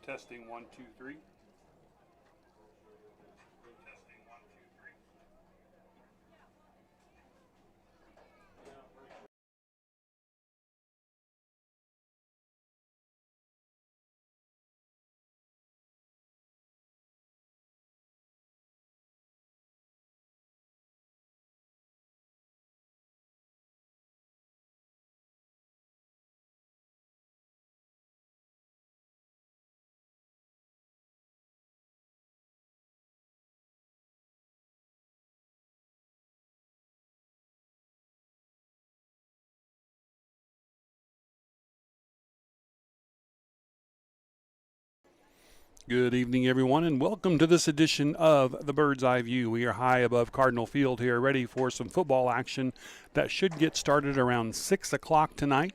Testing 1, 2, 3. Good evening, everyone, and welcome to this edition of the Bird's Eye View. We are high above Cardinal Field here, ready for some football action that should get started around 6 o'clock tonight.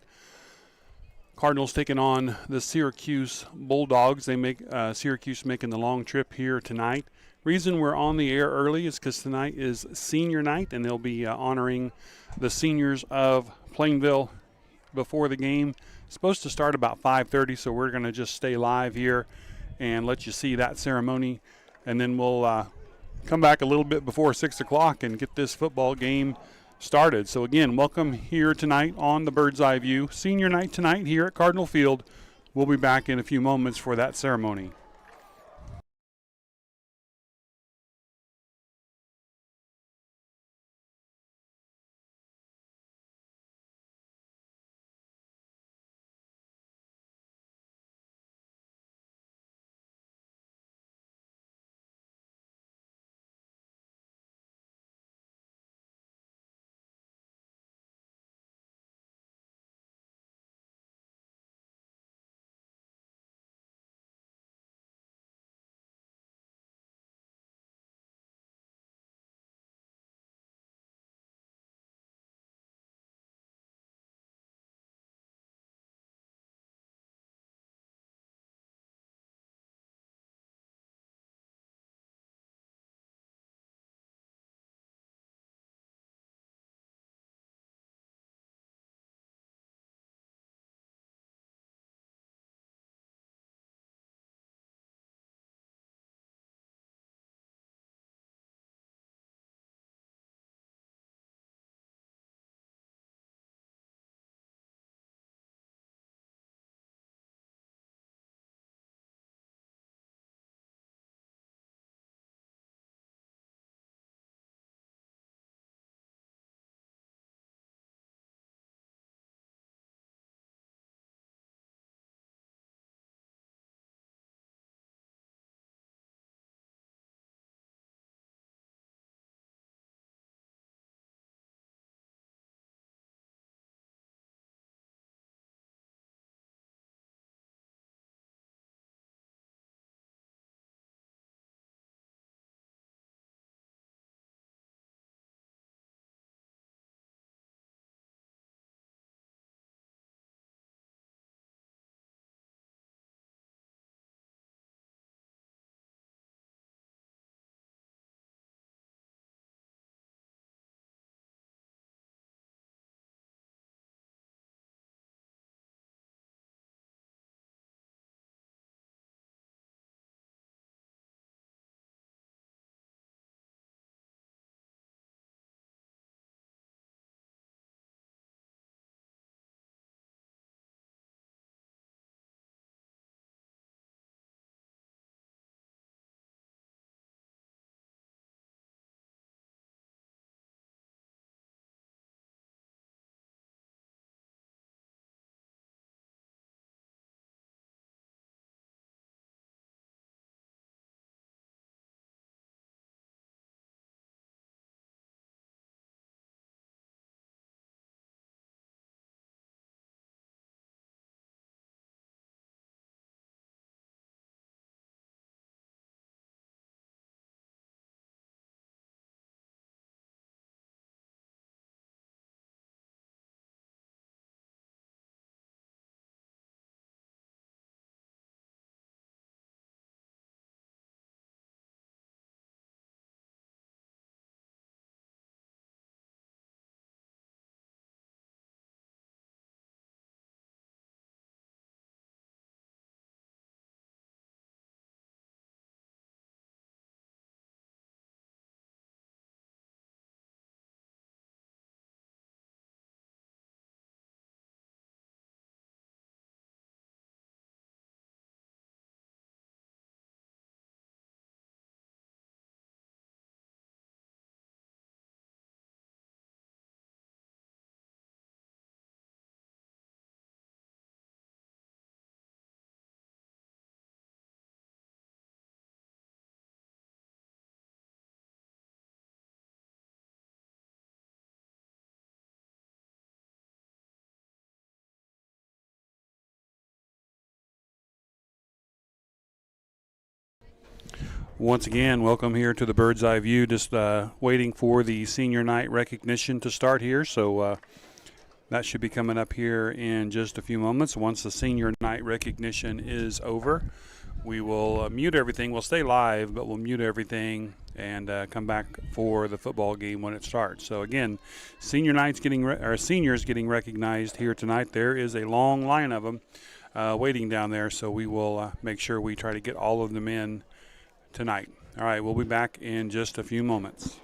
Cardinals taking on the Syracuse Bulldogs. They make Syracuse making the long trip here tonight. Reason we're on the air early is because tonight is senior night, and they'll be honoring the seniors of Plainville before the game. It's supposed to start about 5:30, so we're going to just stay live here and let you see that ceremony, and then we'll come back a little bit before 6 o'clock and get this football game started. So again, welcome here tonight on the Bird's Eye View. Senior night tonight here at Cardinal Field. We'll be back in a few moments for that ceremony. Once again, welcome here to the Bird's Eye View. Just waiting for the senior night recognition to start here. So that should be coming up here in just a few moments. Once the senior night recognition is over, we will mute everything. We'll stay live, but we'll mute everything and come back for the football game when it starts. So again, seniors getting recognized here tonight. There is a long line of them waiting down there, so we will make sure we try to get all of them in tonight. All right, we'll be back in just a few moments.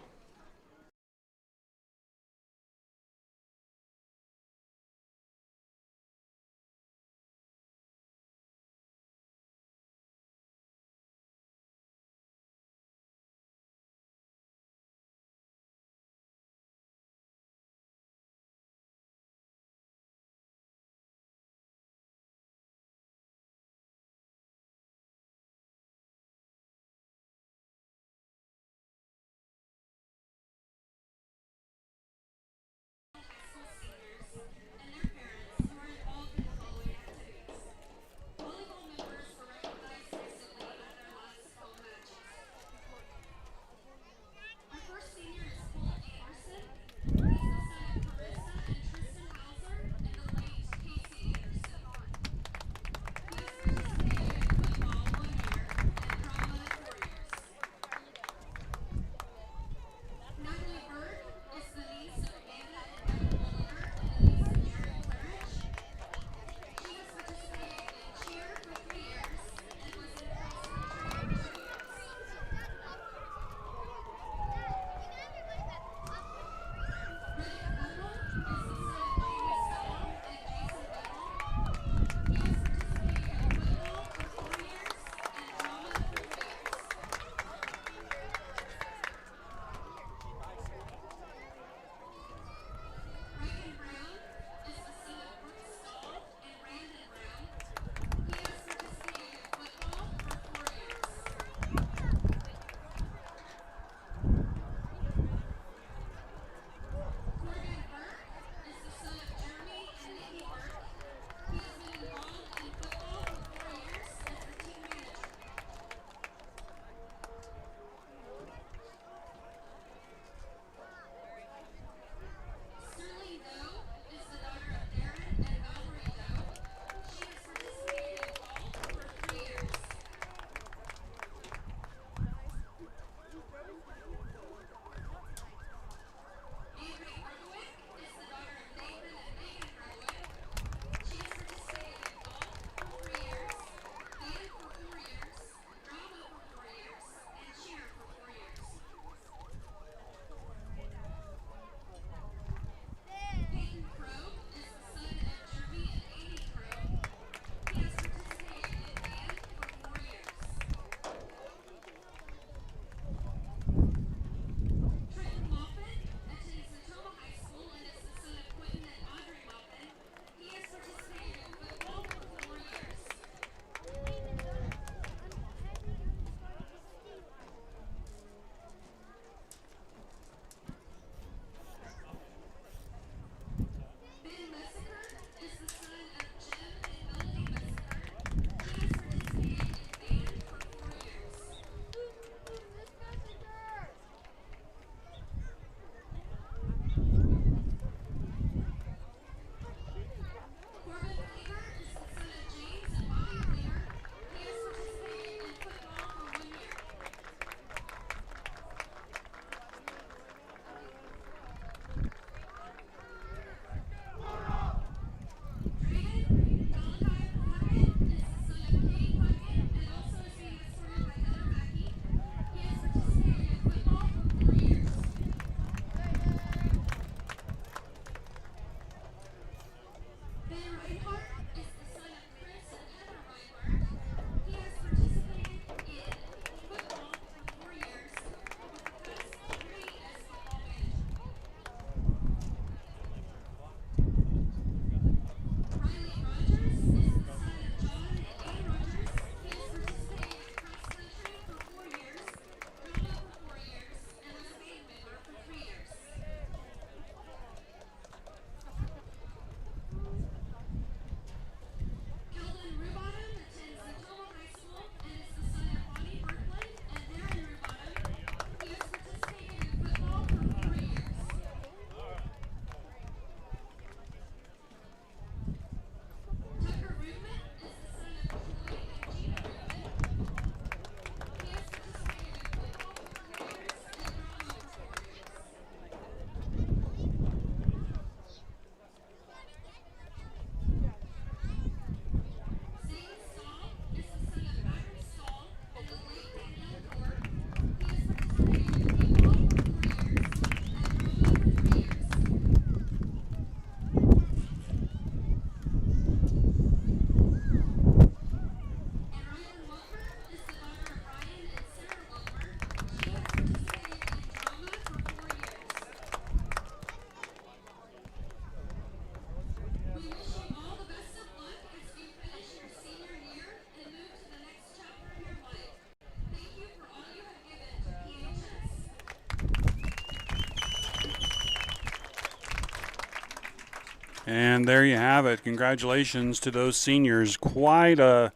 And there you have it. Congratulations to those seniors. Quite a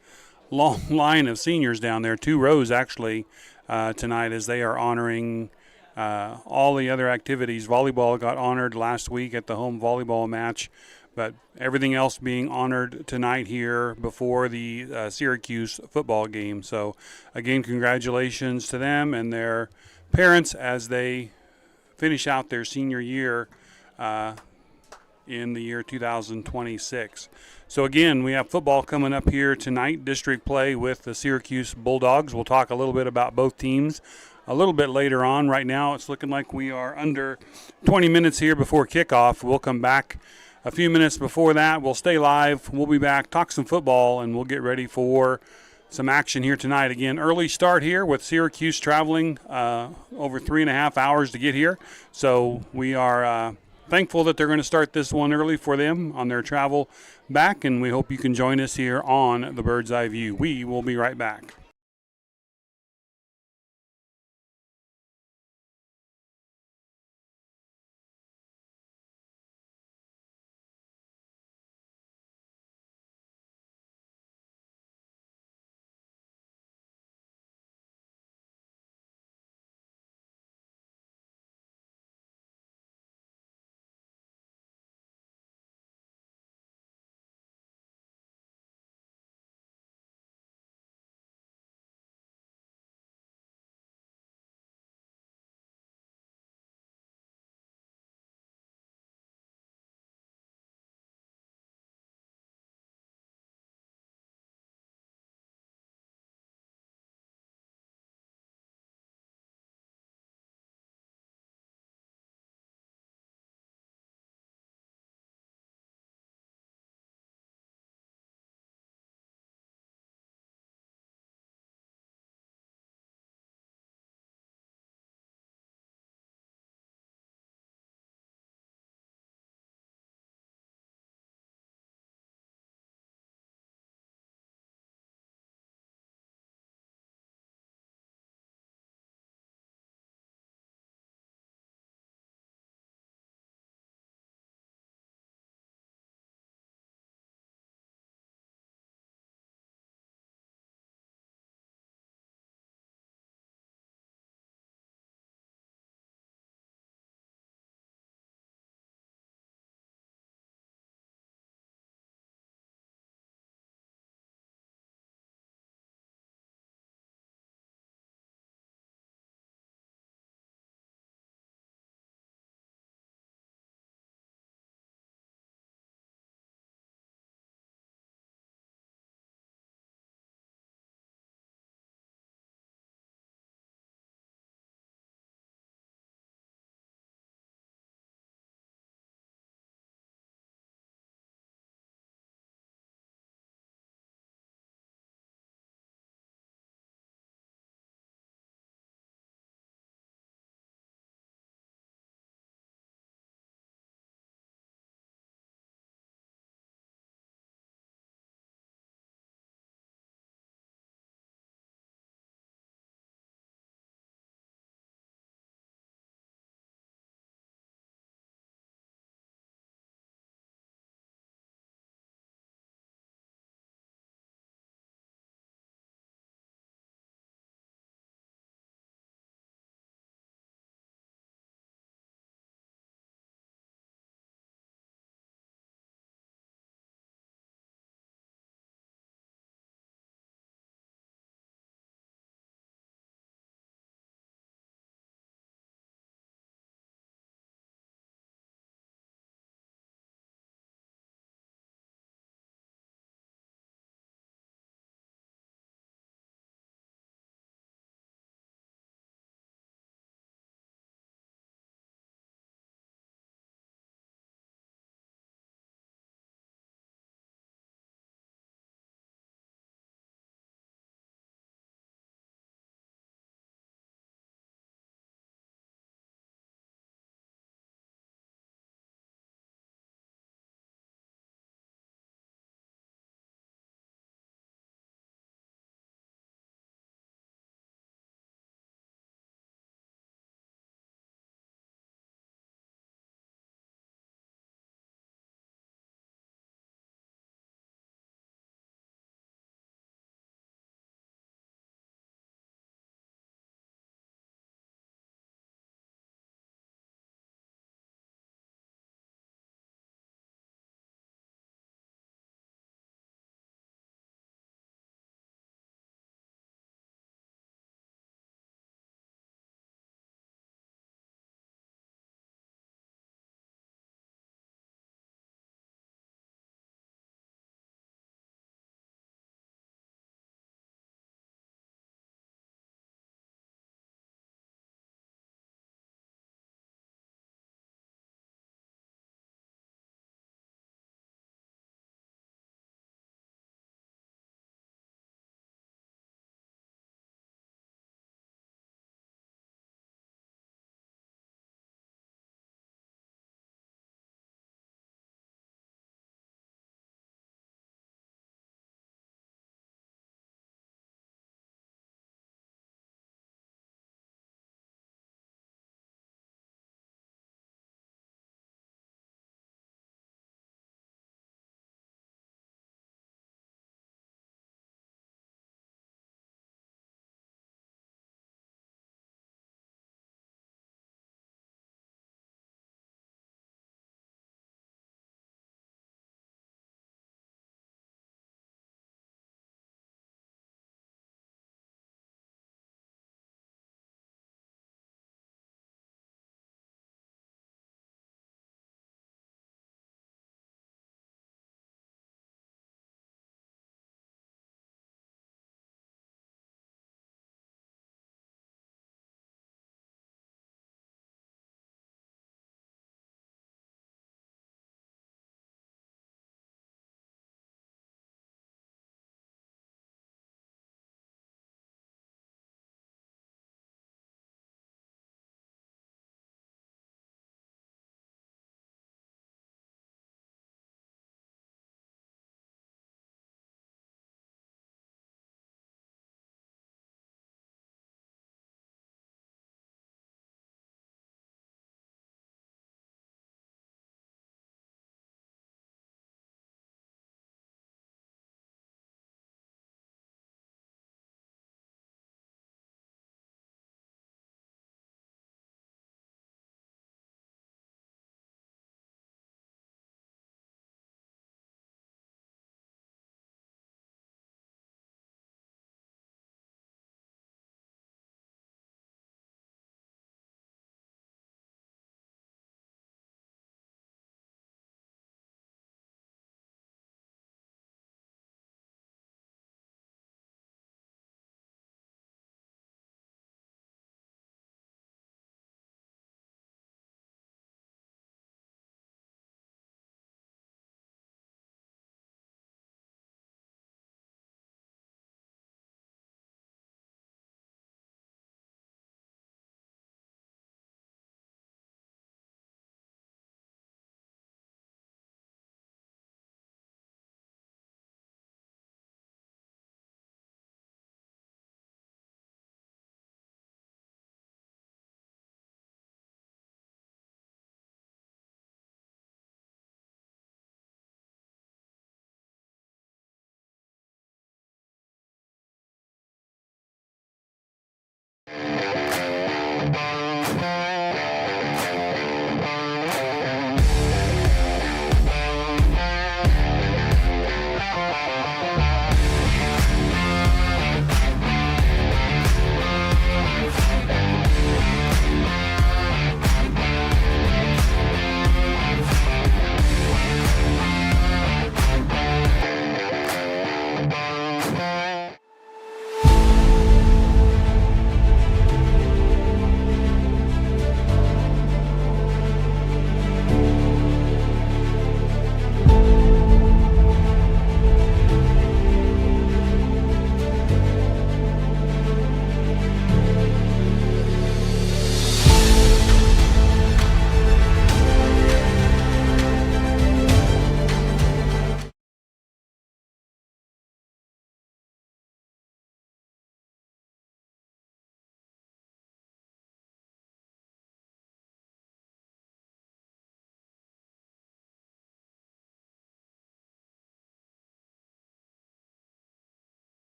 long line of seniors down there, 2 rows actually, tonight as they are honoring all the other activities. Volleyball got honored last week at the home volleyball match, but everything else being honored tonight here before the Syracuse football game. So, again, congratulations to them and their parents as they finish out their senior year in the year 2026. So again, we have football coming up here tonight, district play with the Syracuse Bulldogs. We'll talk a little bit about both teams a little bit later on. Right now it's looking like we are under 20 minutes here before kickoff. We'll come back a few minutes before that. We'll stay live. We'll be back, talk some football, and we'll get ready for some action here tonight. Again, early start here with Syracuse traveling over 3.5 hours to get here. So we are thankful that they're going to start this one early for them on their travel back, and we hope you can join us here on the Bird's Eye View. We will be right back.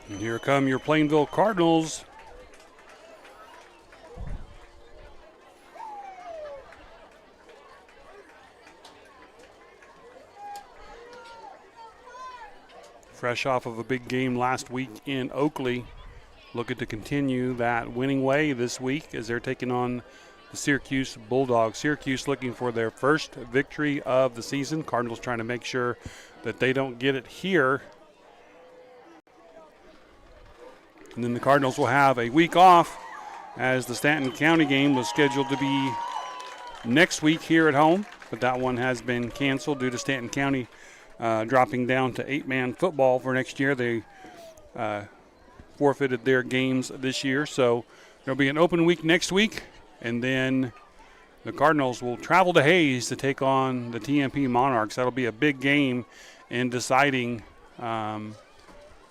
And here come your Plainville Cardinals. Fresh off of a big game last week in Oakley. Looking to continue that winning way this week as they're taking on the Syracuse Bulldogs. Syracuse looking for their first victory of the season. Cardinals trying to make sure that they don't get it here. And then the Cardinals will have a week off as the Stanton County game was scheduled to be next week here at home, but that one has been canceled due to Stanton County dropping down to 8-man football for next year. They forfeited their games this year, so there'll be an open week next week, and then the Cardinals will travel to Hayes to take on the TMP Monarchs. That'll be a big game in deciding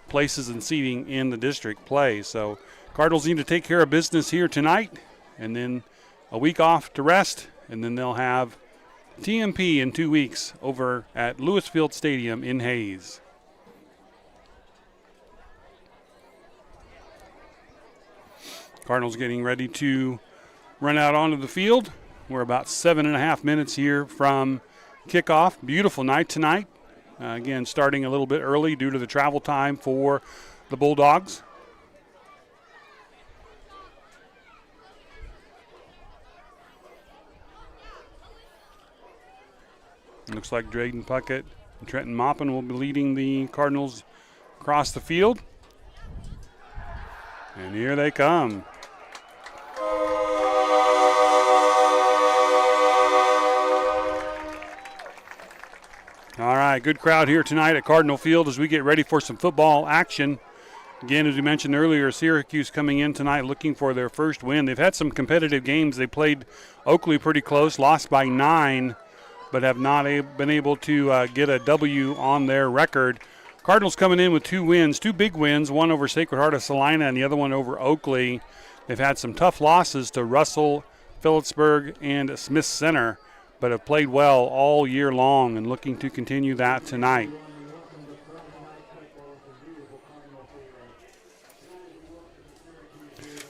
places and seating in the district play. So Cardinals need to take care of business here tonight, and then a week off to rest, and then they'll have TMP in 2 weeks over at Lewis Field Stadium in Hayes. Cardinals getting ready to run out onto the field. We're about 7.5 minutes here from kickoff. Beautiful night tonight. Again, starting a little bit early due to the travel time for the Bulldogs. Looks like Drayden Puckett and Trenton Maupin will be leading the Cardinals across the field. And here they come. All right, good crowd here tonight at Cardinal Field as we get ready for some football action. Again, as we mentioned earlier, Syracuse coming in tonight looking for their first win. They've had some competitive games. They played Oakley pretty close, lost by 9, but have not been able to get a W on their record. Cardinals coming in with 2 wins, 2 big wins, one over Sacred Heart of Salina and the other one over Oakley. They've had some tough losses to Russell, Phillipsburg, and Smith Center, but have played well all year long and looking to continue that tonight.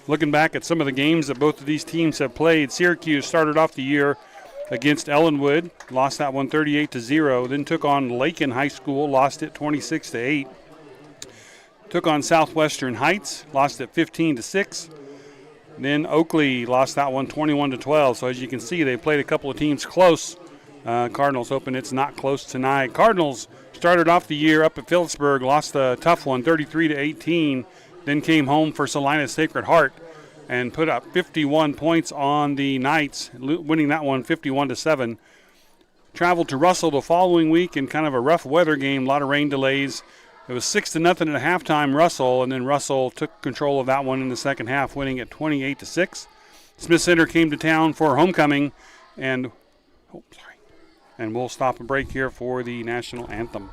Looking back at some of the games that both of these teams have played, Syracuse started off the year against Ellenwood, lost that one 38-0, then took on Lakin High School, lost it 26-8. Took on Southwestern Heights, lost it 15-6. Then Oakley lost that one 21-12. So as you can see, they played a couple of teams close. Cardinals hoping it's not close tonight. Cardinals started off the year up at Phillipsburg, lost a tough one 33-18. Then came home for Salina Sacred Heart and put up 51 points on the Knights, winning that one 51-7. Traveled to Russell the following week in kind of a rough weather game, a lot of rain delays. It was 6-0 at halftime, Russell, and then Russell took control of that one in the second half, winning at 28-6. Smith Center came to town for homecoming, and we'll stop a break here for the national anthem.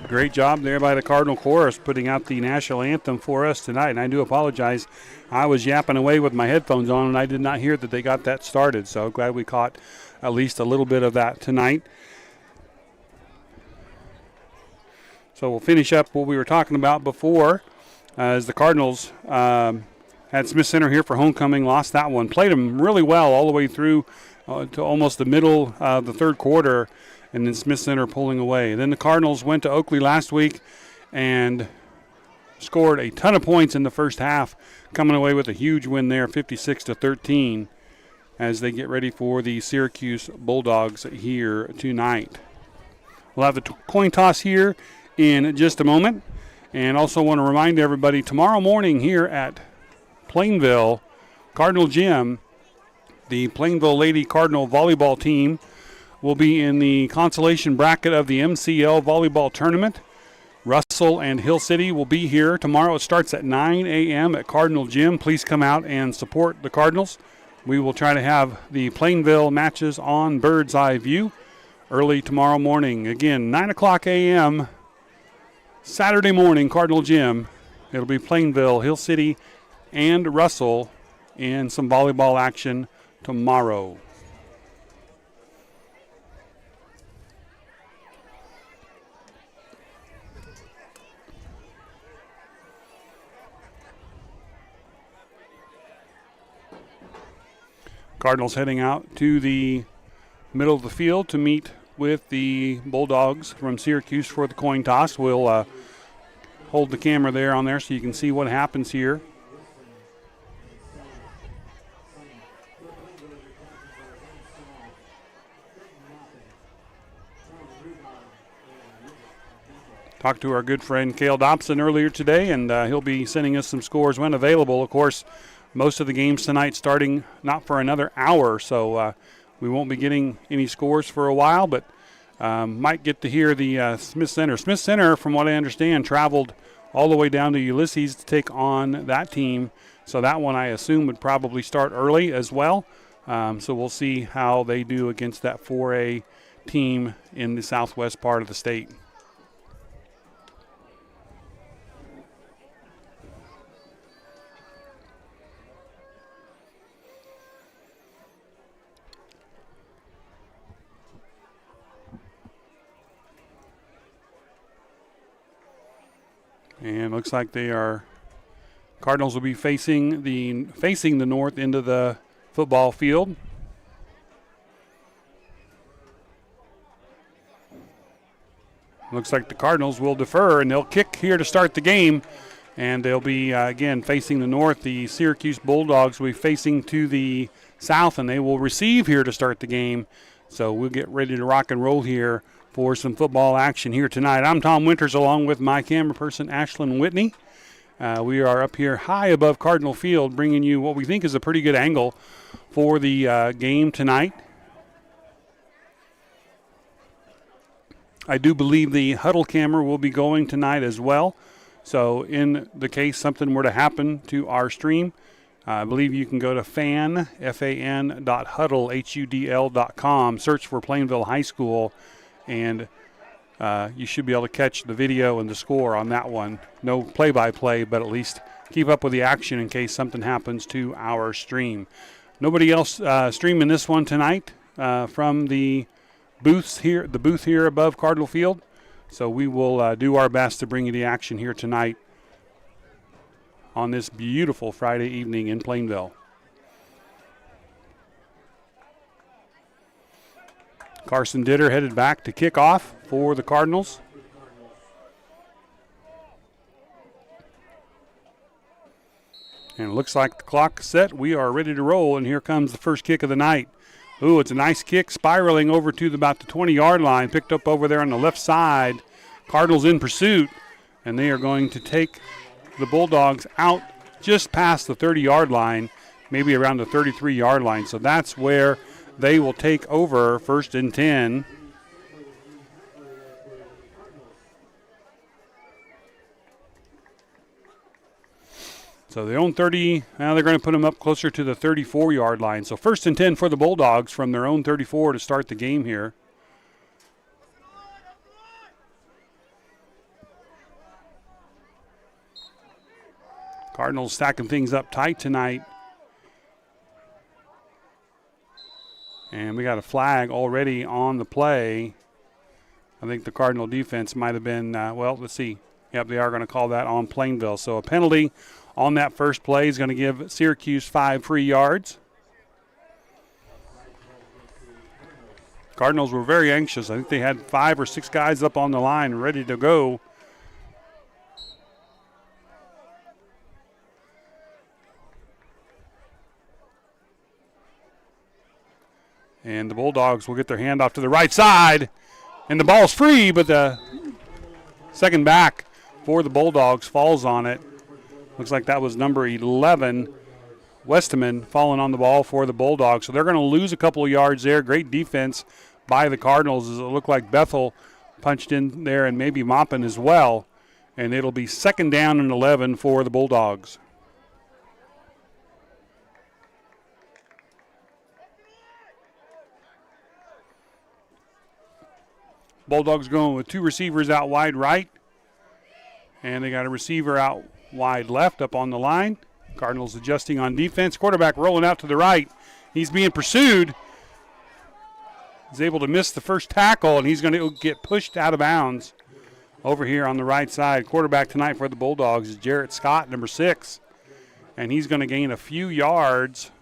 Great job there by the Cardinal Chorus putting out the national anthem for us tonight. And I do apologize. I was yapping away with my headphones on, and I did not hear that they got that started. So glad we caught at least a little bit of that tonight. So we'll finish up what we were talking about before as the Cardinals had Smith Center here for homecoming, lost that one. Played them really well all the way through to almost the middle of the third quarter, and then Smith Center pulling away. Then the Cardinals went to Oakley last week and scored a ton of points in the first half, coming away with a huge win there, 56-13, as they get ready for the Syracuse Bulldogs here tonight. We'll have the coin toss here in just a moment. And also want to remind everybody, tomorrow morning here at Plainville Cardinal Gym, the Plainville Lady Cardinal volleyball team will be in the consolation bracket of the MCL volleyball tournament. Russell and Hill City will be here tomorrow. It starts at 9 a.m. at Cardinal Gym. Please come out and support the Cardinals. We will try to have the Plainville matches on Bird's Eye View early tomorrow morning. Again, 9 o'clock a.m. Saturday morning, Cardinal Gym. It'll be Plainville, Hill City, and Russell in some volleyball action tomorrow. Cardinals heading out to the middle of the field to meet with the Bulldogs from Syracuse for the coin toss. We'll hold the camera there on there so you can see what happens here. Talked to our good friend Cale Dobson earlier today, and he'll be sending us some scores when available. Of course, most of the games tonight starting not for another hour, so we won't be getting any scores for a while, but might get to hear the Smith Center. Smith Center, from what I understand, traveled all the way down to Ulysses to take on that team, so that one I assume would probably start early as well. So we'll see how they do against that 4A team in the southwest part of the state. And looks like Cardinals will be facing the north end of the football field. Looks like the Cardinals will defer, and they'll kick here to start the game. And they'll be, again, facing the north. The Syracuse Bulldogs will be facing to the south, and they will receive here to start the game. So we'll get ready to rock and roll here for some football action here tonight. I'm Tom Winters along with my camera person, Ashlyn Whitney. We are up here high above Cardinal Field bringing you what we think is a pretty good angle for the game tonight. I do believe the huddle camera will be going tonight as well. So in the case something were to happen to our stream, I believe you can go to fan.huddle.com, search for Plainville High School, and you should be able to catch the video and the score on that one. No play-by-play, but at least keep up with the action in case something happens to our stream. Nobody else streaming this one tonight from the booth here above Cardinal Field. So we will do our best to bring you the action here tonight on this beautiful Friday evening in Plainville. Carson Ditter headed back to kick off for the Cardinals. And it looks like the clock is set. We are ready to roll, and here comes the first kick of the night. Ooh, it's a nice kick, spiraling over to about the 20-yard line, picked up over there on the left side. Cardinals in pursuit, and they are going to take the Bulldogs out just past the 30-yard line, maybe around the 33-yard line. So that's where they will take over, 1st and 10. So they own 30. Now they're going to put them up closer to the 34-yard line. So 1st and 10 for the Bulldogs from their own 34 to start the game here. Cardinals stacking things up tight tonight. And we got a flag already on the play. I think the Cardinal defense might have been, let's see. Yep, they are going to call that on Plainville. So a penalty on that first play is going to give Syracuse 5 free yards. Cardinals were very anxious. I think they had 5 or 6 guys up on the line ready to go. And the Bulldogs will get their handoff to the right side. And the ball's free, but the second back for the Bulldogs falls on it. Looks like that was number 11, Westerman, falling on the ball for the Bulldogs. So they're going to lose a couple of yards there. Great defense by the Cardinals as it looked like Bethel punched in there and maybe Maupin as well. And it'll be 2nd down and 11 for the Bulldogs. Bulldogs going with 2 receivers out wide right. And they got a receiver out wide left up on the line. Cardinals adjusting on defense. Quarterback rolling out to the right. He's being pursued. He's able to miss the first tackle, and he's going to get pushed out of bounds over here on the right side. Quarterback tonight for the Bulldogs is Jarrett Scott, number 6. And he's going to gain a few yards.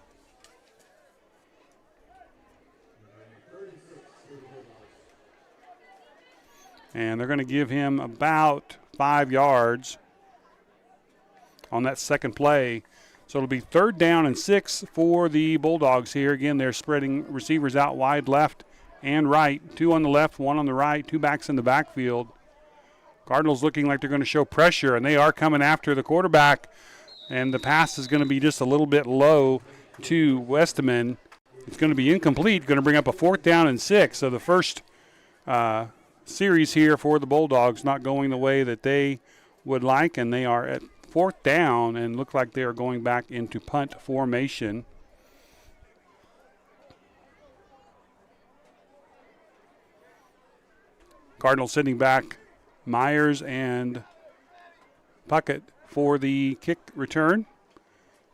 And they're going to give him about 5 yards on that second play. So it'll be 3rd down and 6 for the Bulldogs here. Again, they're spreading receivers out wide left and right. 2 on the left, 1 on the right, 2 backs in the backfield. Cardinals looking like they're going to show pressure, and they are coming after the quarterback. And the pass is going to be just a little bit low to Westerman. It's going to be incomplete, going to bring up a 4th down and 6. So the first series here for the Bulldogs not going the way that they would like, and they are at 4th down and look like they are going back into punt formation. Cardinals sitting back Myers and Puckett for the kick return.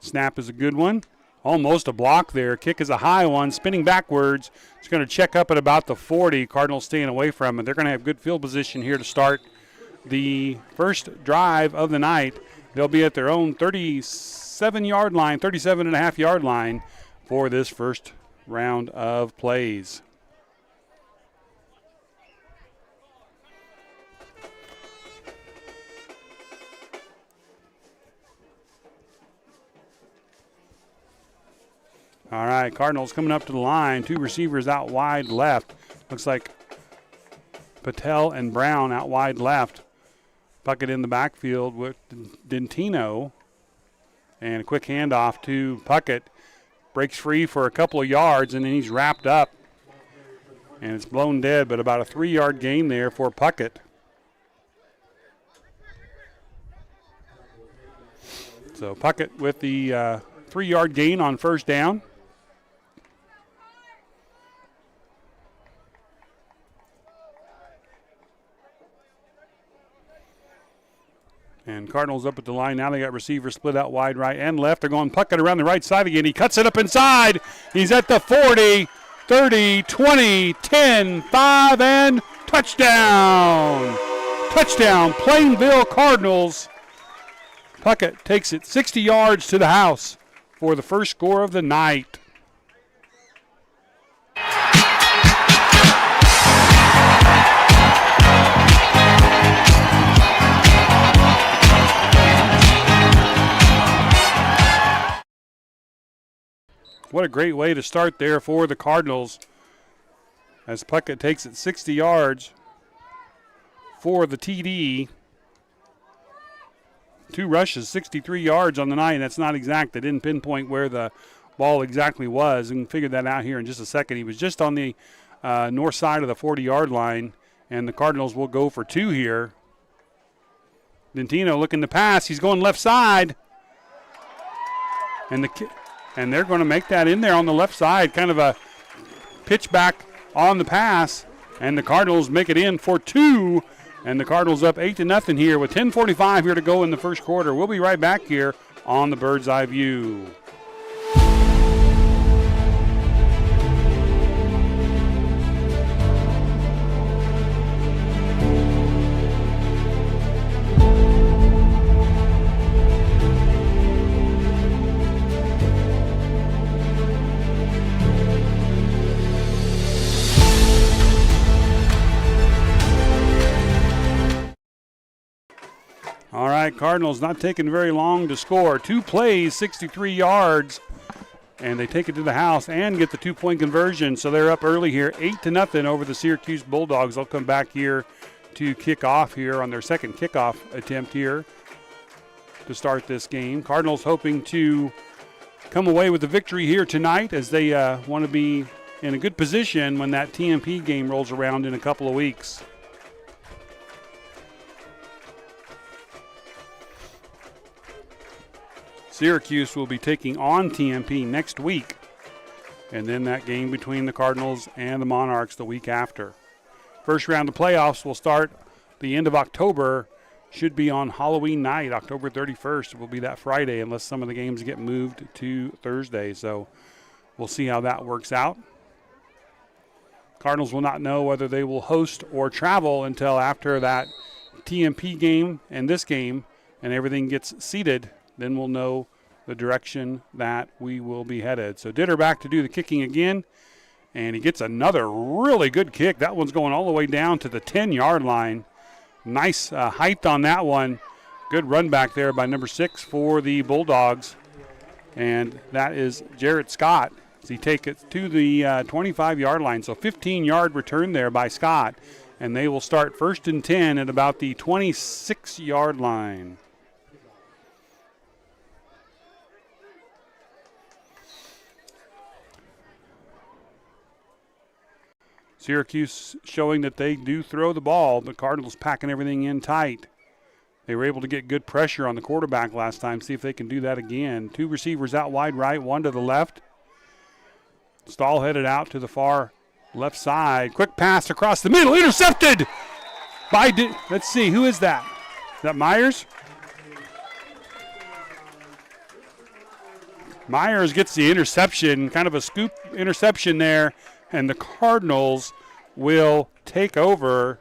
Snap is a good one. Almost a block there. Kick is a high one, spinning backwards. It's going to check up at about the 40. Cardinals staying away from it. They're going to have good field position here to start the first drive of the night. They'll be at their own 37-yard line, 37.5-yard line for this first round of plays. All right, Cardinals coming up to the line. 2 receivers out wide left. Looks like Patel and Brown out wide left. Puckett in the backfield with Dentino. And a quick handoff to Puckett. Breaks free for a couple of yards, and then he's wrapped up. And it's blown dead, but about a 3-yard gain there for Puckett. So Puckett with the 3-yard gain on first down. And Cardinals up at the line. Now they got receivers split out wide right and left. They're going Puckett around the right side again. He cuts it up inside. He's at the 40, 30, 20, 10, 5, and touchdown. Touchdown, Plainville Cardinals. Puckett takes it 60 yards to the house for the first score of the night. What a great way to start there for the Cardinals as Puckett takes it 60 yards for the TD. 2 rushes, 63 yards on the night. That's not exact. They didn't pinpoint where the ball exactly was. We can figure that out here in just a second. He was just on the north side of the 40-yard line, and the Cardinals will go for 2 here. Dentino looking to pass. He's going left side. And they're going to make that in there on the left side, kind of a pitch back on the pass. And the Cardinals make it in for 2. And the Cardinals up 8-0 here with 10:45 here to go in the first quarter. We'll be right back here on the Bird's Eye View. All right, Cardinals not taking very long to score. 2 plays, 63 yards. and they take it to the house and get the 2-point conversion. So they're up early here, 8-0 over the Syracuse Bulldogs. They'll come back here to kick off here on their second kickoff attempt here to start this game. Cardinals hoping to come away with the victory here tonight as they want to be in a good position when that TMP game rolls around in a couple of weeks. Syracuse will be taking on TMP next week, and then that game between the Cardinals and the Monarchs the week after. First round of playoffs will start the end of October. Should be on Halloween night, October 31st. It will be that Friday unless some of the games get moved to Thursday. So we'll see how that works out. Cardinals will not know whether they will host or travel until after that TMP game and this game and everything gets seated. Then we'll know the direction that we will be headed. So Ditter back to do the kicking again, and he gets another really good kick. That one's going all the way down to the 10-yard line. Nice height on that one. Good run back there by number 6 for the Bulldogs, and that is Jarrett Scott as he takes it to the 25-yard line. So 15-yard return there by Scott, and they will start 1st and 10 at about the 26-yard line. Syracuse showing that they do throw the ball. The Cardinals packing everything in tight. They were able to get good pressure on the quarterback last time. See if they can do that again. 2 receivers out wide right, 1 to the left. Stahl headed out to the far left side. Quick pass across the middle. Intercepted by, let's see, who is that? Is that Myers? Myers gets the interception, kind of a scoop interception there. And the Cardinals will take over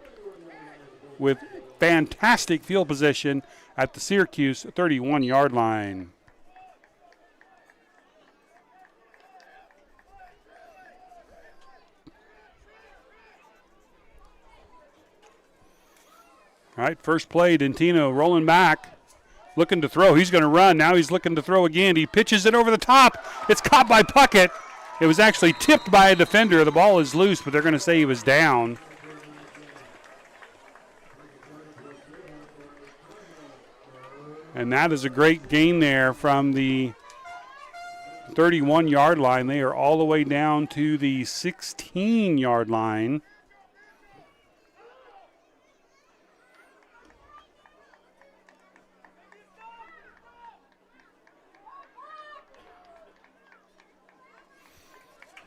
with fantastic field position at the Syracuse 31-yard line. All right, first play, Dentino rolling back, looking to throw. He's going to run. Now he's looking to throw again. He pitches it over the top. It's caught by Puckett. It was actually tipped by a defender. The ball is loose, but they're going to say he was down. And that is a great gain there from the 31-yard line. They are all the way down to the 16-yard line.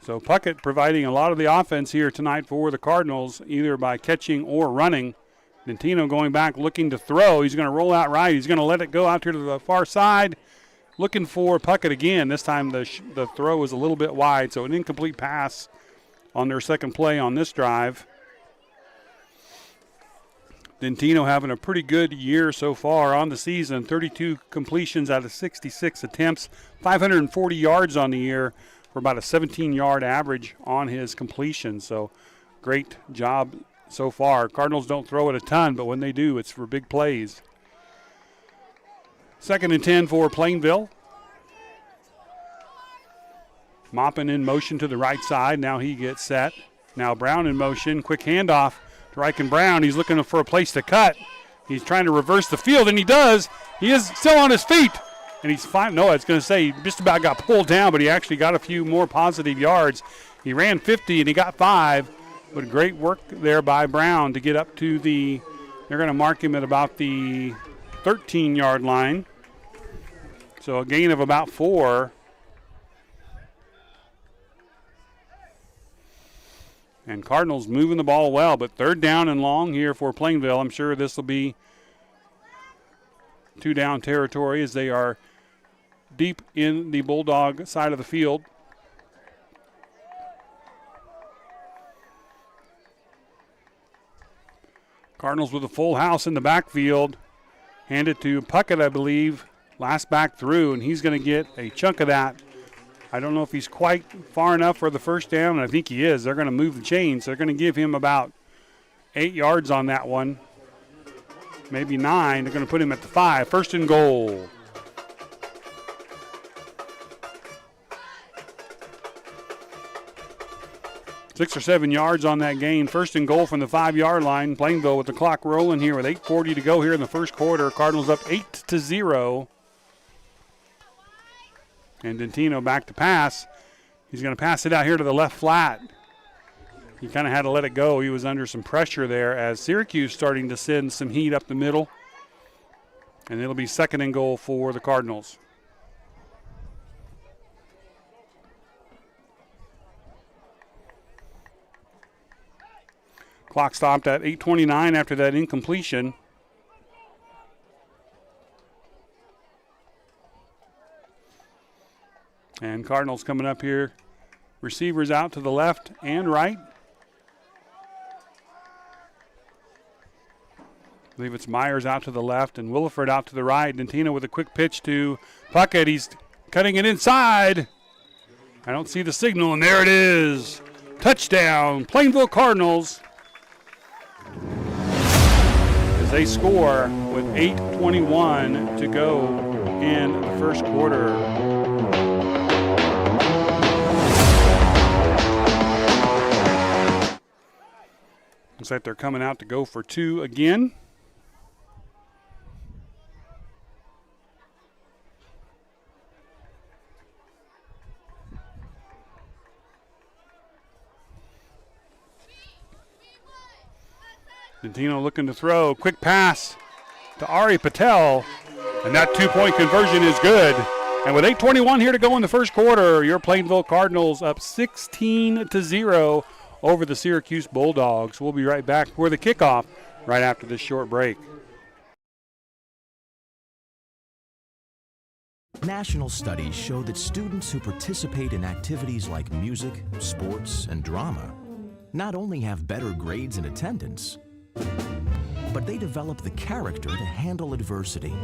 So Puckett providing a lot of the offense here tonight for the Cardinals, either by catching or running. Dentino going back looking to throw. He's going to roll out right. He's going to let it go out here to the far side. Looking for Puckett again. This time the throw is a little bit wide, so an incomplete pass on their second play on this drive. Dentino having a pretty good year so far on the season. 32 completions out of 66 attempts. 540 yards on the year, for about a 17-yard average on his completion. So great job so far. Cardinals don't throw it a ton, but when they do, it's for big plays. 2nd and 10 for Plainville. Moppin in motion to the right side. Now he gets set. Now Brown in motion. Quick handoff to Ryken Brown. He's looking for a place to cut. He's trying to reverse the field, and he does. He is still on his feet. And he's fine. No, I was going to say he just about got pulled down, but he actually got a few more positive yards. He ran 50 and he got 5, but great work there by Brown to get up to the, they're going to mark him at about the 13-yard line. So a gain of about 4. And Cardinals moving the ball well, but 3rd down and long here for Plainville. I'm sure this will be 2-down territory as they are deep in the Bulldog side of the field. Cardinals with a full house in the backfield. Hand it to Puckett, I believe, last back through, and he's going to get a chunk of that. I don't know if he's quite far enough for the first down, and I think he is. They're going to move the chains. They're going to give him about 8 yards on that one. Maybe 9. They're going to put him at the 5. 1st and goal. 6 or 7 yards on that gain. First and goal from the 5-yard line. Plainville with the clock rolling here with 8:40 to go here in the first quarter. Cardinals up 8-0. And Dentino back to pass. He's going to pass it out here to the left flat. He kind of had to let it go. He was under some pressure there as Syracuse starting to send some heat up the middle. And it'll be second and goal for the Cardinals. Clock stopped at 8:29 after that incompletion. And Cardinals coming up here. Receivers out to the left and right. I believe it's Myers out to the left and Williford out to the right. Dentino with a quick pitch to Puckett. He's cutting it inside. I don't see the signal, and there it is. Touchdown, Plainville Cardinals. As they score with 8:21 to go in the first quarter. Looks like they're coming out to go for two again. Dentino looking to throw. Quick pass to Ari Patel. And that two-point conversion is good. And with 8:21 here to go in the first quarter, your Plainville Cardinals up 16-0 over the Syracuse Bulldogs. We'll be right back for the kickoff right after this short break. National studies show that students who participate in activities like music, sports, and drama not only have better grades and attendance, but they develop the character to handle adversity,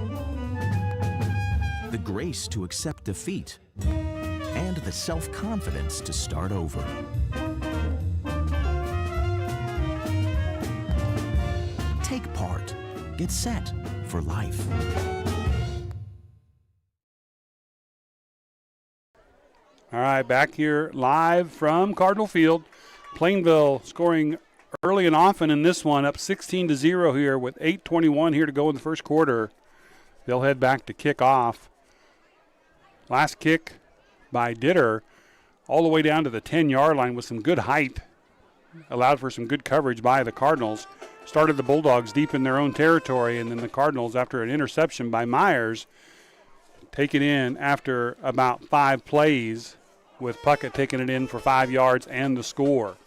the grace to accept defeat, and the self-confidence to start over. Take part. Get set for life. All right, back here live from Cardinal Field. Plainville scoring early and often in this one, up 16-0 here with 8:21 here to go in the first quarter. They'll head back to kick off. Last kick by Ditter all the way down to the 10-yard line with some good height. Allowed for some good coverage by the Cardinals. Started the Bulldogs deep in their own territory, and then the Cardinals, after an interception by Myers, take it in after about 5 plays with Puckett taking it in for 5 yards and the score.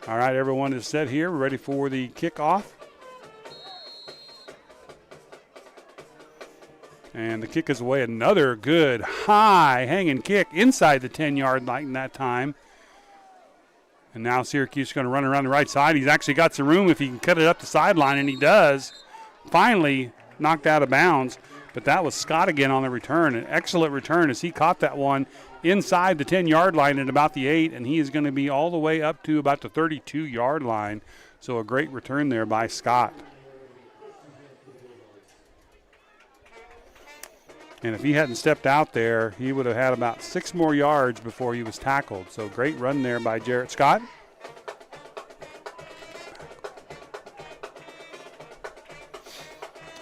All right, everyone is set here. We're ready for the kickoff. And the kick is away. Another good high hanging kick inside the 10-yard line that time. And now Syracuse is going to run around the right side. He's actually got some room if he can cut it up the sideline, and he does. Finally knocked out of bounds. But that was Scott again on the return. An excellent return as he caught that one inside the 10-yard line at about the 8, and he is going to be all the way up to about the 32-yard line. So a great return there by Scott. And if he hadn't stepped out there, he would have had about 6 more yards before he was tackled. So great run there by Jarrett Scott.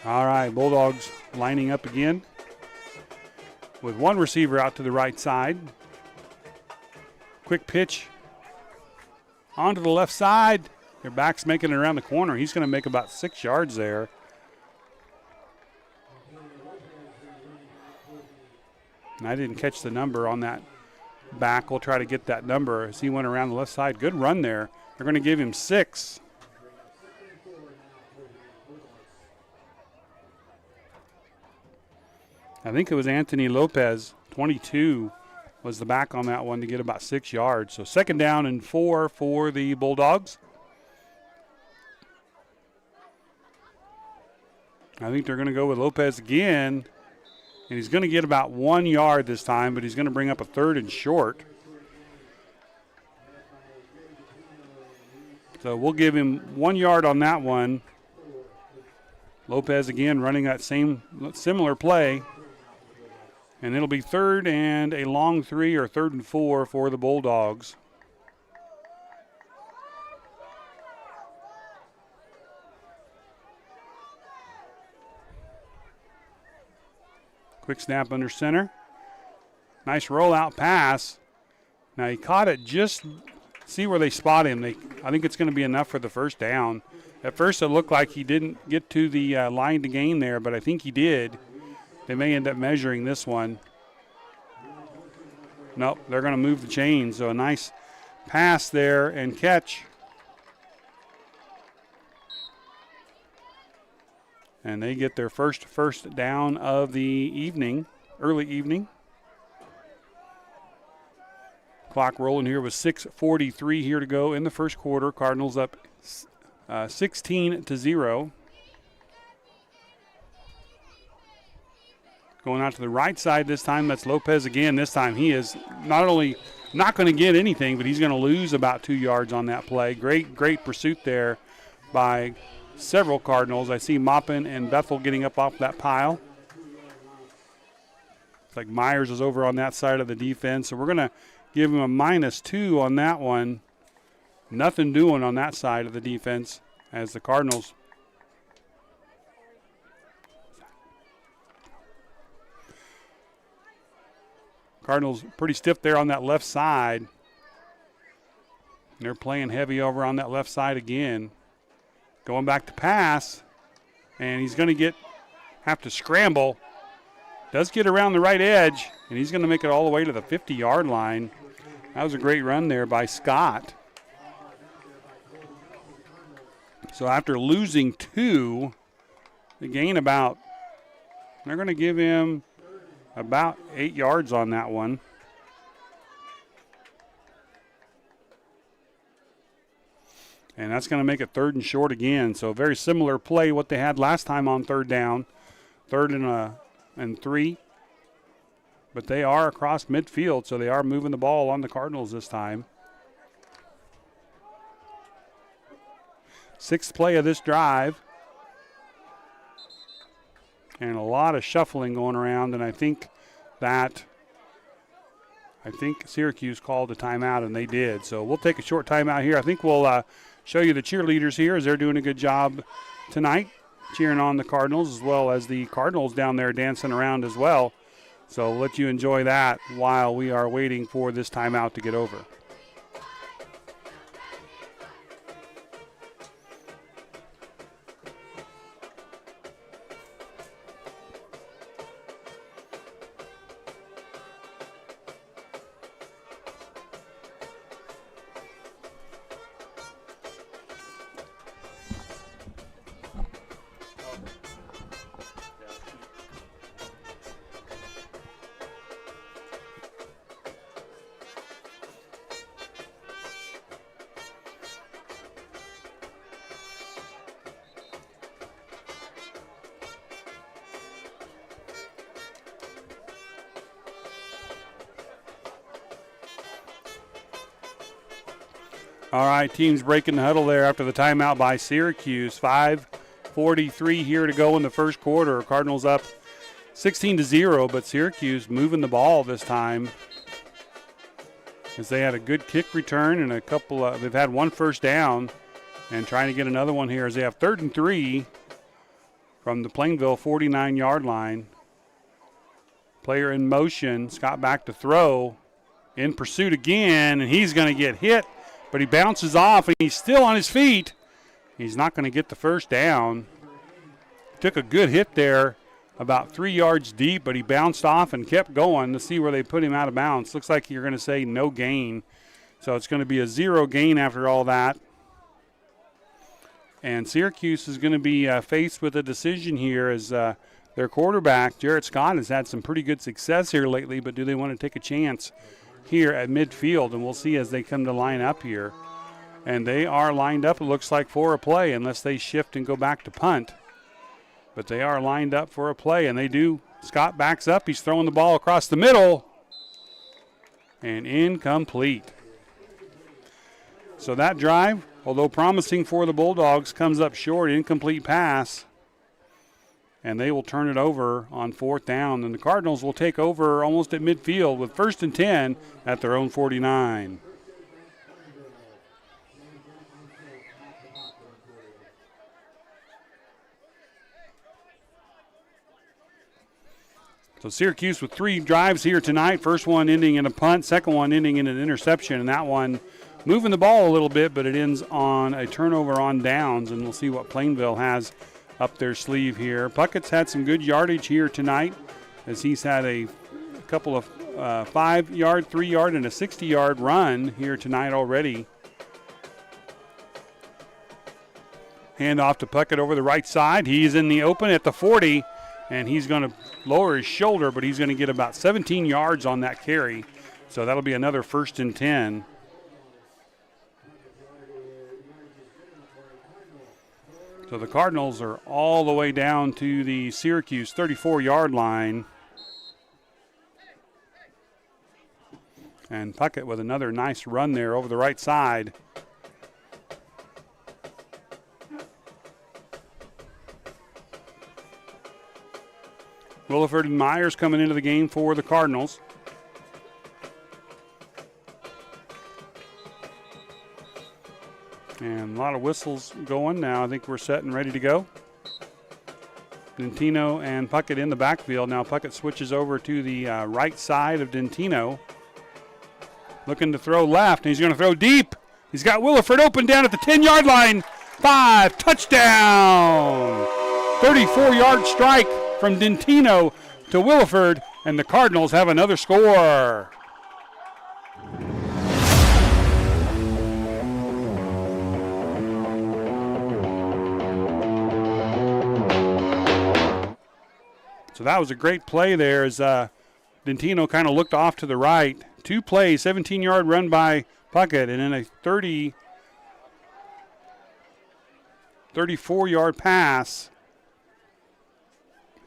All right, Bulldogs lining up again with one receiver out to the right side. Quick pitch onto the left side. Their back's making it around the corner. He's going to make about 6 yards there. And I didn't catch the number on that back. We'll try to get that number as he went around the left side. Good run there. They're going to give him 6. I think it was Anthony Lopez, 22, was the back on that one to get about 6 yards. So second down and 4 for the Bulldogs. I think they're going to go with Lopez again. And he's going to get about 1 yard this time, but he's going to bring up a 3rd and short. So we'll give him 1 yard on that one. Lopez again running that similar play. And it'll be 3rd and a long 3 or 3rd and 4 for the Bulldogs. Quick snap under center. Nice rollout pass. Now he caught it just, see where they spot him. I think it's going to be enough for the first down. At first it looked like he didn't get to the line to gain there, but I think he did. They may end up measuring this one. Nope, they're going to move the chains. So a nice pass there and catch. And they get their first down of the evening, early evening. Clock rolling here with 6:43 here to go in the first quarter. Cardinals up 16-0. Going out to the right side this time, that's Lopez again. This time he is not only not going to get anything, but he's going to lose about 2 yards on that play. Great pursuit there by several Cardinals. I see Maupin and Bethel getting up off that pile. It's like Myers is over on that side of the defense. So we're going to give him a -2 on that one. Nothing doing on that side of the defense as the Cardinals. Cardinals pretty stiff there on that left side. They're playing heavy over on that left side again. Going back to pass, and he's going to have to scramble. Does get around the right edge, and he's going to make it all the way to the 50-yard line. That was a great run there by Scott. So after losing 2, they gain about, they're going to give him about 8 yards on that one. And that's going to make it 3rd and short again. So very similar play what they had last time on 3rd down. 3rd and 3. But they are across midfield, so they are moving the ball on the Cardinals this time. 6th play of this drive. And a lot of shuffling going around, and I think Syracuse called a timeout, and they did. So we'll take a short timeout here. I think we'll show you the cheerleaders here as they're doing a good job tonight, cheering on the Cardinals, as well as the Cardinals down there dancing around as well. So we'll let you enjoy that while we are waiting for this timeout to get over. All right, teams breaking the huddle there after the timeout by Syracuse. 5:43 here to go in the first quarter. Cardinals up 16-0, but Syracuse moving the ball this time as they had a good kick return and they've had 1 first down and trying to get another one here as they have 3rd and 3 from the Plainville 49-yard line. Player in motion, Scott back to throw, in pursuit again, and he's going to get hit. But he bounces off, and he's still on his feet. He's not going to get the first down. Took a good hit there, about 3 yards deep, but he bounced off and kept going to see where they put him out of bounds. Looks like you're going to say no gain. So it's going to be a 0 gain after all that. And Syracuse is going to be faced with a decision here as their quarterback, Jarrett Scott, has had some pretty good success here lately, but do they want to take a chance here at midfield? And we'll see as they come to line up here. And they are lined up, it looks like, for a play unless they shift and go back to punt. But they are lined up for a play, and they do. Scott backs up. He's throwing the ball across the middle. And incomplete. So that drive, although promising for the Bulldogs, comes up short. Incomplete pass. and they will turn it over on 4th down. And the Cardinals will take over almost at midfield with 1st and 10 at their own 49. So Syracuse with 3 drives here tonight. First one ending in a punt, second one ending in an interception, and that one moving the ball a little bit, but it ends on a turnover on downs, and we'll see what Plainville has up their sleeve here. Puckett's had some good yardage here tonight, as he's had a couple of 5-yard, 3-yard, and a 60-yard run here tonight already. Hand off to Puckett over the right side. He's in the open at the 40, and he's going to lower his shoulder, but he's going to get about 17 yards on that carry. So that'll be another 1st and 10. So the Cardinals are all the way down to the Syracuse 34-yard line. And Puckett with another nice run there over the right side. Williford and Myers coming into the game for the Cardinals. And a lot of whistles going now. I think we're set and ready to go. Dentino and Puckett in the backfield. Now Puckett switches over to the right side of Dentino. Looking to throw left, and he's going to throw deep. He's got Williford open down at the 10-yard line. 5, touchdown! 34-yard strike from Dentino to Williford, and the Cardinals have another score. So that was a great play there as Dentino kind of looked off to the right. 2 plays, 17-yard run by Puckett, and then a 34-yard pass.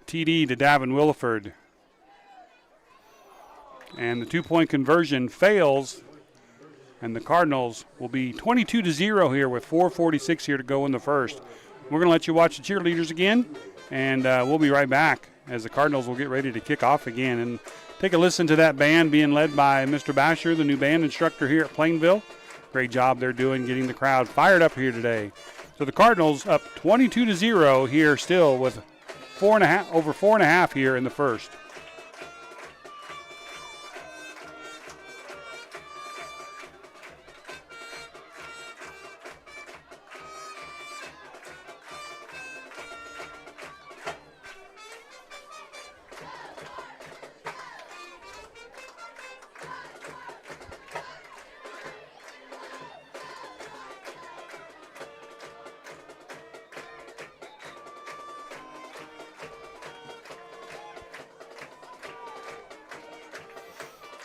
TD to Davin Williford. And the 2-point conversion fails, and the Cardinals will be 22-0 here with 4:46 here to go in the first. We're going to let you watch the cheerleaders again, and we'll be right back as the Cardinals will get ready to kick off again. And take a listen to that band being led by Mr. Basher, the new band instructor here at Plainville. Great job they're doing getting the crowd fired up here today. So the Cardinals up 22-0 here still with over 4.5 here in the first.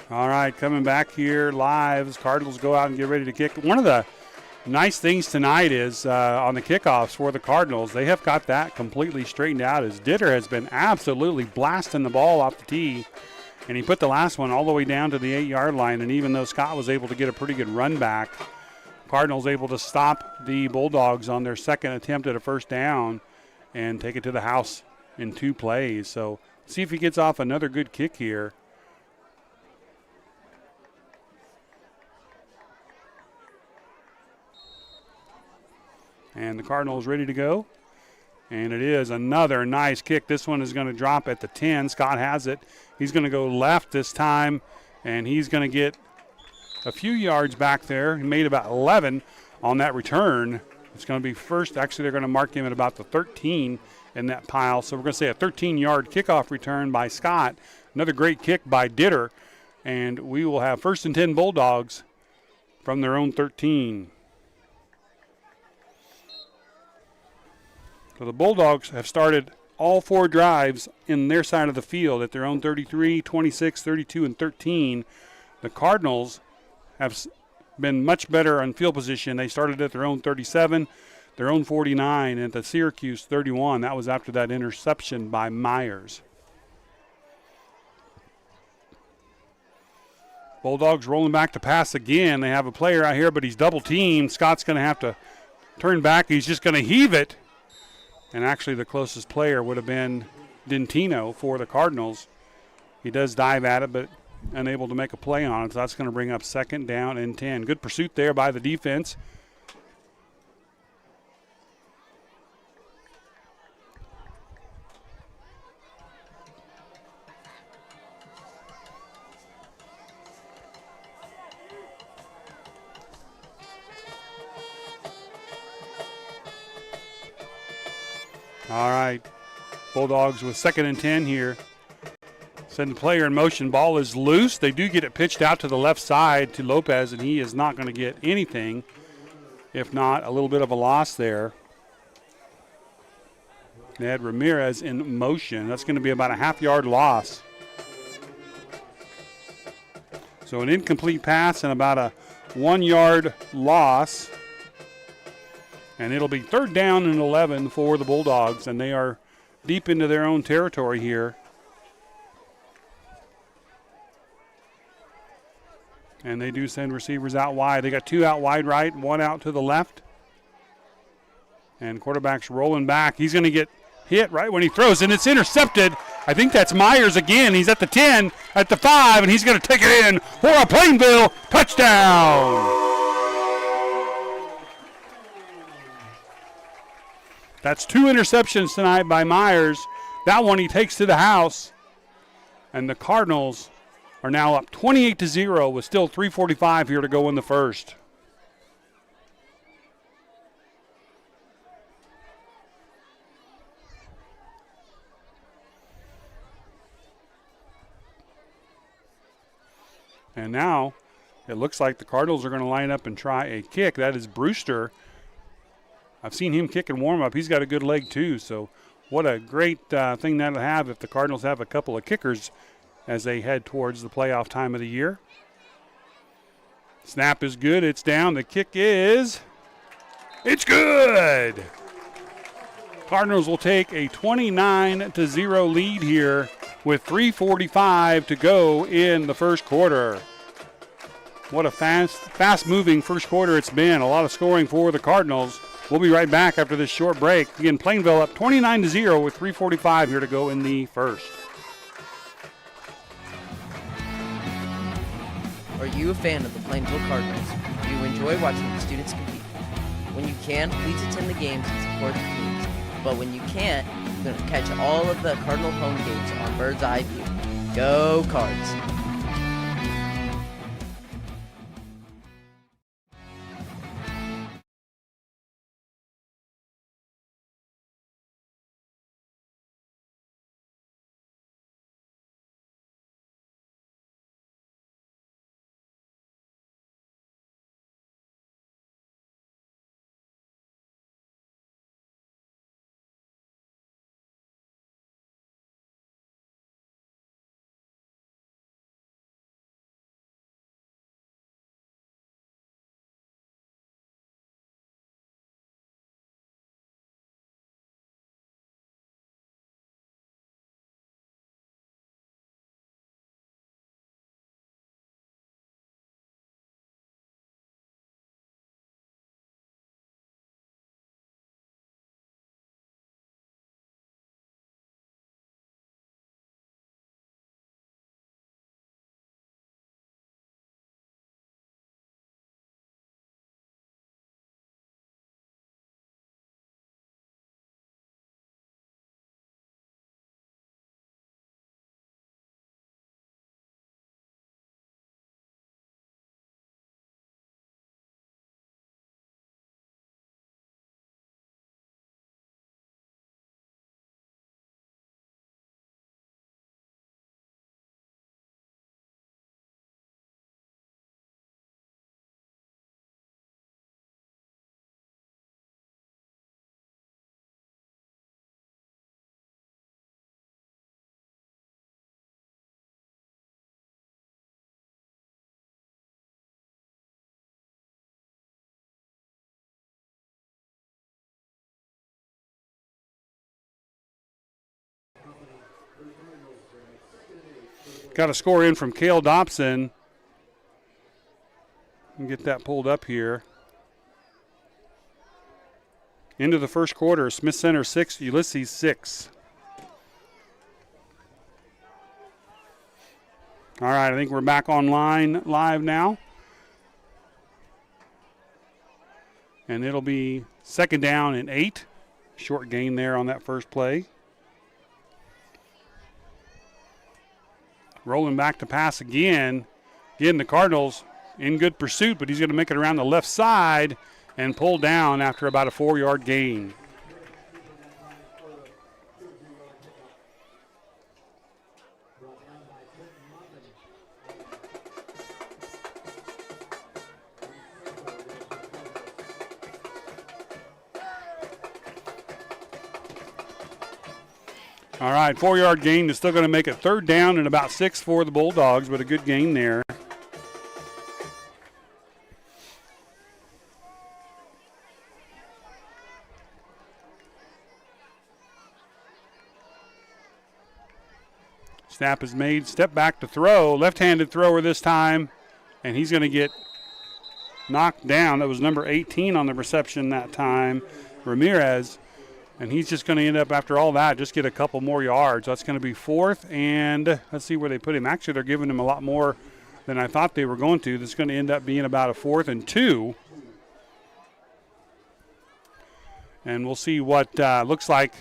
All right, coming back here live as Cardinals go out and get ready to kick. One of the nice things tonight is on the kickoffs for the Cardinals, they have got that completely straightened out as Ditter has been absolutely blasting the ball off the tee, and he put the last one all the way down to the 8-yard line, and even though Scott was able to get a pretty good run back, Cardinals able to stop the Bulldogs on their second attempt at a first down and take it to the house in 2 plays. So see if he gets off another good kick here. And the Cardinals ready to go. And it is another nice kick. This one is going to drop at the 10. Scott has it. He's going to go left this time, and he's going to get a few yards back there. He made about 11 on that return. It's going to be first. Actually, they're going to mark him at about the 13 in that pile. So we're going to say a 13-yard kickoff return by Scott. Another great kick by Ditter. And we will have 1st and 10 Bulldogs from their own 13. So the Bulldogs have started all 4 drives in their side of the field at their own 33, 26, 32, and 13. The Cardinals have been much better on field position. They started at their own 37, their own 49, and at the Syracuse 31. That was after that interception by Myers. Bulldogs rolling back to pass again. They have a player out here, but he's double teamed. Scott's going to have to turn back. He's just going to heave it. And actually the closest player would have been Dentino for the Cardinals. He does dive at it, but unable to make a play on it. So that's going to bring up 2nd down and 10. Good pursuit there by the defense. All right, Bulldogs with 2nd and 10 here. Send the player in motion. Ball is loose. They do get it pitched out to the left side to Lopez, and he is not going to get anything, if not a little bit of a loss there. They had Ramirez in motion. That's going to be about a half-yard loss. So an incomplete pass and about a 1-yard loss. And it'll be 3rd down and 11 for the Bulldogs, and they are deep into their own territory here. And they do send receivers out wide. They got 2 out wide right, 1 out to the left. And quarterback's rolling back. He's going to get hit right when he throws, and it's intercepted. I think that's Myers again. He's at the 10, at the 5, and he's going to take it in for a Plainville touchdown. That's 2 interceptions tonight by Myers. That one he takes to the house. And the Cardinals are now up 28-0 with still 3:45 here to go in the first. And now it looks like the Cardinals are going to line up and try a kick. That is Brewster. I've seen him kick and warm up. He's got a good leg too. So what a great thing that'll have if the Cardinals have a couple of kickers as they head towards the playoff time of the year. Snap is good. It's down. The kick is, it's good. Cardinals will take a 29-0 lead here with 3:45 to go in the first quarter. What a fast-moving first quarter it's been. A lot of scoring for the Cardinals. We'll be right back after this short break. Again, Plainville up 29-0 with 3:45 here to go in the first. Are you a fan of the Plainville Cardinals? Do you enjoy watching the students compete? When you can, please attend the games and support the teams. But when you can't, you can catch all of the Cardinal home games on Bird's Eye View. Go Cards! Got a score in from Cale Dobson. Get that pulled up here. Into the first quarter, Smith Center 6, Ulysses 6. All right, I think we're back online live now. And it'll be 2nd down and 8. Short gain there on that first play. Rolling back to pass again. Again, the Cardinals in good pursuit, but he's going to make it around the left side and pull down after about a 4-yard gain. All right, 4-yard gain is still going to make it 3rd down and about 6 for the Bulldogs, but a good gain there. Snap is made, step back to throw, left-handed thrower this time, and he's going to get knocked down. That was number 18 on the reception that time, Ramirez. And he's just going to end up, after all that, just get a couple more yards. That's going to be 4th, and let's see where they put him. Actually, they're giving him a lot more than I thought they were going to. This is going to end up being about a 4th and 2. And we'll see what looks like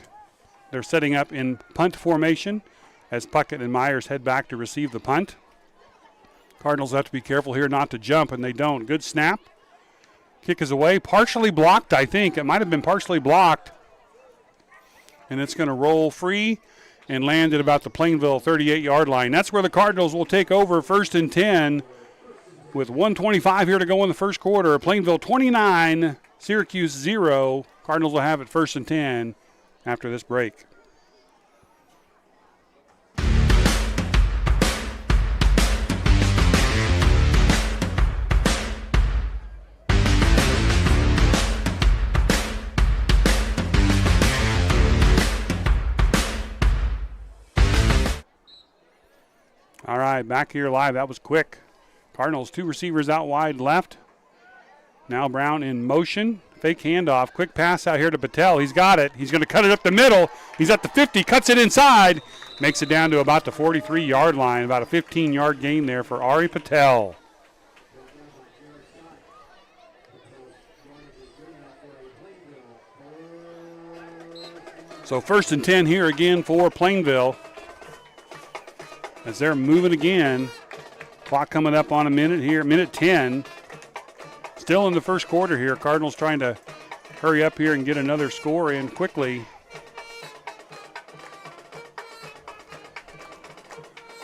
they're setting up in punt formation as Puckett and Myers head back to receive the punt. Cardinals have to be careful here not to jump, and they don't. Good snap. Kick is away. Partially blocked, I think. It might have been partially blocked. And it's going to roll free and land at about the Plainville 38-yard line. That's where the Cardinals will take over 1st and 10 with 1:25 here to go in the first quarter. Plainville 29, Syracuse 0. Cardinals will have it 1st and 10 after this break. All right, back here live. That was quick. Cardinals, 2 receivers out wide left. Now Brown in motion. Fake handoff. Quick pass out here to Patel. He's got it. He's going to cut it up the middle. He's at the 50. Cuts it inside. Makes it down to about the 43-yard line. About a 15-yard gain there for Ari Patel. So 1st and 10 here again for Plainville. As they're moving again. Clock coming up on a minute here, minute 10. Still in the first quarter here. Cardinals trying to hurry up here and get another score in quickly.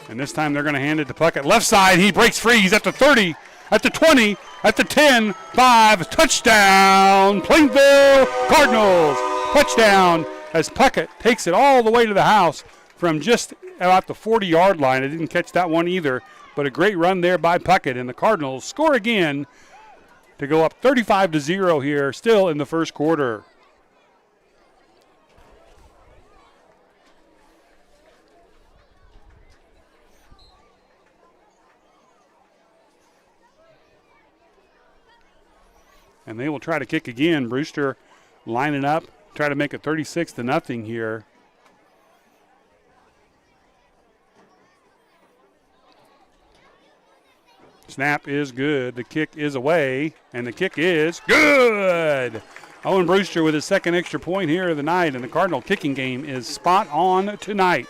And this time they're going to hand it to Puckett. Left side, he breaks free. He's at the 30, at the 20, at the 10, 5. Touchdown, Plainville Cardinals. Touchdown as Puckett takes it all the way to the house from just about the 40-yard line. I didn't catch that one either, but a great run there by Puckett. And the Cardinals score again to go up 35-0 here, still in the first quarter. And they will try to kick again. Brewster lining up, try to make it 36-0 here. Snap is good. The kick is away, and the kick is good. Owen Brewster with his 2nd extra point here of the night, and the Cardinal kicking game is spot on tonight.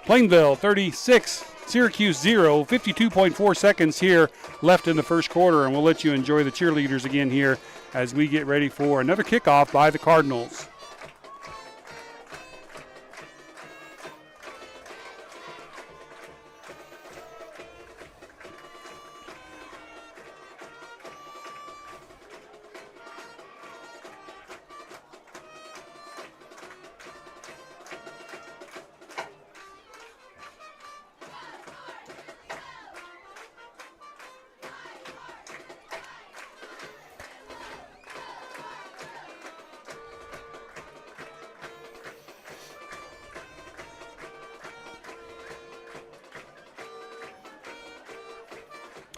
Plainville 36, Syracuse 0, 52.4 seconds here left in the first quarter, and we'll let you enjoy the cheerleaders again here as we get ready for another kickoff by the Cardinals.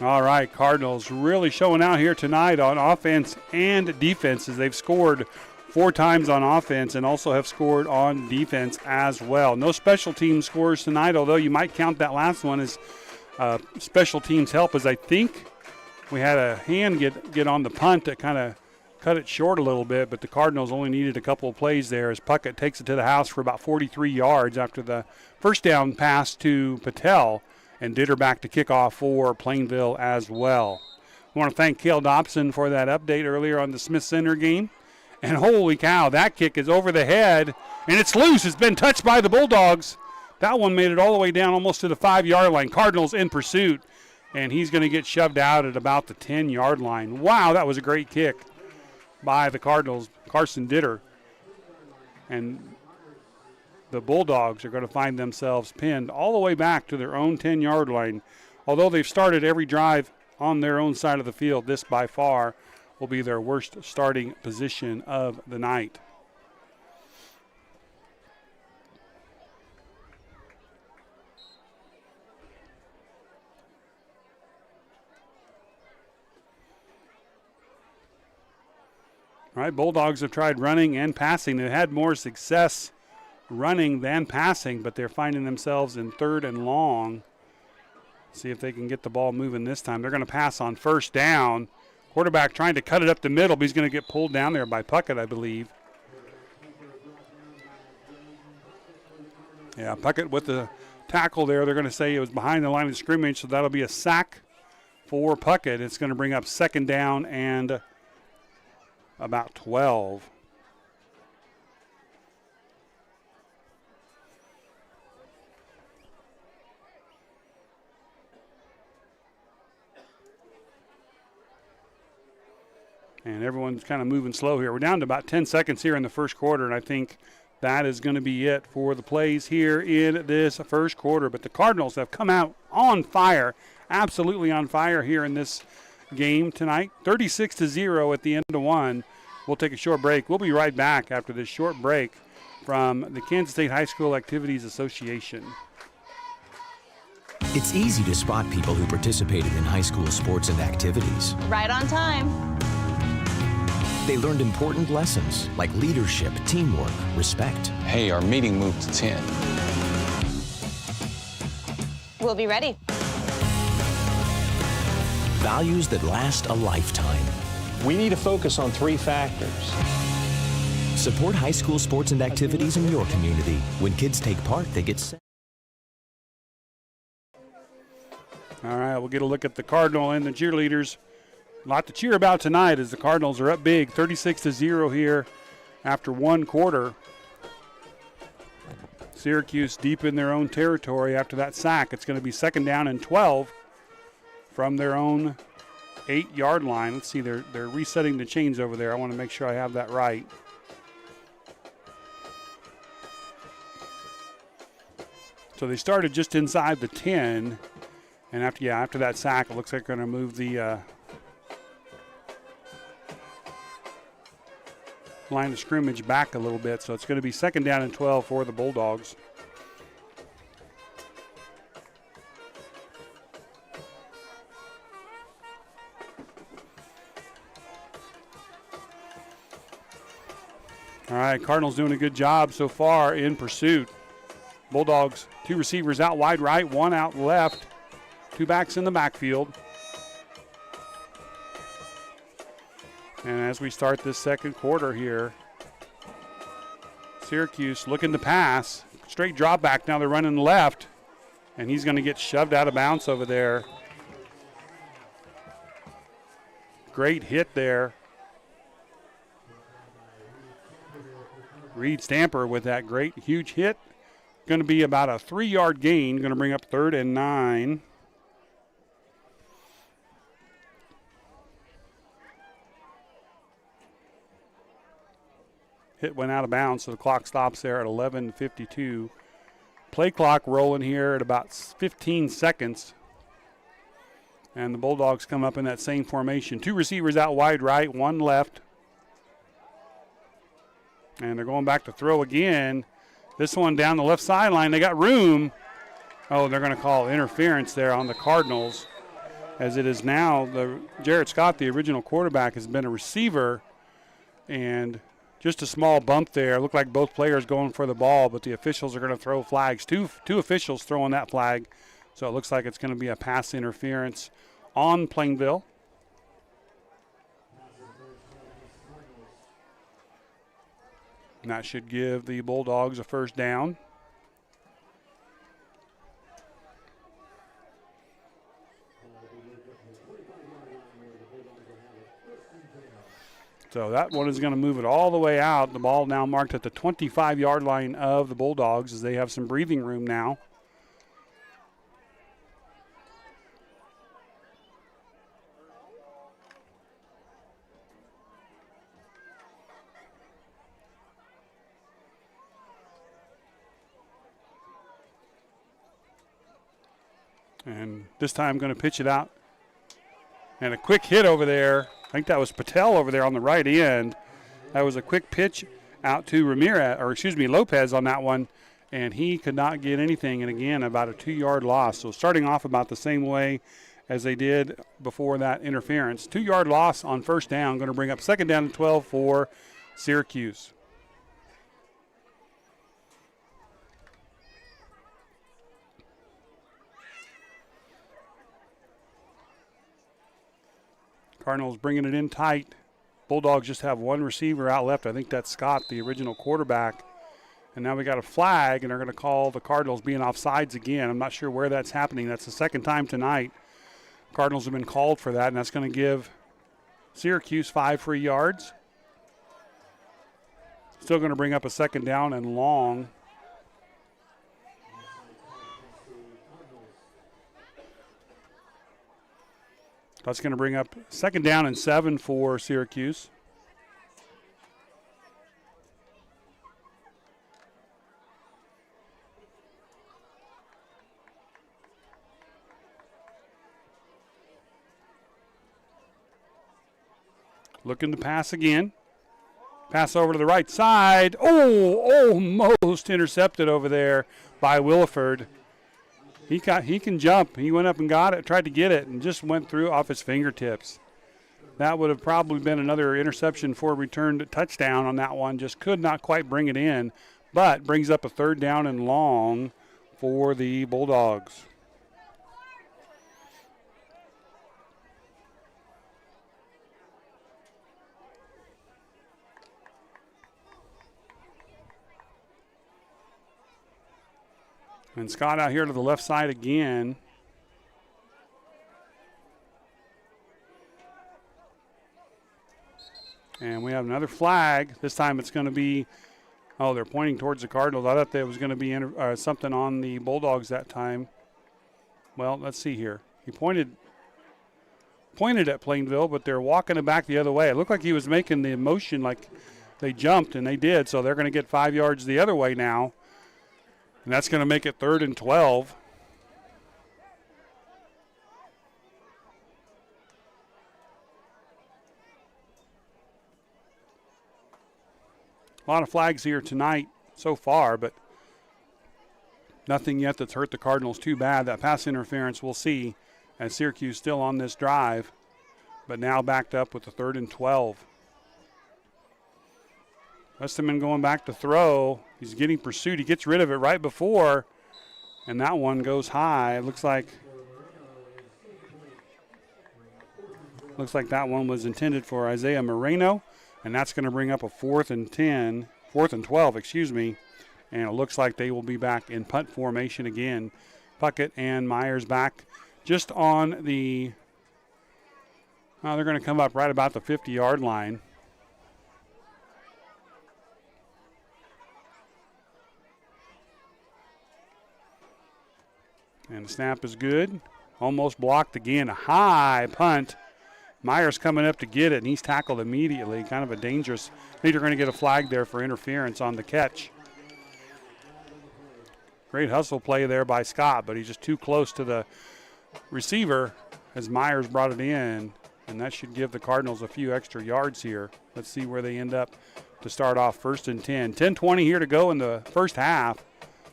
All right, Cardinals really showing out here tonight on offense and defense as they've scored 4 times on offense and also have scored on defense as well. No special team scores tonight, although you might count that last one as special teams help, as I think we had a hand get on the punt that kind of cut it short a little bit, but the Cardinals only needed a couple of plays there as Puckett takes it to the house for about 43 yards after the first down pass to Patel, and Ditterback to kick off for Plainville as well. I want to thank Cale Dobson for that update earlier on the Smith Center game. And holy cow, that kick is over the head, and it's loose. It's been touched by the Bulldogs. That one made it all the way down almost to the 5-yard line. Cardinals in pursuit, and he's going to get shoved out at about the 10-yard line. Wow, that was a great kick by the Cardinals, Carson Ditter. And the Bulldogs are going to find themselves pinned all the way back to their own 10-yard line. Although they've started every drive on their own side of the field, this by far will be their worst starting position of the night. All right, Bulldogs have tried running and passing. They've had more success running than passing, but they're finding themselves in 3rd and long. See if they can get the ball moving this time. They're going to pass on first down. Quarterback trying to cut it up the middle, but he's going to get pulled down there by Puckett, I believe. Yeah, Puckett with the tackle there. They're going to say it was behind the line of scrimmage, so that'll be a sack for Puckett. It's going to bring up 2nd down and about 12. And everyone's kind of moving slow here. We're down to about 10 seconds here in the first quarter, and I think that is going to be it for the plays here in this first quarter. But the Cardinals have come out on fire, absolutely on fire here in this game tonight. 36-0 at the end of one. We'll take a short break. We'll be right back after this short break from the Kansas State High School Activities Association. It's easy to spot people who participated in high school sports and activities. Right on time. They learned important lessons like leadership, teamwork, respect. Hey, our meeting moved to 10. We'll be ready. Values that last a lifetime. We need to focus on 3 factors. Support high school sports and activities in your community. When kids take part, they get set. All right, we'll get a look at the Cardinal and the cheerleaders. A lot to cheer about tonight as the Cardinals are up big, 36-0 here after one quarter. Syracuse deep in their own territory after that sack. It's going to be 2nd down and 12 from their own 8-yard line. Let's see, they're resetting the chains over there. I want to make sure I have that right. So they started just inside the 10, and after that sack, it looks like they're going to move the line of scrimmage back a little bit. So it's going to be 2nd down and 12 for the Bulldogs. All right, Cardinals doing a good job so far in pursuit. Bulldogs, 2 receivers out wide right, 1 out left, 2 backs in the backfield. And as we start this second quarter here, Syracuse looking to pass. Straight drop back. Now they're running left, and he's going to get shoved out of bounds over there. Great hit there. Reed Stamper with that great, huge hit. Going to be about a 3-yard gain. Going to bring up 3rd and 9. Hit went out of bounds, so the clock stops there at 11:52. Play clock rolling here at about 15 seconds. And the Bulldogs come up in that same formation. 2 receivers out wide right, 1 left. And they're going back to throw again. This one down the left sideline. They got room. Oh, they're going to call interference there on the Cardinals, as it is now Jarrett Scott, the original quarterback, has been a receiver. And just a small bump there. Looked like both players going for the ball, but the officials are going to throw flags. Two officials throwing that flag, so it looks like it's going to be a pass interference on Plainville. And that should give the Bulldogs a first down. So that one is going to move it all the way out. The ball now marked at the 25-yard line of the Bulldogs as they have some breathing room now. And this time going to pitch it out. And a quick hit over there. I think that was Patel over there on the right end. That was a quick pitch out to Lopez on that one, and he could not get anything. And again, about a 2-yard loss. So starting off about the same way as they did before that interference. 2-yard loss on first down, going to bring up second down and 12 for Syracuse. Cardinals bringing it in tight. Bulldogs just have one receiver out left. I think that's Scott, the original quarterback. And now we got a flag, and they're going to call the Cardinals being offsides again. I'm not sure where that's happening. That's the second time tonight. Cardinals have been called for that, and that's going to give Syracuse 5 free yards. Still going to bring up a second down and long. That's going to bring up second down and 7 for Syracuse. Looking to pass again. Pass over to the right side. Almost intercepted over there by Williford. He can jump. He went up and got it, tried to get it, and just went through off his fingertips. That would have probably been another interception for a returned touchdown on that one. Just could not quite bring it in, but brings up a third down and long for the Bulldogs. And Scott out here to the left side again. And we have another flag. This time it's going to be, they're pointing towards the Cardinals. I thought there was going to be something on the Bulldogs that time. Well, let's see here. He pointed at Plainville, but they're walking it back the other way. It looked like he was making the motion like they jumped, and they did. So they're going to get 5 yards the other way now. And that's going to make it 3rd and 12. A lot of flags here tonight so far, but nothing yet that's hurt the Cardinals too bad. That pass interference we'll see as Syracuse still on this drive, but now backed up with the 3rd and 12. Westerman going back to throw. He's getting pursued. He gets rid of it right before, and that one goes high. It looks like that one was intended for Isaiah Moreno, and that's going to bring up a 4th and 12, and it looks like they will be back in punt formation again. Puckett and Myers back just on the they're going to come up right about the 50-yard line. And the snap is good. Almost blocked again. A high punt. Myers coming up to get it, and he's tackled immediately. Kind of a dangerous. I think they're going to get a flag there for interference on the catch. Great hustle play there by Scott, but he's just too close to the receiver as Myers brought it in, and that should give the Cardinals a few extra yards here. Let's see where they end up to start off 1st and 10. 10:20 here to go in the first half.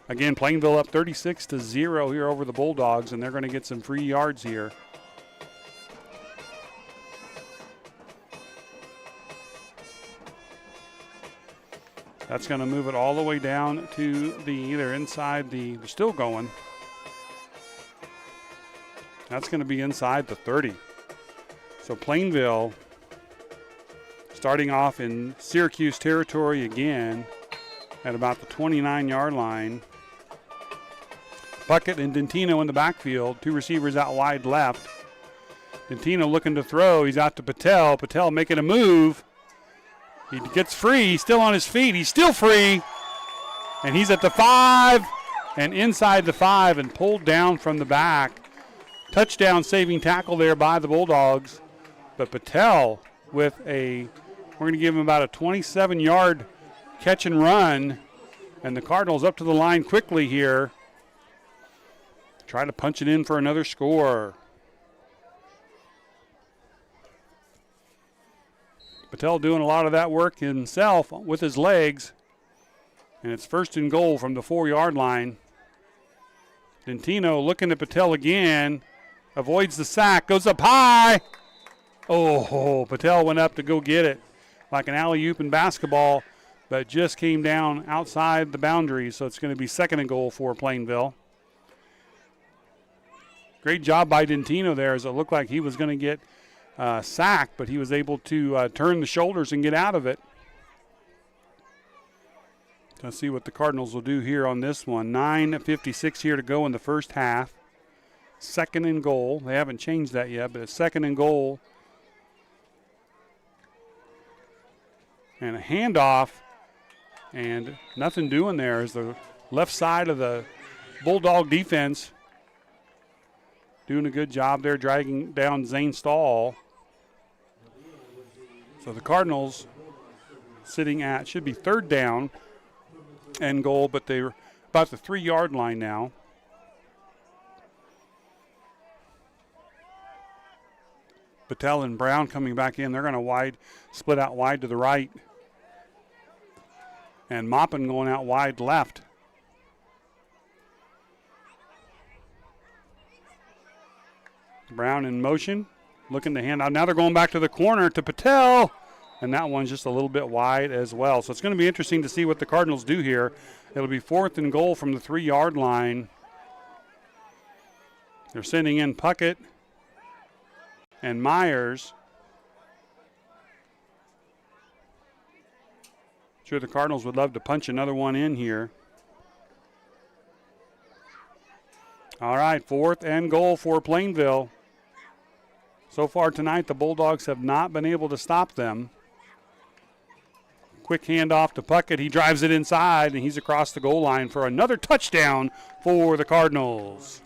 Again, Plainville up 36-0 here over the Bulldogs, and they're going to get some free yards here. That's going to move it all the way down to they're inside they're still going. That's going to be inside the 30. So Plainville starting off in Syracuse territory again at about the 29-yard line. Puckett and Dentino in the backfield. Two receivers out wide left. Dentino looking to throw. He's out to Patel. Patel making a move. He gets free. He's still on his feet. He's still free. And he's at the 5 and inside the 5 and pulled down from the back. Touchdown saving tackle there by the Bulldogs. But Patel with we're going to give him about a 27-yard catch and run. And the Cardinals up to the line quickly here. Try to punch it in for another score. Patel doing a lot of that work himself with his legs. And it's 1st and goal from the 4-yard line. Dentino looking at Patel again. Avoids the sack. Goes up high. Oh, Patel went up to go get it like an alley-oop in basketball, but just came down outside the boundary. So it's going to be 2nd and goal for Plainville. Great job by Dentino there, as it looked like he was going to get sacked, but he was able to turn the shoulders and get out of it. Let's see what the Cardinals will do here on this one. 9:56 here to go in the first half. 2nd and goal. They haven't changed that yet, but it's 2nd and goal. And a handoff, and nothing doing there as the left side of the Bulldog defense doing a good job there, dragging down Zane Stahl. So the Cardinals sitting at, should be 3rd down and goal, but they're about the 3-yard line now. Patel and Brown coming back in. They're going to split out wide to the right. And Maupin going out wide left. Brown in motion, looking to hand out. Now they're going back to the corner to Patel, and that one's just a little bit wide as well. So it's going to be interesting to see what the Cardinals do here. It'll be 4th and goal from the 3-yard line. They're sending in Puckett and Myers. Sure, the Cardinals would love to punch another one in here. All right, 4th and goal for Plainville. So far tonight, the Bulldogs have not been able to stop them. Quick handoff to Puckett. He drives it inside, and he's across the goal line for another touchdown for the Cardinals.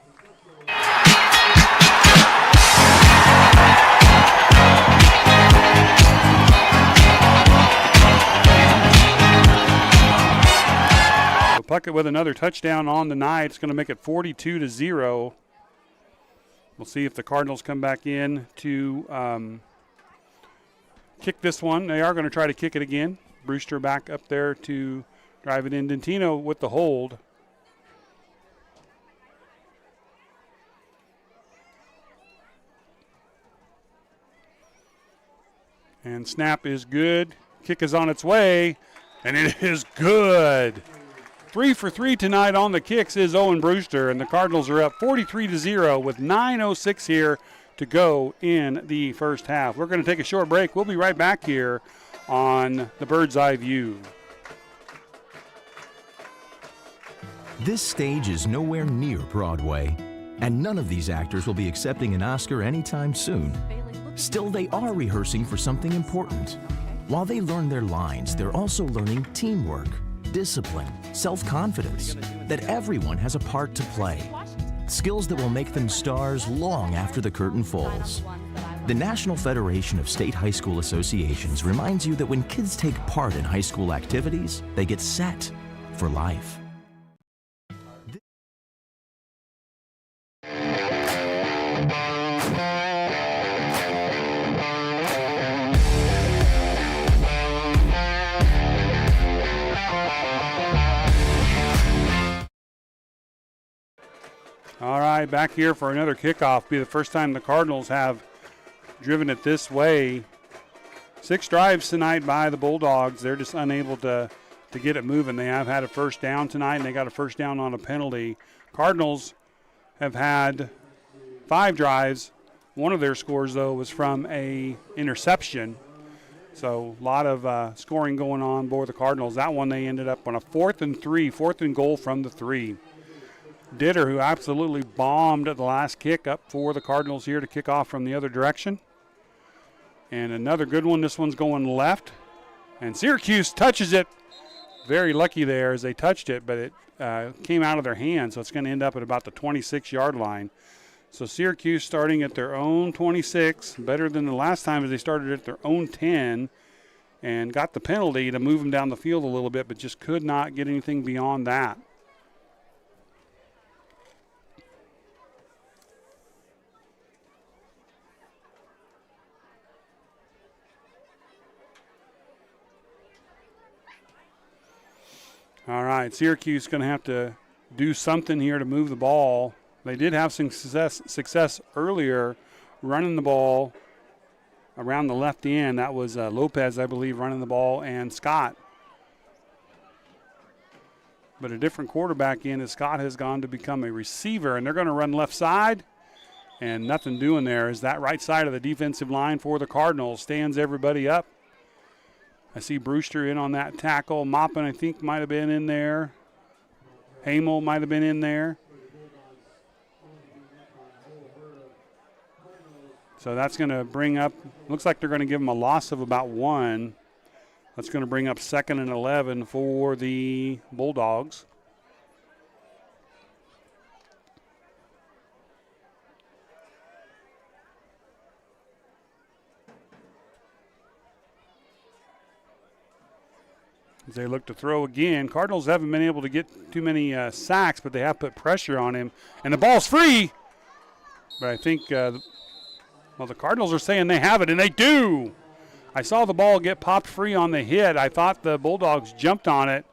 So Puckett with another touchdown on the night. It's going to make it 42-0. We'll see if the Cardinals come back in to kick this one. They are going to try to kick it again. Brewster back up there to drive it in. Dentino with the hold. And snap is good. Kick is on its way, and it is good. 3 for 3 tonight on the kicks is Owen Brewster, and the Cardinals are up 43-0 with 9:06 here to go in the first half. We're going to take a short break. We'll be right back here on the Bird's Eye View. This stage is nowhere near Broadway, and none of these actors will be accepting an Oscar anytime soon. Still, they are rehearsing for something important. While they learn their lines, they're also learning teamwork, discipline, self-confidence, that everyone has a part to play. Skills that will make them stars long after the curtain falls. The National Federation of State High School Associations reminds you that when kids take part in high school activities, they get set for life. All right, back here for another kickoff. Be the first time the Cardinals have driven it this way. 6 drives tonight by the Bulldogs. They're just unable to to get it moving. They have had a first down tonight, and they got a first down on a penalty. Cardinals have had 5 drives. One of their scores, though, was from a interception. So a lot of scoring going on for the Cardinals. That one they ended up on a 4th and 3, 4th and goal from the 3. Ditter, who absolutely bombed at the last kick, up for the Cardinals here to kick off from the other direction. And another good one. This one's going left. And Syracuse touches it. Very lucky there as they touched it, but it came out of their hands, so it's going to end up at about the 26-yard line. So Syracuse starting at their own 26, better than the last time as they started at their own 10, and got the penalty to move them down the field a little bit, but just could not get anything beyond that. All right, Syracuse going to have to do something here to move the ball. They did have some success earlier running the ball around the left end. That was Lopez, I believe, running the ball, and Scott. But a different quarterback in as Scott has gone to become a receiver, and they're going to run left side, and nothing doing there as that right side of the defensive line for the Cardinals stands everybody up. I see Brewster in on that tackle. Maupin, I think, might have been in there. Hamel might have been in there. So that's going to bring up, looks like they're going to give them a loss of about 1. That's going to bring up 2nd and 11 for the Bulldogs. As they look to throw again. Cardinals haven't been able to get too many sacks, but they have put pressure on him. And the ball's free. But I think, the Cardinals are saying they have it, and they do. I saw the ball get popped free on the hit. I thought the Bulldogs jumped on it,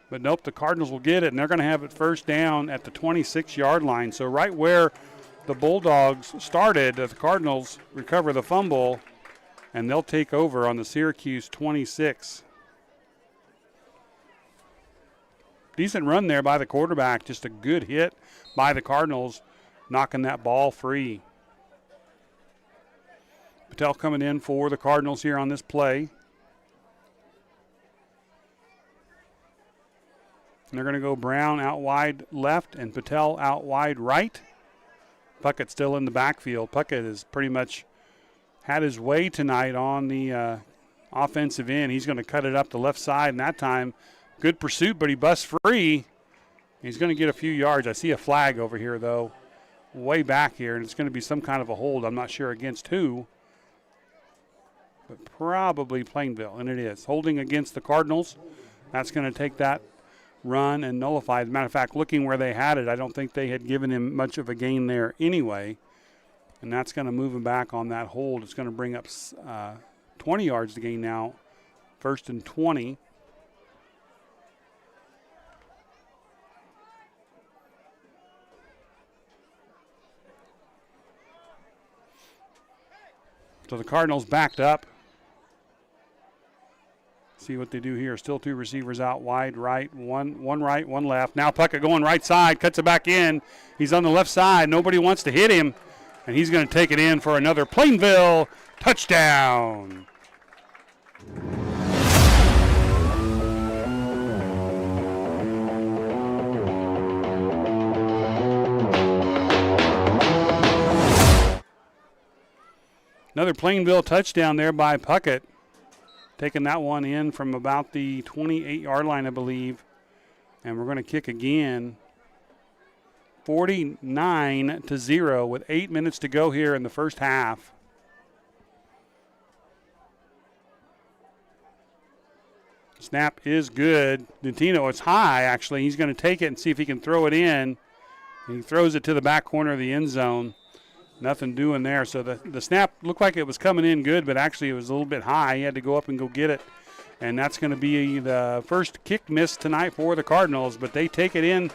but nope, the Cardinals will get it, and they're going to have it first down at the 26-yard line. So right where the Bulldogs started, the Cardinals recover the fumble, and they'll take over on the Syracuse 26. Decent run there by the quarterback. Just a good hit by the Cardinals, knocking that ball free. Patel coming in for the Cardinals here on this play. And they're going to go Brown out wide left and Patel out wide right. Puckett still in the backfield. Puckett has pretty much had his way tonight on the offensive end. He's going to cut it up the left side, and that time, good pursuit, but he busts free. He's going to get a few yards. I see a flag over here, though, way back here, and it's going to be some kind of a hold. I'm not sure against who, but probably Plainville, and it is. Holding against the Cardinals. That's going to take that run and nullify. As a matter of fact, looking where they had it, I don't think they had given him much of a gain there anyway, and that's going to move him back on that hold. It's going to bring up 20 yards to gain now, 1st and 20. So the Cardinals backed up. See what they do here. Still 2 receivers out wide right, one right, one left. Now Puckett going right side, cuts it back in. He's on the left side. Nobody wants to hit him, and he's going to take it in for another Plainville touchdown. Another Plainville touchdown there by Puckett. Taking that one in from about the 28-yard line, I believe. And we're going to kick again. 49-0 with 8 minutes to go here in the first half. Snap is good. Dentino, it's high, actually. He's going to take it and see if he can throw it in. And he throws it to the back corner of the end zone. Nothing doing there. So the snap looked like it was coming in good, but actually it was a little bit high. He had to go up and go get it. And that's going to be the first kick miss tonight for the Cardinals. But they take it in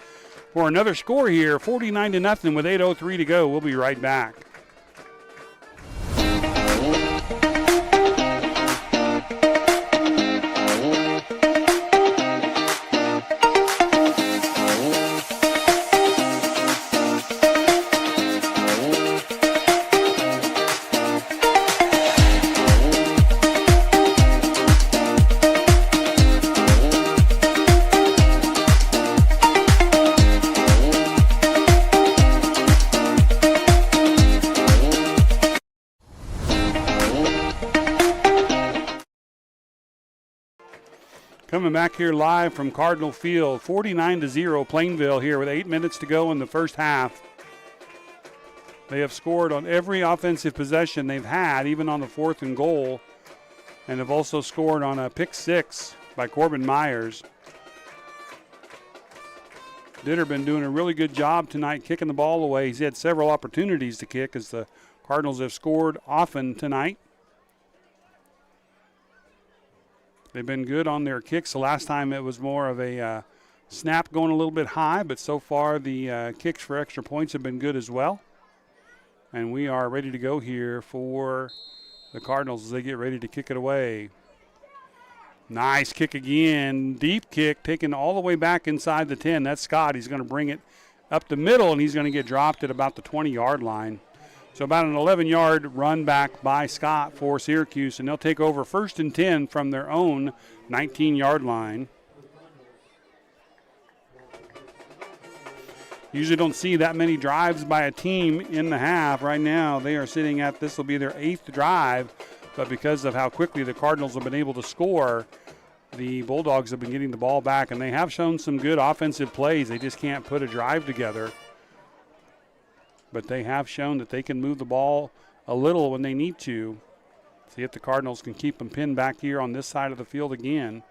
for another score here, 49-0 with 8:03 to go. We'll be right back. Coming back here live from Cardinal Field, 49-0 Plainville here with 8 minutes to go in the first half. They have scored on every offensive possession they've had, even on the 4th and goal, and have also scored on a pick 6 by Corbin Myers. Ditter been doing a really good job tonight kicking the ball away. He's had several opportunities to kick as the Cardinals have scored often tonight. They've been good on their kicks. The last time it was more of a snap going a little bit high, but so far the kicks for extra points have been good as well. And we are ready to go here for the Cardinals as they get ready to kick it away. Nice kick again. Deep kick taken all the way back inside the 10. That's Scott. He's going to bring it up the middle, and he's going to get dropped at about the 20-yard line. So about an 11-yard run back by Scott for Syracuse, and they'll take over 1st and 10 from their own 19-yard line. Usually don't see that many drives by a team in the half. Right now they are sitting at, this will be their 8th drive, but because of how quickly the Cardinals have been able to score, the Bulldogs have been getting the ball back, and they have shown some good offensive plays. They just can't put a drive together. But they have shown that they can move the ball a little when they need to. See if the Cardinals can keep them pinned back here on this side of the field again.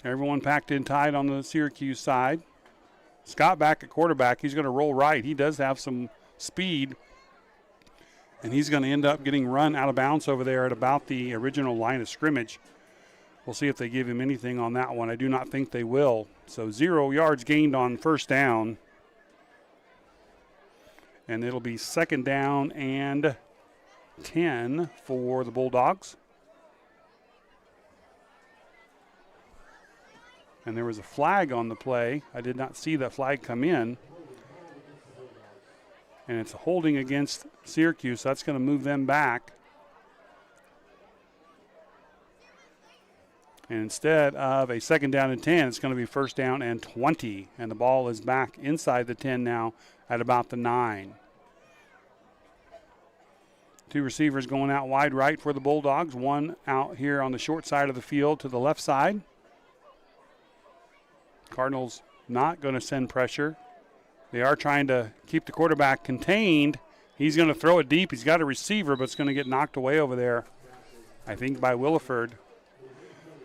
Everyone packed in tight on the Syracuse side. Scott back at quarterback. He's going to roll right. He does have some speed. And he's going to end up getting run out of bounds over there at about the original line of scrimmage. We'll see if they give him anything on that one. I do not think they will. So 0 yards gained on first down. And it'll be 2nd down and 10 for the Bulldogs. And there was a flag on the play. I did not see that flag come in. And it's a holding against Syracuse. That's going to move them back. And instead of a 2nd down and 10, it's going to be 1st down and 20. And the ball is back inside the 10 now at about the 9. 2 receivers going out wide right for the Bulldogs. One out here on the short side of the field to the left side. Cardinals not going to send pressure. They are trying to keep the quarterback contained. He's going to throw it deep. He's got a receiver, but it's going to get knocked away over there, I think, by Williford.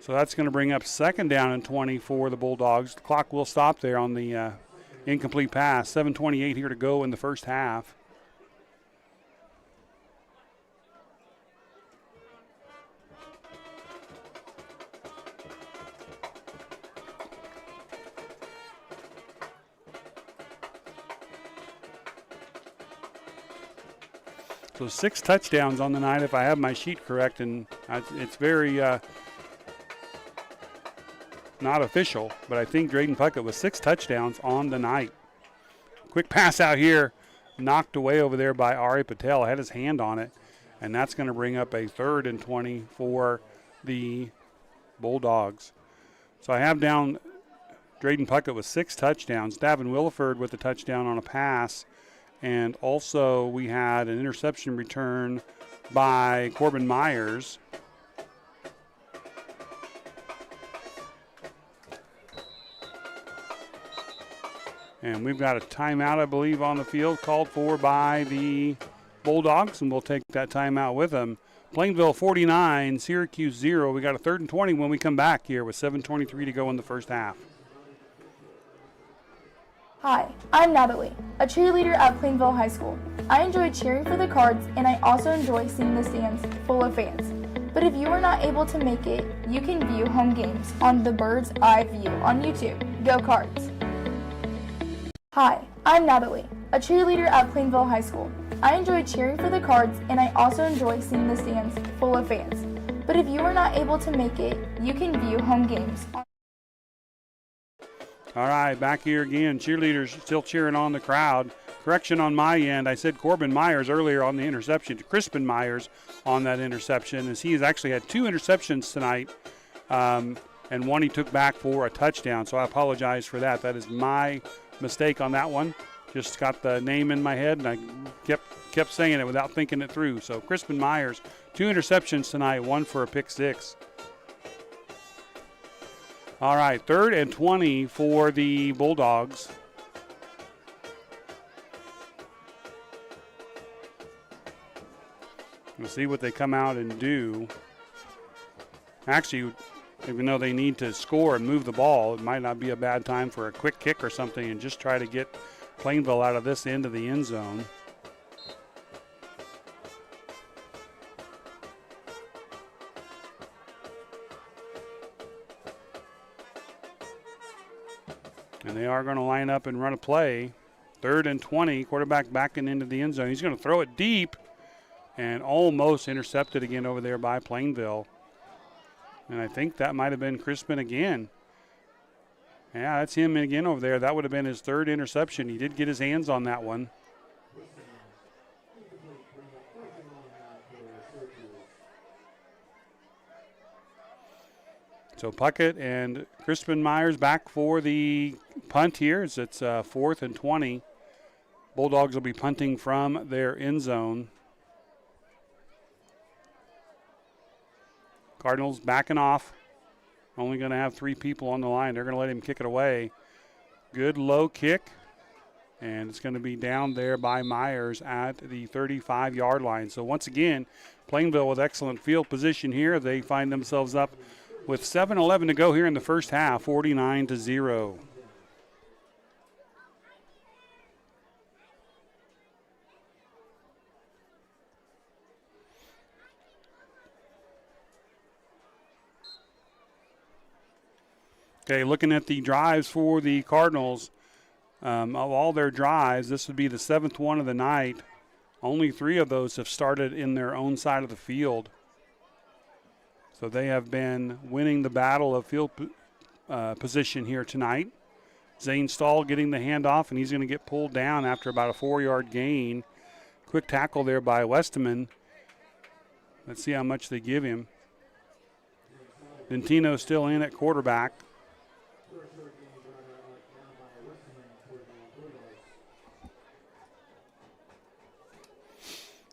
So that's going to bring up 2nd down and 20 for the Bulldogs. The clock will stop there on the incomplete pass. 7:28 here to go in the first half. So 6 touchdowns on the night, if I have my sheet correct, and it's very not official, but I think Drayden Puckett was 6 touchdowns on the night. Quick pass out here, knocked away over there by Ari Patel. Had his hand on it, and that's going to bring up a 3rd and 20 for the Bulldogs. So I have down Drayden Puckett with 6 touchdowns. Davin Williford with a touchdown on a pass. And also we had an interception return by Corbin Myers. And we've got a timeout, I believe, on the field called for by the Bulldogs, and we'll take that timeout with them. Plainville 49, Syracuse 0. We got a 3rd and 20 when we come back here with 7:23 to go in the first half. Hi, I'm Natalie, a cheerleader at Plainville High School. I enjoy cheering for the Cards, and I also enjoy seeing the stands full of fans. But if you are not able to make it, you can view home games on the Bird's Eye View on YouTube. Go Cards! Hi, I'm Natalie, a cheerleader at Plainville High School. I enjoy cheering for the Cards, and I also enjoy seeing the stands full of fans. But if you are not able to make it, you can view home games on All right, back here again. Cheerleaders still cheering on the crowd. Correction on my end. I said Corbin Myers earlier on the interception to Crispin Myers on that interception, as he has actually had 2 interceptions tonight, and one he took back for a touchdown. So I apologize for that. That is my mistake on that one. Just got the name in my head, and I kept saying it without thinking it through. So Crispin Myers, 2 interceptions tonight, 1 for a pick 6. All right, 3rd and 20 for the Bulldogs. We'll see what they come out and do. Actually, even though they need to score and move the ball, it might not be a bad time for a quick kick or something and just try to get Plainville out of this end of the end zone. And they are going to line up and run a play. 3rd and 20, quarterback backing into the end zone. He's going to throw it deep and almost intercepted again over there by Plainville. And I think that might have been Crispin again. Yeah, that's him again over there. That would have been his 3rd interception. He did get his hands on that one. So Puckett and Crispin Myers back for the punt here. It's 4th and 20. Bulldogs will be punting from their end zone. Cardinals backing off. Only going to have 3 people on the line. They're going to let him kick it away. Good low kick. And it's going to be down there by Myers at the 35-yard line. So once again, Plainville with excellent field position here. They find themselves up with 7:11 to go here in the first half, 49-0. Okay, looking at the drives for the Cardinals, of all their drives, this would be the 7th one of the night. Only 3 of those have started in their own side of the field. So they have been winning the battle of field position here tonight. Zane Stahl getting the handoff, and he's going to get pulled down after about a 4-yard gain. Quick tackle there by Westerman. Let's see how much they give him. Dentino still in at quarterback.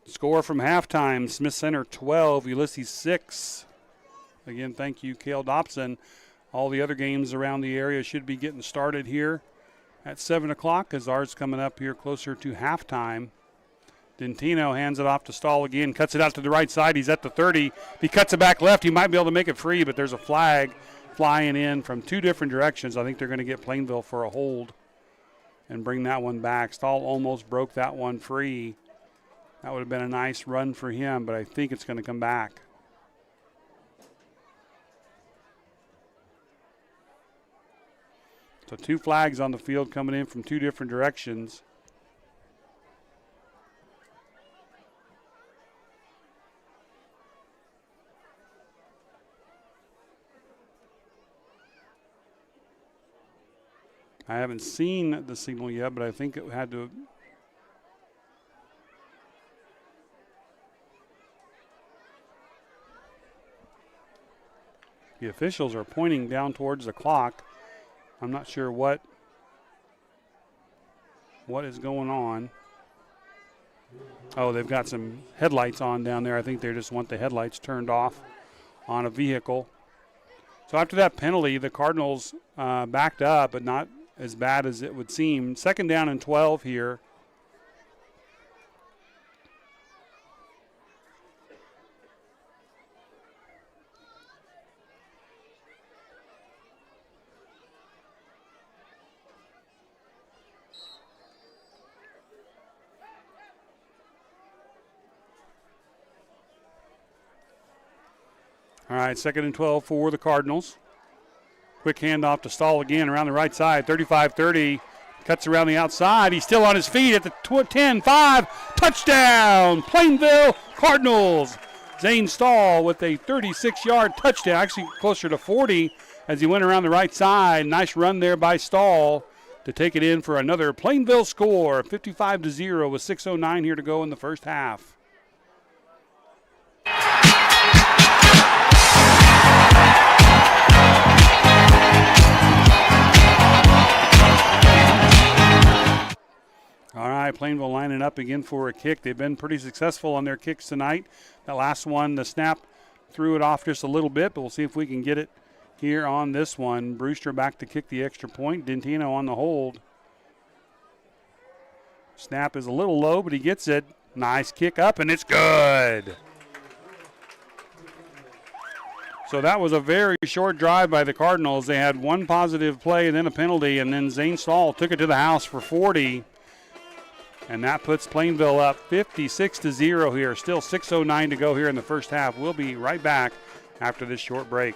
Score from halftime, Smith Center 12, Ulysses 6. Again, thank you, Cale Dobson. All the other games around the area should be getting started here at 7 o'clock as ours coming up here closer to halftime. Dentino hands it off to Stahl again, cuts it out to the right side. He's at the 30. If he cuts it back left, he might be able to make it free, but there's a flag flying in from 2 different directions. I think they're going to get Plainville for a hold and bring that one back. Stahl almost broke that one free. That would have been a nice run for him, but I think it's going to come back. So 2 flags on the field coming in from 2 different directions. I haven't seen the signal yet, but I think it had to. The officials are pointing down towards the clock. I'm not sure what is going on. Oh, they've got some headlights on down there. I think they just want the headlights turned off on a vehicle. So after that penalty, the Cardinals backed up, but not as bad as it would seem. 2nd down and 12 here. All right, 2nd and 12 for the Cardinals. Quick handoff to Stahl again around the right side, 35-30. Cuts around the outside. He's still on his feet at the 10-5. Touchdown, Plainville Cardinals. Zane Stahl with a 36-yard touchdown, actually closer to 40 as he went around the right side. Nice run there by Stahl to take it in for another Plainville score, 55-0 with 6:09 here to go in the first half. All right, Plainville lining up again for a kick. They've been pretty successful on their kicks tonight. That last one, the snap threw it off just a little bit, but we'll see if we can get here on this one. Brewster back to kick the extra point. Dentino on the hold. Snap is a little low, but he gets it. Nice kick up, and it's good. So that was a very short drive by the Cardinals. They had one positive play, then a penalty, and then Zane Stahl took it to the house for 40. And that puts Plainville up 56-0 here. Still 6:09 to go here in the first half. We'll be right back after this short break.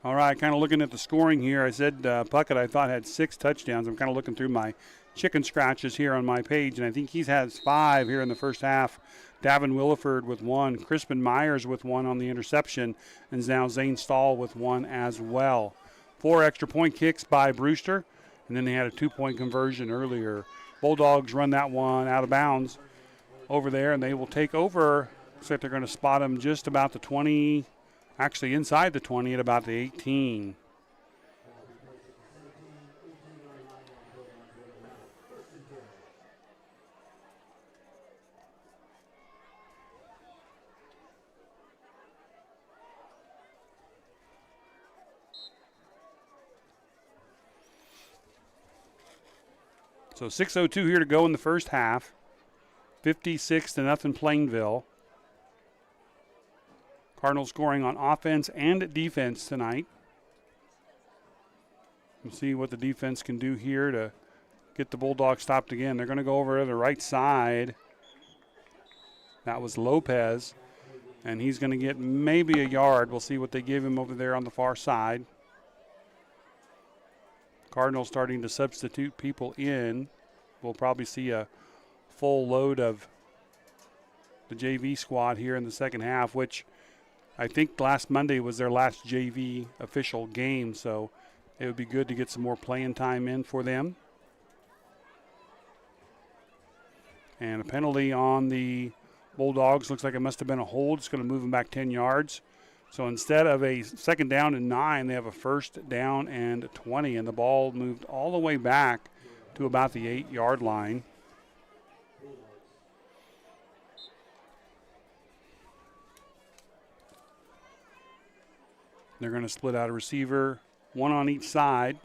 All right, kind of looking at the scoring here. I said Puckett, I thought, had 6 touchdowns. I'm kind of looking through my chicken scratches here on my page, and I think he has 5 here in the first half. Davin Williford with 1, Crispin Myers with 1 on the interception, and now Zane Stahl with 1 as well. 4 extra point kicks by Brewster, and then they had a 2-point conversion earlier. Bulldogs run that one out of bounds over there, and they will take over. Looks like they're going to spot him just about the 20, actually inside the 20 at about the 18. So 6:02 here to go in the first half. 56-0 Plainville. Cardinals scoring on offense and defense tonight. We'll see what the defense can do here to get the Bulldogs stopped again. They're going to go over to the right side. That was Lopez, and he's going to get maybe a yard. We'll see what they give him over there on the far side. Cardinals starting to substitute people in. We'll probably see a full load of the JV squad here in the second half, which I think last Monday was their last JV official game, so it would be good to get some more playing time in for them. And a penalty on the Bulldogs. Looks like it must have been a hold. It's going to move them back 10 yards. So instead of a second down and 9, they have a first down and 20, and the ball moved all the way back to about the 8-yard line. They're going to split out a receiver, one on each side.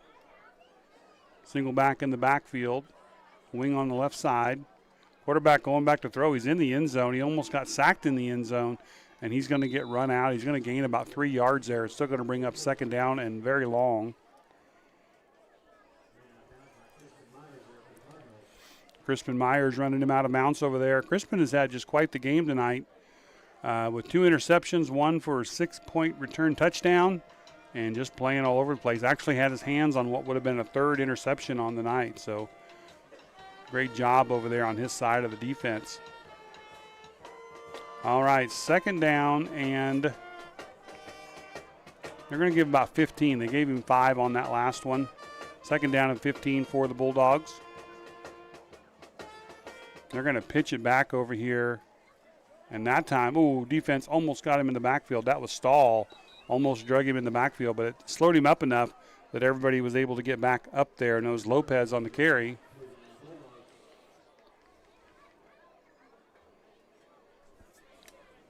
Single back in the backfield, wing on the left side. Quarterback going back to throw. He's in the end zone. He almost got sacked in the end zone, and he's going to get run out. He's going to gain about 3 yards there. It's still going to bring up second down and very long. Crispin Myers running him out of bounds over there. Crispin has had just quite the game tonight with 2 interceptions, 1 for a 6-point return touchdown, and just playing all over the place. Actually had his hands on what would have been a 3rd interception on the night. So great job over there on his side of the defense. All right, second down, and they're going to give about 15. They gave him 5 on that last one. Second down and 15 for the Bulldogs. They're going to pitch it back over here. And that time, defense almost got him in the backfield. That was Stahl. Almost drug him in the backfield, but it slowed him up enough that everybody was able to get back up there. And it was Lopez on the carry.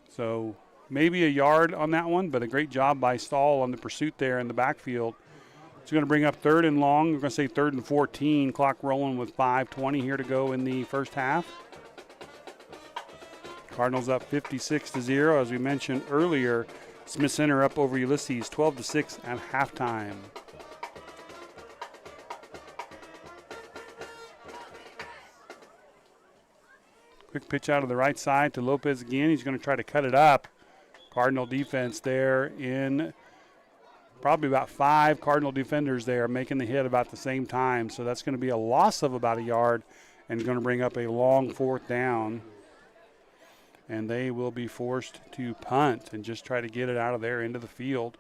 So maybe a yard on that one, but a great job by Stahl on the pursuit there in the backfield. It's going to bring up 3rd and long. We're going to say 3rd and 14. Clock rolling with 5:20 here to go in the first half. Cardinals up 56-0. As we mentioned earlier, Smith Center up over Ulysses 12-6 at halftime. Quick pitch out of the right side to Lopez again. He's going to try to cut it up. Cardinal defense there in probably about 5 Cardinal defenders there making the hit about the same time. So that's going to be a loss of about a yard and going to bring up a long 4th down. And they will be forced to punt and just try to get it out of there into the field.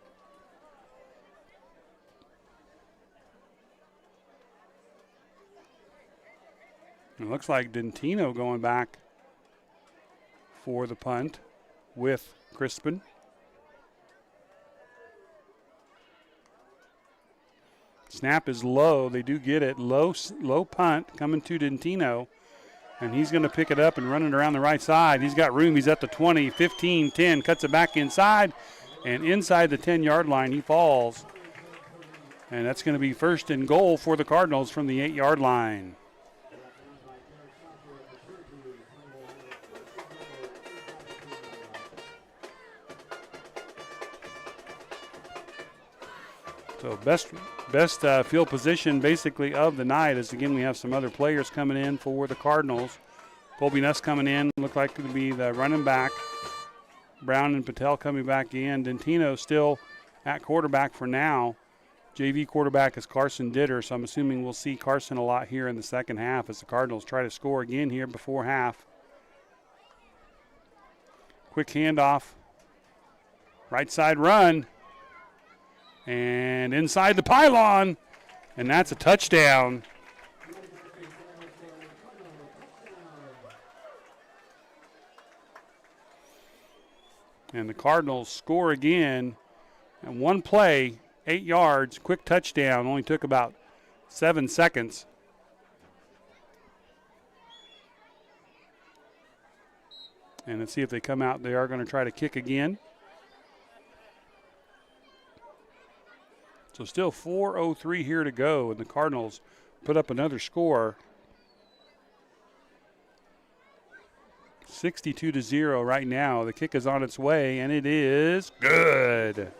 It looks like Dentino going back for the punt with Crispin. Snap is low. They do get it. Low punt coming to Dentino. And he's going to pick it up and run it around the right side. He's got room. He's at the 20, 15, 10. Cuts it back inside. And inside the 10-yard line, he falls. And that's going to be 1st and goal for the Cardinals from the 8-yard line. So best field position basically of the night is, again, we have some other players coming in for the Cardinals. Colby Nuss coming in, look like to be the running back. Brown and Patel coming back in. Dentino still at quarterback for now. JV quarterback is Carson Ditter, so I'm assuming we'll see Carson a lot here in the second half as the Cardinals try to score again here before half. Quick handoff. Right side run. And inside the pylon, and that's a touchdown. And the Cardinals score again. And one play, 8 yards, quick touchdown, only took about 7 seconds. And let's see if they come out. They are going to try to kick again. So still 4:03 here to go, and the Cardinals put up another score. 62-0 right now. The kick is on its way, and it is good.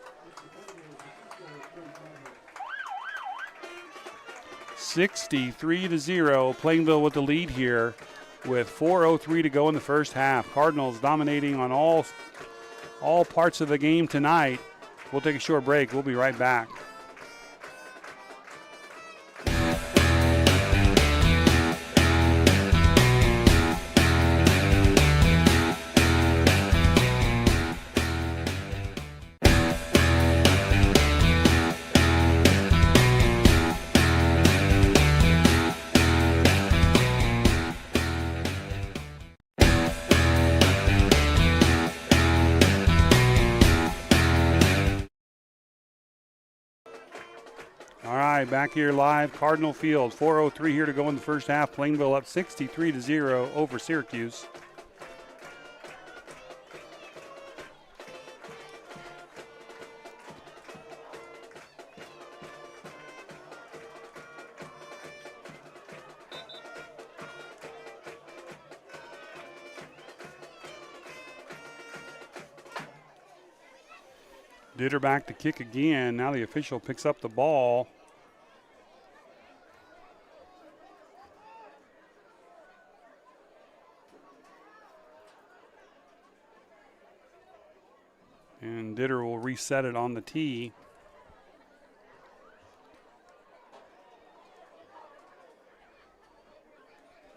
63-0. Plainville with the lead here with 4:03 to go in the first half. Cardinals dominating on all parts of the game tonight. We'll take a short break. We'll be right back. Back here live, Cardinal Field, 4:03 here to go in the first half. Plainville up 63-0 over Syracuse. Ditter back to kick again. Now the official picks up the ball. And Ditter will reset it on the tee.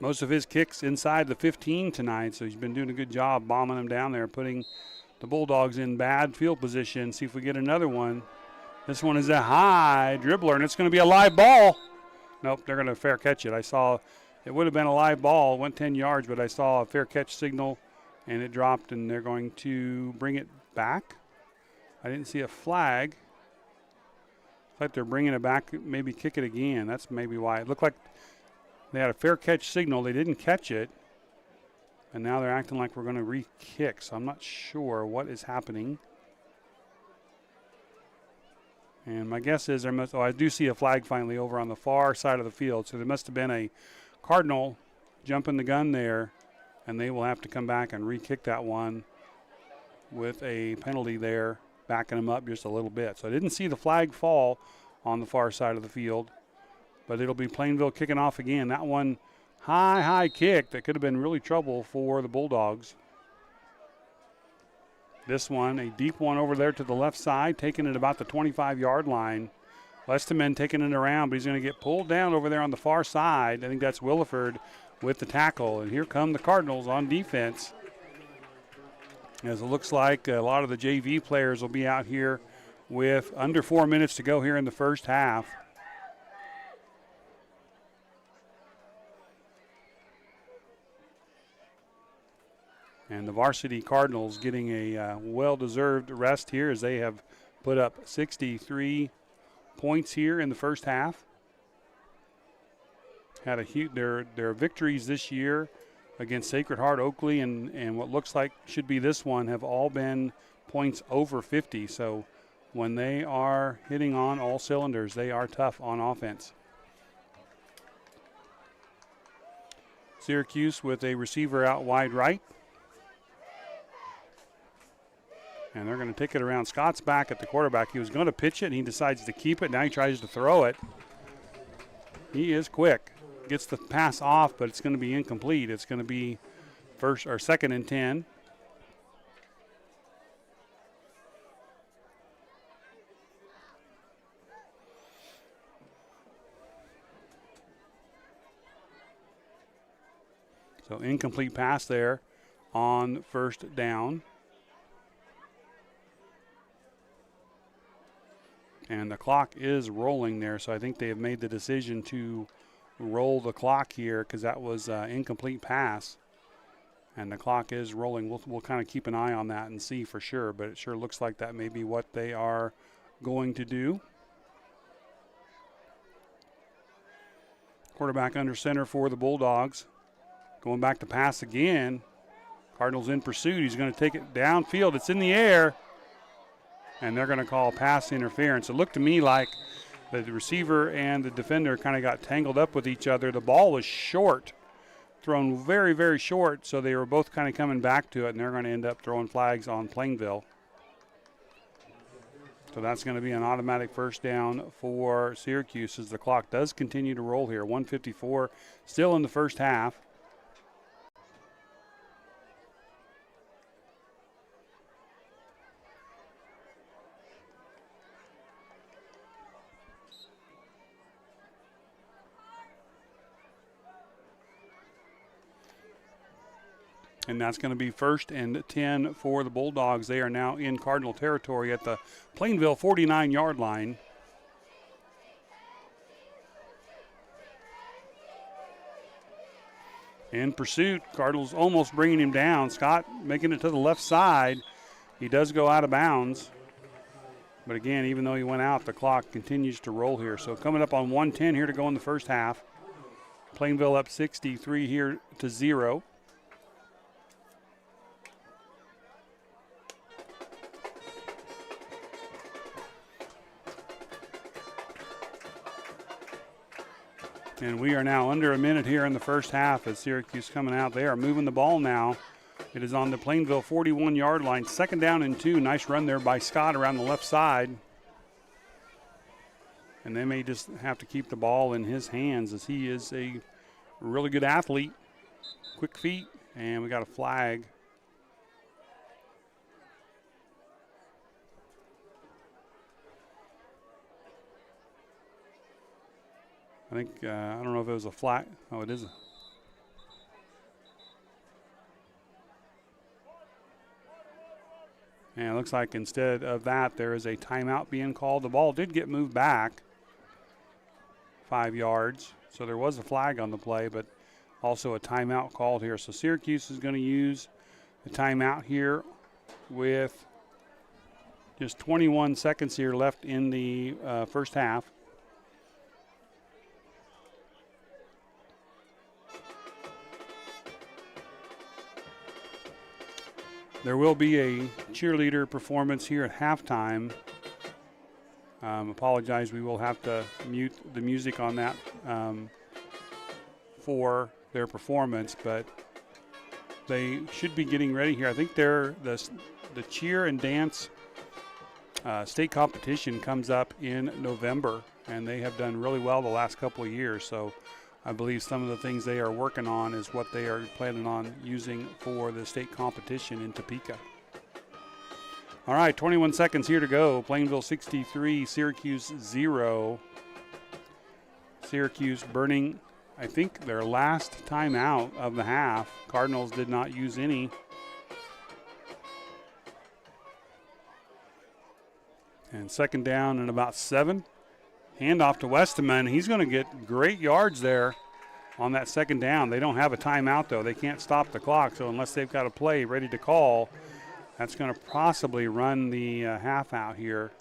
Most of his kicks inside the 15 tonight, so he's been doing a good job bombing them down there, putting the Bulldogs in bad field position. See if we get another one. This one is a high dribbler, and it's going to be a live ball. Nope, they're going to fair catch it. I saw it would have been a live ball. It went 10 yards, but I saw a fair catch signal, and it dropped, and they're going to bring it back. I didn't see a flag. It's like they're bringing it back, maybe kick it again. That's maybe why. It looked like they had a fair catch signal. They didn't catch it. And now they're acting like we're going to re-kick. So I'm not sure what is happening. And my guess is I do see a flag finally over on the far side of the field. So there must have been a Cardinal jumping the gun there, and they will have to come back and re-kick that one with a penalty there, backing them up just a little bit. So I didn't see the flag fall on the far side of the field, but it'll be Plainville kicking off again. That one, high kick that could have been really trouble for the Bulldogs. This one, a deep one over there to the left side, taking it about the 25-yard line. Lesteman taking it around, but he's going to get pulled down over there on the far side. I think that's Williford with the tackle. And here come the Cardinals on defense, as it looks like a lot of the JV players will be out here with under 4 minutes to go here in the first half. And the varsity Cardinals getting a well-deserved rest here, as they have put up 63 points here in the first half. Had their victories this year against Sacred Heart, Oakley, and what looks like should be this one have all been points over 50. So when they are hitting on all cylinders, they are tough on offense. Syracuse with a receiver out wide right. And they're going to take it around. Scott's back at the quarterback. He was going to pitch it, and he decides to keep it. Now he tries to throw it. He is quick. Gets the pass off, but it's going to be incomplete. It's going to be second and 10. So incomplete pass there on first down. And the clock is rolling there, so I think they have made the decision to roll the clock here because that was an incomplete pass. And the clock is rolling. We'll kind of keep an eye on that and see for sure, but it sure looks like that may be what they are going to do. Quarterback under center for the Bulldogs. Going back to pass again. Cardinals in pursuit. He's going to take it downfield. It's in the air. And they're going to call pass interference. It looked to me like the receiver and the defender kind of got tangled up with each other. The ball was short, thrown very, very short, so they were both kind of coming back to it, and they're going to end up throwing flags on Plainville. So that's going to be an automatic first down for Syracuse as the clock does continue to roll here. 1:54 still in the first half. And that's going to be 1st and 10 for the Bulldogs. They are now in Cardinal territory at the Plainville 49-yard line. In pursuit, Cardinals almost bringing him down. Scott making it to the left side. He does go out of bounds. But again, even though he went out, the clock continues to roll here. So coming up on 1:10 here to go in the first half. Plainville up 63 here to 0. And we are now under a minute here in the first half as Syracuse coming out. They are moving the ball now. It is on the Plainville 41-yard line. 2nd down and 2. Nice run there by Scott around the left side. And they may just have to keep the ball in his hands as he is a really good athlete. Quick feet, and we got a flag. I think, I don't know if it was a flag. Oh, it is. And it looks like instead of that, there is a timeout being called. The ball did get moved back 5 yards. So there was a flag on the play, but also a timeout called here. So Syracuse is going to use a timeout here with just 21 seconds here left in the first half. There will be a cheerleader performance here at halftime. Apologize, we will have to mute the music on that for their performance, but they should be getting ready here. I think the cheer and dance state competition comes up in November, and they have done really well the last couple of years. So I believe some of the things they are working on is what they are planning on using for the state competition in Topeka. All right, 21 seconds here to go. Plainville 63, Syracuse 0. Syracuse burning, I think, their last timeout of the half. Cardinals did not use any. And second down and about 7. Handoff to Westerman. He's going to get great yards there on that second down. They don't have a timeout, though. They can't stop the clock, so unless they've got a play ready to call, that's going to possibly run the half out here.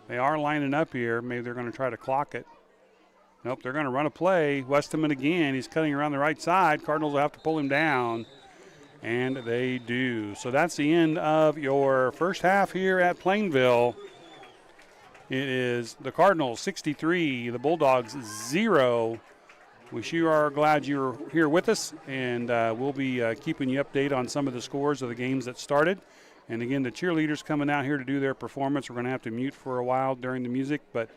They are lining up here. Maybe they're going to try to clock it. Nope, they're going to run a play. Westerman again. He's cutting around the right side. Cardinals will have to pull him down, and they do. So that's the end of your first half here at Plainville. It is the Cardinals 63, the Bulldogs 0. We sure are glad you're here with us, and we'll be keeping you updated on some of the scores of the games that started. And again, the cheerleaders coming out here to do their performance. We're going to have to mute for a while during the music, but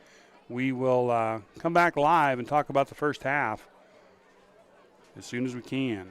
we will come back live and talk about the first half as soon as we can.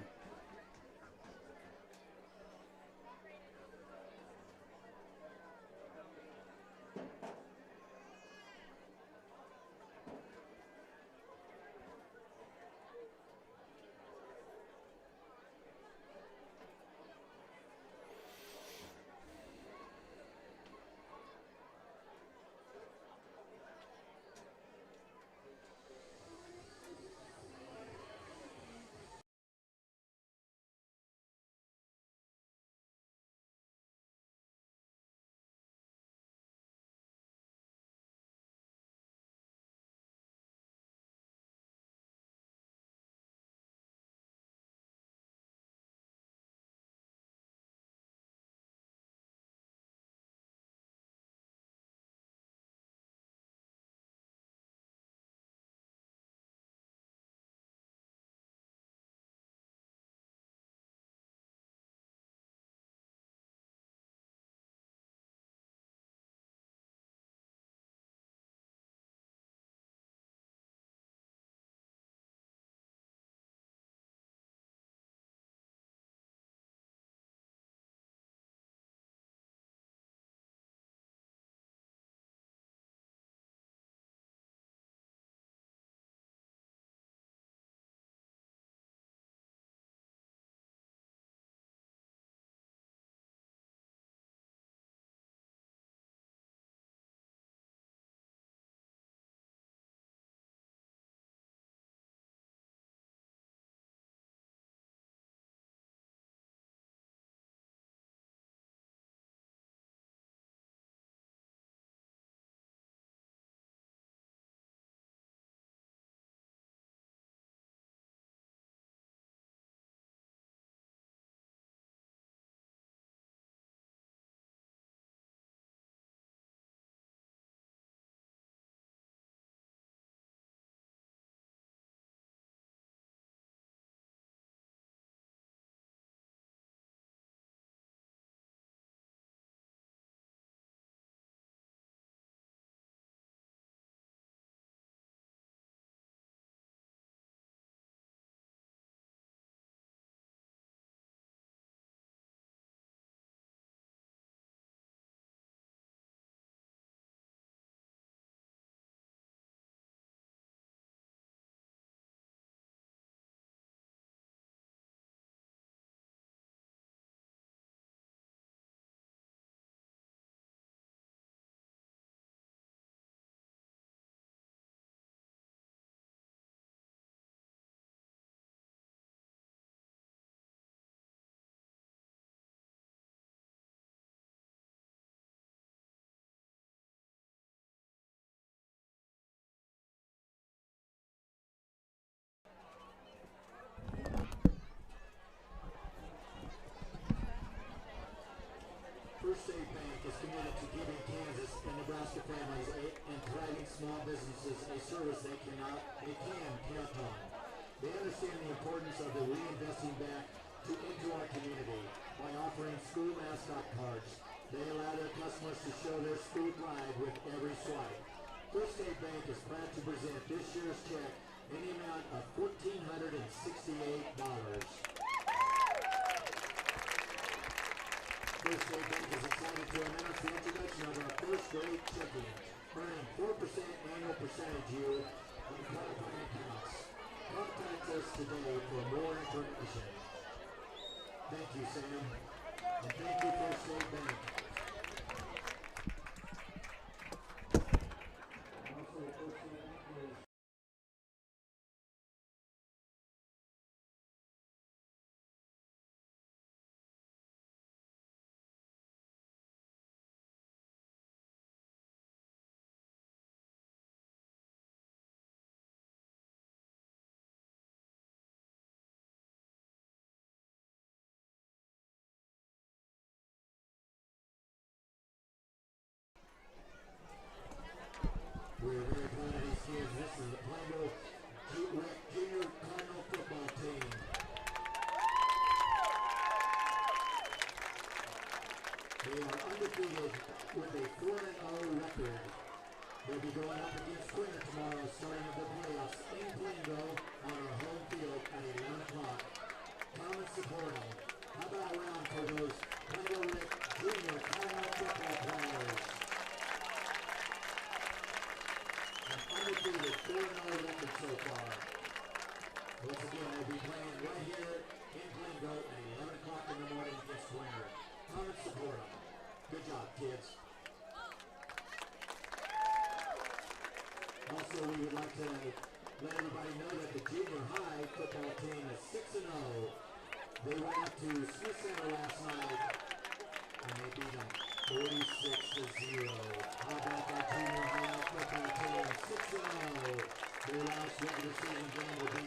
they can count on. They understand the importance of the reinvesting back into our community by offering school mascot cards. They allow their customers to show their school pride with every swipe. First State Bank is proud to present this year's check in the amount of $1,468. First State Bank is excited to announce the introduction of our first grade checking, earning 4% annual percentage yield on qualifying accounts. Contact us today for more information. Thank you, Sam. And thank you, First State Bank. Also, First State Bank is we're very proud of these kids. This is the Plainville Junior Cardinal football team. They are undefeated with a 4-0 record. They'll be going up against Quinter tomorrow, starting the playoffs in Plainville on our home field at 11 o'clock. Come and support them. How about a round for those Plainville Junior Cardinal football players? Undefeated 4-0 record so far. Once again, they'll be playing right here in Plainville at 11 o'clock in the morning against Quinter. Come and support them. Good job, kids. Also, we would like to let everybody know that the junior high football team is 6-0. They went up to Smith Center last night and they beat them 46-0. How about that junior high football team? 6-0. Their last regular season game will be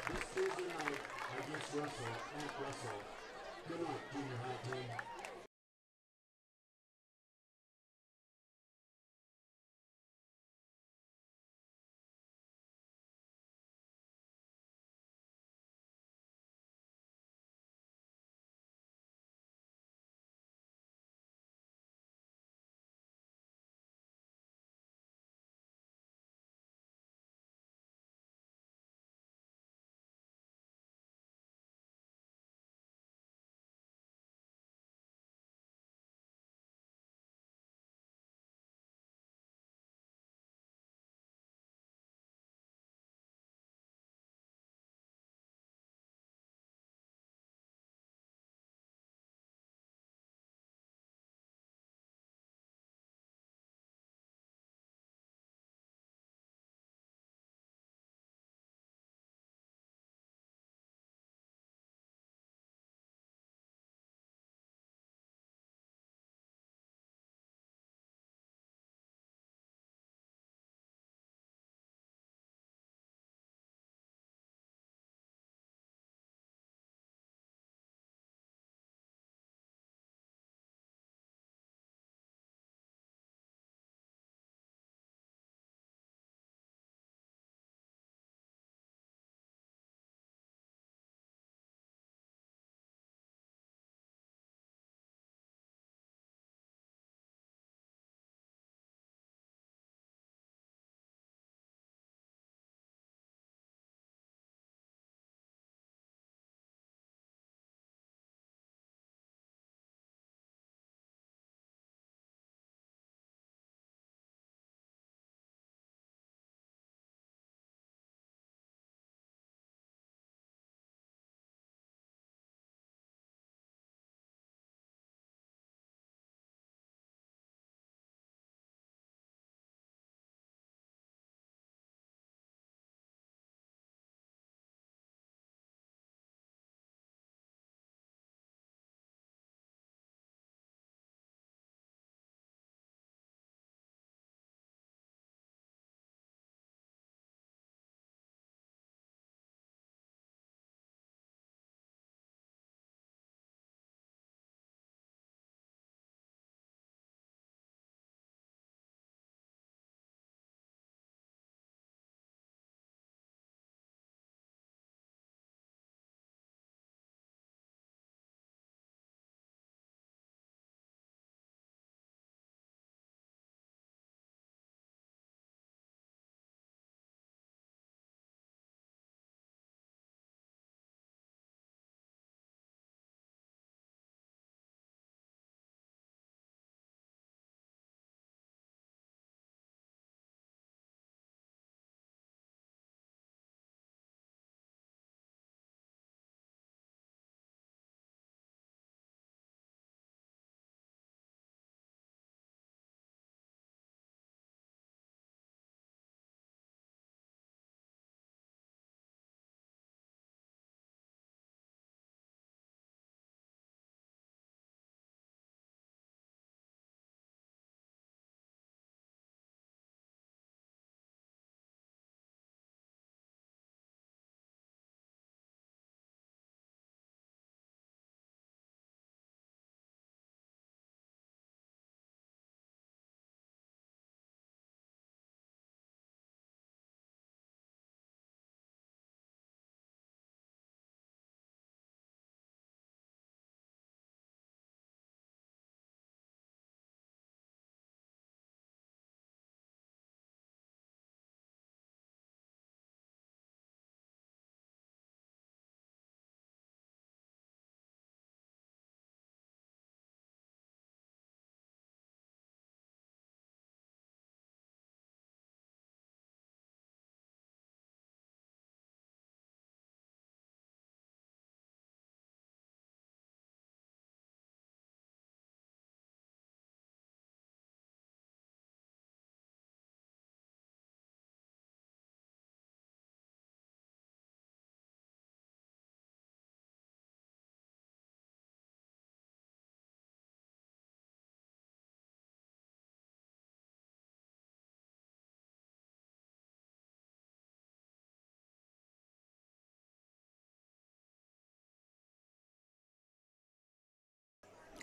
this Tuesday night against Russell at Russell. Good luck, junior high team.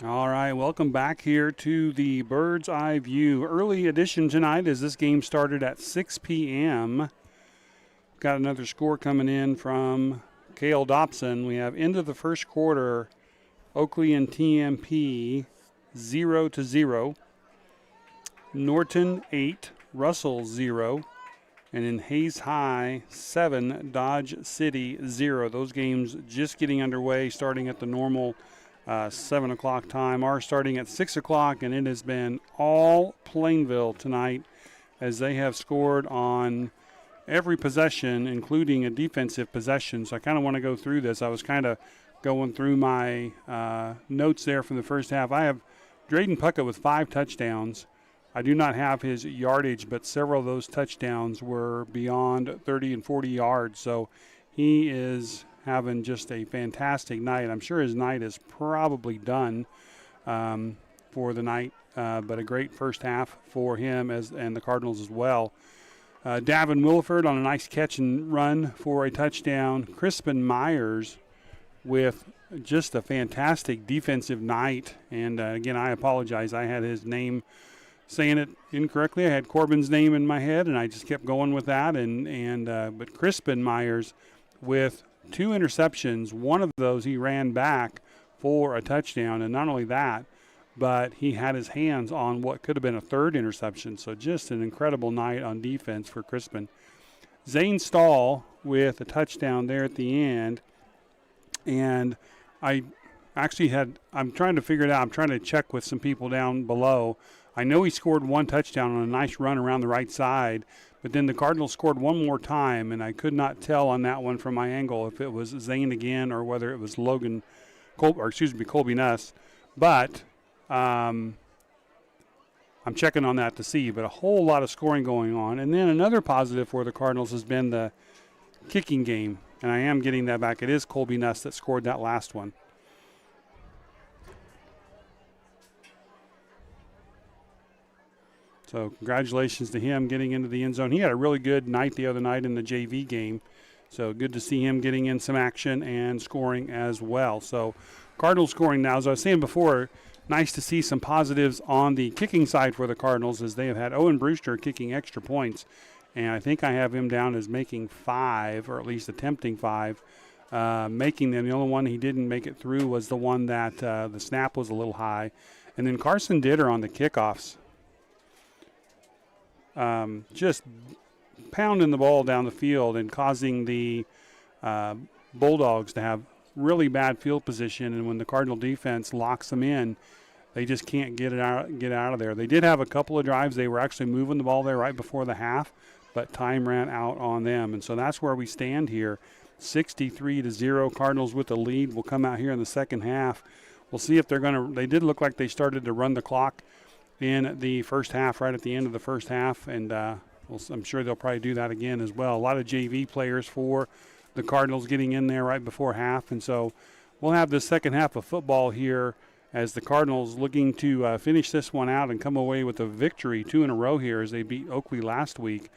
All right, welcome back here to the Bird's Eye View. Early edition tonight as this game started at 6 p.m. Got another score coming in from Cale Dobson. We have end of the first quarter, Oakley and TMP 0-0. Norton 8, Russell 0. And in Hayes High 7, Dodge City 0. Those games just getting underway, starting at the normal 7 o'clock time. Are starting at 6 o'clock, and it has been all Plainville tonight as they have scored on every possession, including a defensive possession. So I kind of want to go through this. I was kind of going through my notes there from the first half. I have Drayden Puckett with 5 touchdowns. I do not have his yardage, but several of those touchdowns were beyond 30 and 40 yards. So he is having just a fantastic night. I'm sure his night is probably done for the night, but a great first half for him and the Cardinals as well. Davin Williford on a nice catch and run for a touchdown. Crispin Myers with just a fantastic defensive night. And again, I apologize. I had his name saying it incorrectly. I had Corbin's name in my head, and I just kept going with that. But Crispin Myers with 2 interceptions. One of those he ran back for a touchdown, and not only that, but he had his hands on what could have been a 3rd interception. So just an incredible night on defense for Crispin. Zane Stahl with a touchdown there at the end, and I'm trying to figure it out. I'm trying to check with some people down below. I know he scored 1 touchdown on a nice run around the right side, but then the Cardinals scored one more time, and I could not tell on that one from my angle if it was Zane again or whether it was Colby Nuss. But I'm checking on that to see, but a whole lot of scoring going on. And then another positive for the Cardinals has been the kicking game, and I am getting that back. It is Colby Nuss that scored that last one. So congratulations to him getting into the end zone. He had a really good night the other night in the JV game. So good to see him getting in some action and scoring as well. So Cardinals scoring now. As I was saying before, nice to see some positives on the kicking side for the Cardinals as they have had Owen Brewster kicking extra points. And I think I have him down as making 5, or at least attempting 5. Making them. The only one he didn't make it through was the one that the snap was a little high. And then Carson Ditter on the kickoffs. Just pounding the ball down the field and causing the Bulldogs to have really bad field position. And when the Cardinal defense locks them in, they just can't get out of there. They did have a couple of drives. They were actually moving the ball there right before the half, but time ran out on them. And so that's where we stand here, 63-0. Cardinals with the lead. Will come out here in the second half. We'll see if they're going to – they did look like they started to run the clock in the first half, right at the end of the first half, and I'm sure they'll probably do that again as well. A lot of JV players for the Cardinals getting in there right before half, and so we'll have the second half of football here as the Cardinals looking to finish this one out and come away with a victory, 2 in a row here as they beat Oakley last week.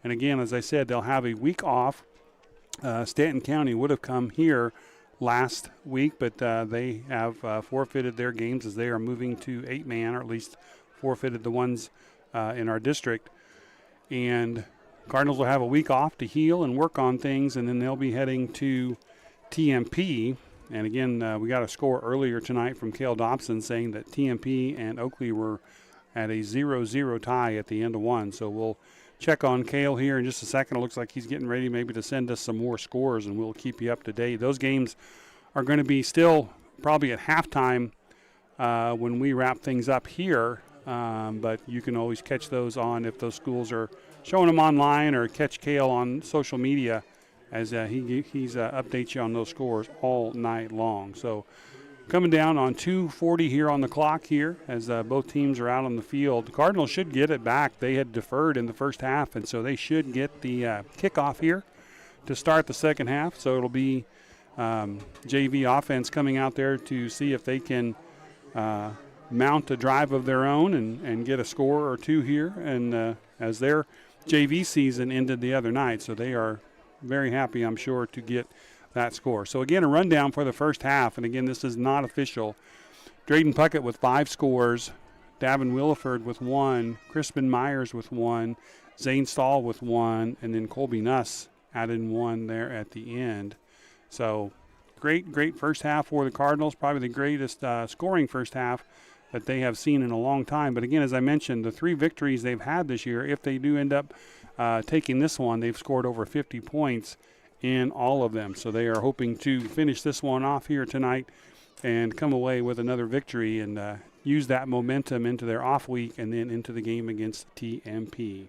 And again, as I said, they'll have a week off. Stanton County would have come here last week, but they have forfeited their games as they are moving to 8-man, or at least forfeited the ones in our district. And Cardinals will have a week off to heal and work on things, and then they'll be heading to TMP. And again, we got a score earlier tonight from Cale Dobson saying that TMP and Oakley were at a 0-0 tie at the end of one. So we'll check on Cale here in just a second. It looks like he's getting ready maybe to send us some more scores, and we'll keep you up to date. Those games are going to be still probably at halftime when we wrap things up here. But you can always catch those on if those schools are showing them online, or catch Cale on social media as he's updates you on those scores all night long. So coming down on 2:40 here on the clock here as both teams are out on the field. The Cardinals should get it back. They had deferred in the first half, and so they should get the kickoff here to start the second half. So it'll be JV offense coming out there to see if they can mount a drive of their own and get a score or two here, and as their JV season ended the other night, so they are very happy, I'm sure, to get that score. So again, a rundown for the first half, and again, this is not official. Drayden Puckett with 5 scores. Davin Williford with 1. Crispin Myers with 1. Zane Stahl with 1. And then Colby Nuss added 1 there at the end. So great first half for the Cardinals. Probably the greatest scoring first half that they have seen in a long time. But again, as I mentioned, the 3 victories they've had this year, if they do end up taking this one, they've scored over 50 points in all of them. So they are hoping to finish this one off here tonight and come away with another victory and use that momentum into their off week and then into the game against TMP.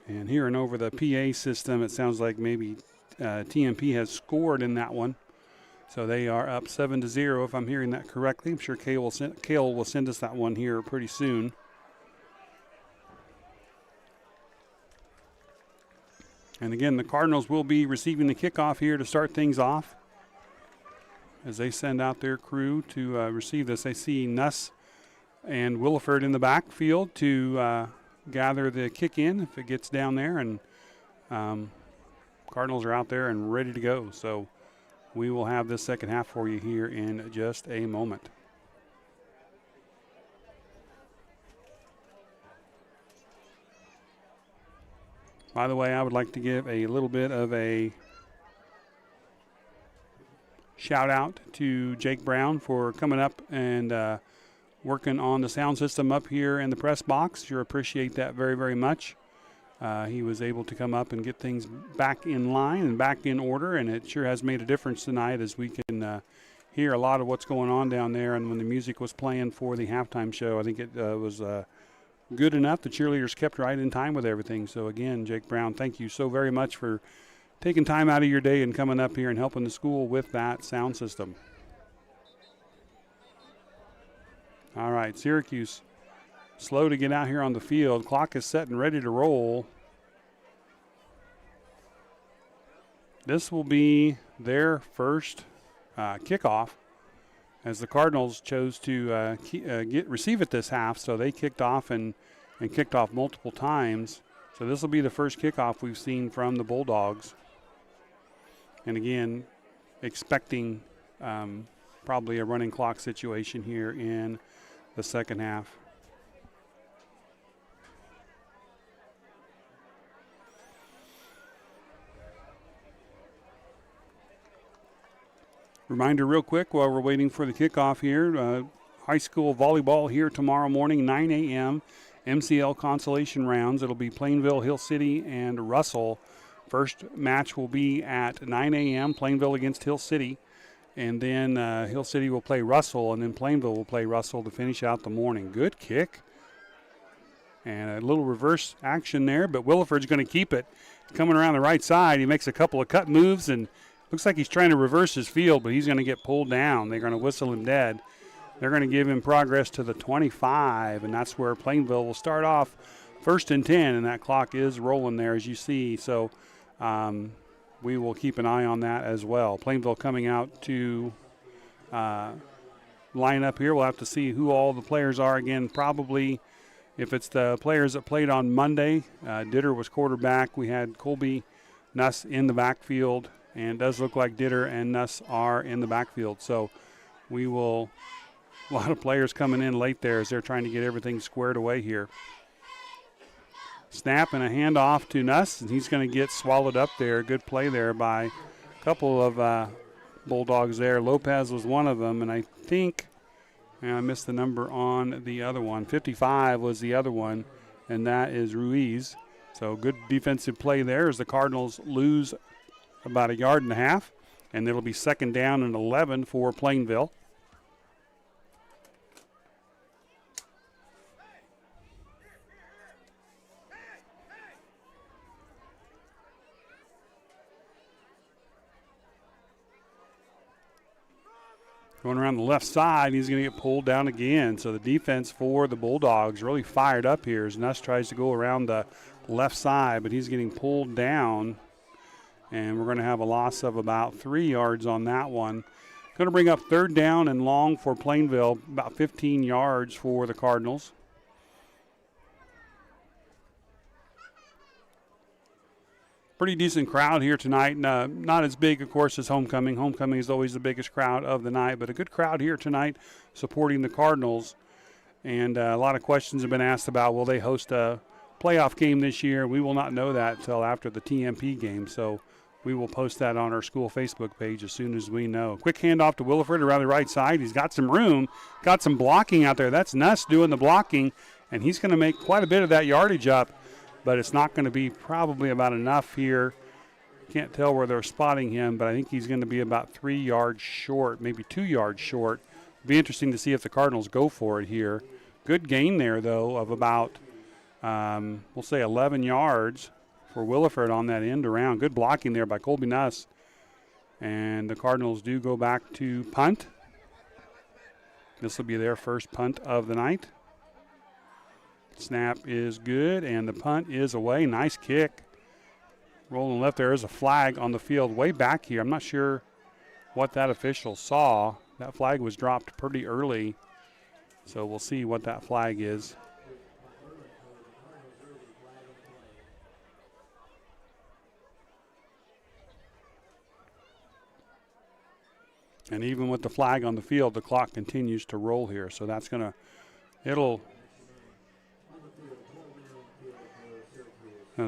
And hearing over the PA system, it sounds like maybe TMP has scored in that one. So they are up 7-0, if I'm hearing that correctly. I'm sure Kale will send us that one here pretty soon. And again, the Cardinals will be receiving the kickoff here to start things off. As they send out their crew to receive this, I see Nuss and Williford in the backfield to gather the kick in if it gets down there. And Cardinals are out there and ready to go. So we will have this second half for you here in just a moment. By the way, I would like to give a little bit of a shout out to Jake Brown for coming up and working on the sound system up here in the press box. Sure appreciate that very, very much. He was able to come up and get things back in line and back in order, and it sure has made a difference tonight as we can hear a lot of what's going on down there. And when the music was playing for the halftime show, I think it was good enough. The cheerleaders kept right in time with everything. So, again, Jake Brown, thank you so very much for taking time out of your day and coming up here and helping the school with that sound system. All right, Syracuse slow to get out here on the field. Clock is set and ready to roll. This will be their first kickoff, as the Cardinals chose to receive it this half, so they kicked off and kicked off multiple times. So this will be the first kickoff we've seen from the Bulldogs. And again, expecting probably a running clock situation here in the second half. Reminder real quick while we're waiting for the kickoff here, high school volleyball here tomorrow morning, 9 a.m., MCL consolation rounds. It'll be Plainville, Hill City, and Russell. First match will be at 9 a.m., Plainville against Hill City. And then Hill City will play Russell, and then Plainville will play Russell to finish out the morning. Good kick. And a little reverse action there, but Williford's going to keep it. Coming around the right side, he makes a couple of cut moves, and looks like he's trying to reverse his field, but he's going to get pulled down. They're going to whistle him dead. They're going to give him progress to the 25, and that's where Plainville will start off 1st and 10, and that clock is rolling there, as you see. So we will keep an eye on that as well. Plainville coming out to line up here. We'll have to see who all the players are again. Probably if it's the players that played on Monday, Ditter was quarterback. We had Colby Nuss in the backfield, and it does look like Ditter and Nuss are in the backfield. So we will – a lot of players coming in late there as they're trying to get everything squared away here. Snap and a handoff to Nuss, and he's going to get swallowed up there. Good play there by a couple of Bulldogs there. Lopez was one of them, and I think I missed the number on the other one. 55 was the other one, and that is Ruiz. So good defensive play there as the Cardinals lose about 1.5 yards, and it'll be 2nd down and 11 for Plainville. Going around the left side, he's going to get pulled down again. So the defense for the Bulldogs really fired up here as Nuss tries to go around the left side, but he's getting pulled down. And we're going to have a loss of about 3 yards on that one. Going to bring up 3rd down and long for Plainville, about 15 yards for the Cardinals. Pretty decent crowd here tonight. Not as big, of course, as homecoming. Homecoming is always the biggest crowd of the night, but a good crowd here tonight supporting the Cardinals. And a lot of questions have been asked about, will they host a playoff game this year? We will not know that until after the TMP game, so we will post that on our school Facebook page as soon as we know. Quick handoff to Williford around the right side. He's got some room, got some blocking out there. That's Nuss doing the blocking, and he's going to make quite a bit of that yardage up, but it's not going to be probably about enough here. Can't tell where they're spotting him, but I think he's going to be about 3 yards short, maybe 2 yards short. It'll be interesting to see if the Cardinals go for it here. Good gain there, though, of about, we'll say 11 yards for Williford on that end around. Good blocking there by Colby Nuss. And the Cardinals do go back to punt. This will be their first punt of the night. Snap is good, and the punt is away. Nice kick. Rolling left, there is a flag on the field way back here. I'm not sure what that official saw. That flag was dropped pretty early, so we'll see what that flag is. And even with the flag on the field, the clock continues to roll here, so that's going to,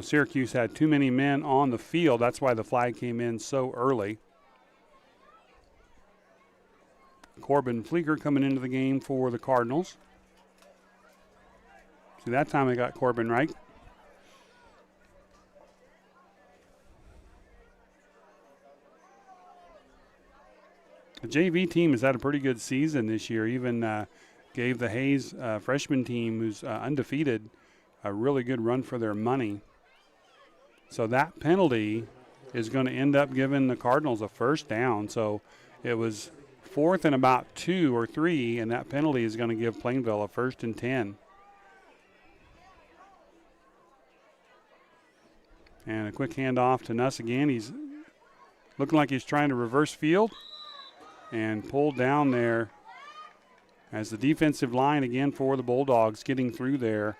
Syracuse had too many men on the field. That's why the flag came in so early. Corbin Fleeger coming into the game for the Cardinals. See, that time I got Corbin right. The JV team has had a pretty good season this year. Even gave the Hayes freshman team, who's undefeated, a really good run for their money. So that penalty is going to end up giving the Cardinals a first down. So it was 4th and about 2 or 3, and that penalty is going to give Plainville a 1st and 10. And a quick handoff to Nuss again. He's looking like he's trying to reverse field and pulled down there as the defensive line again for the Bulldogs getting through there.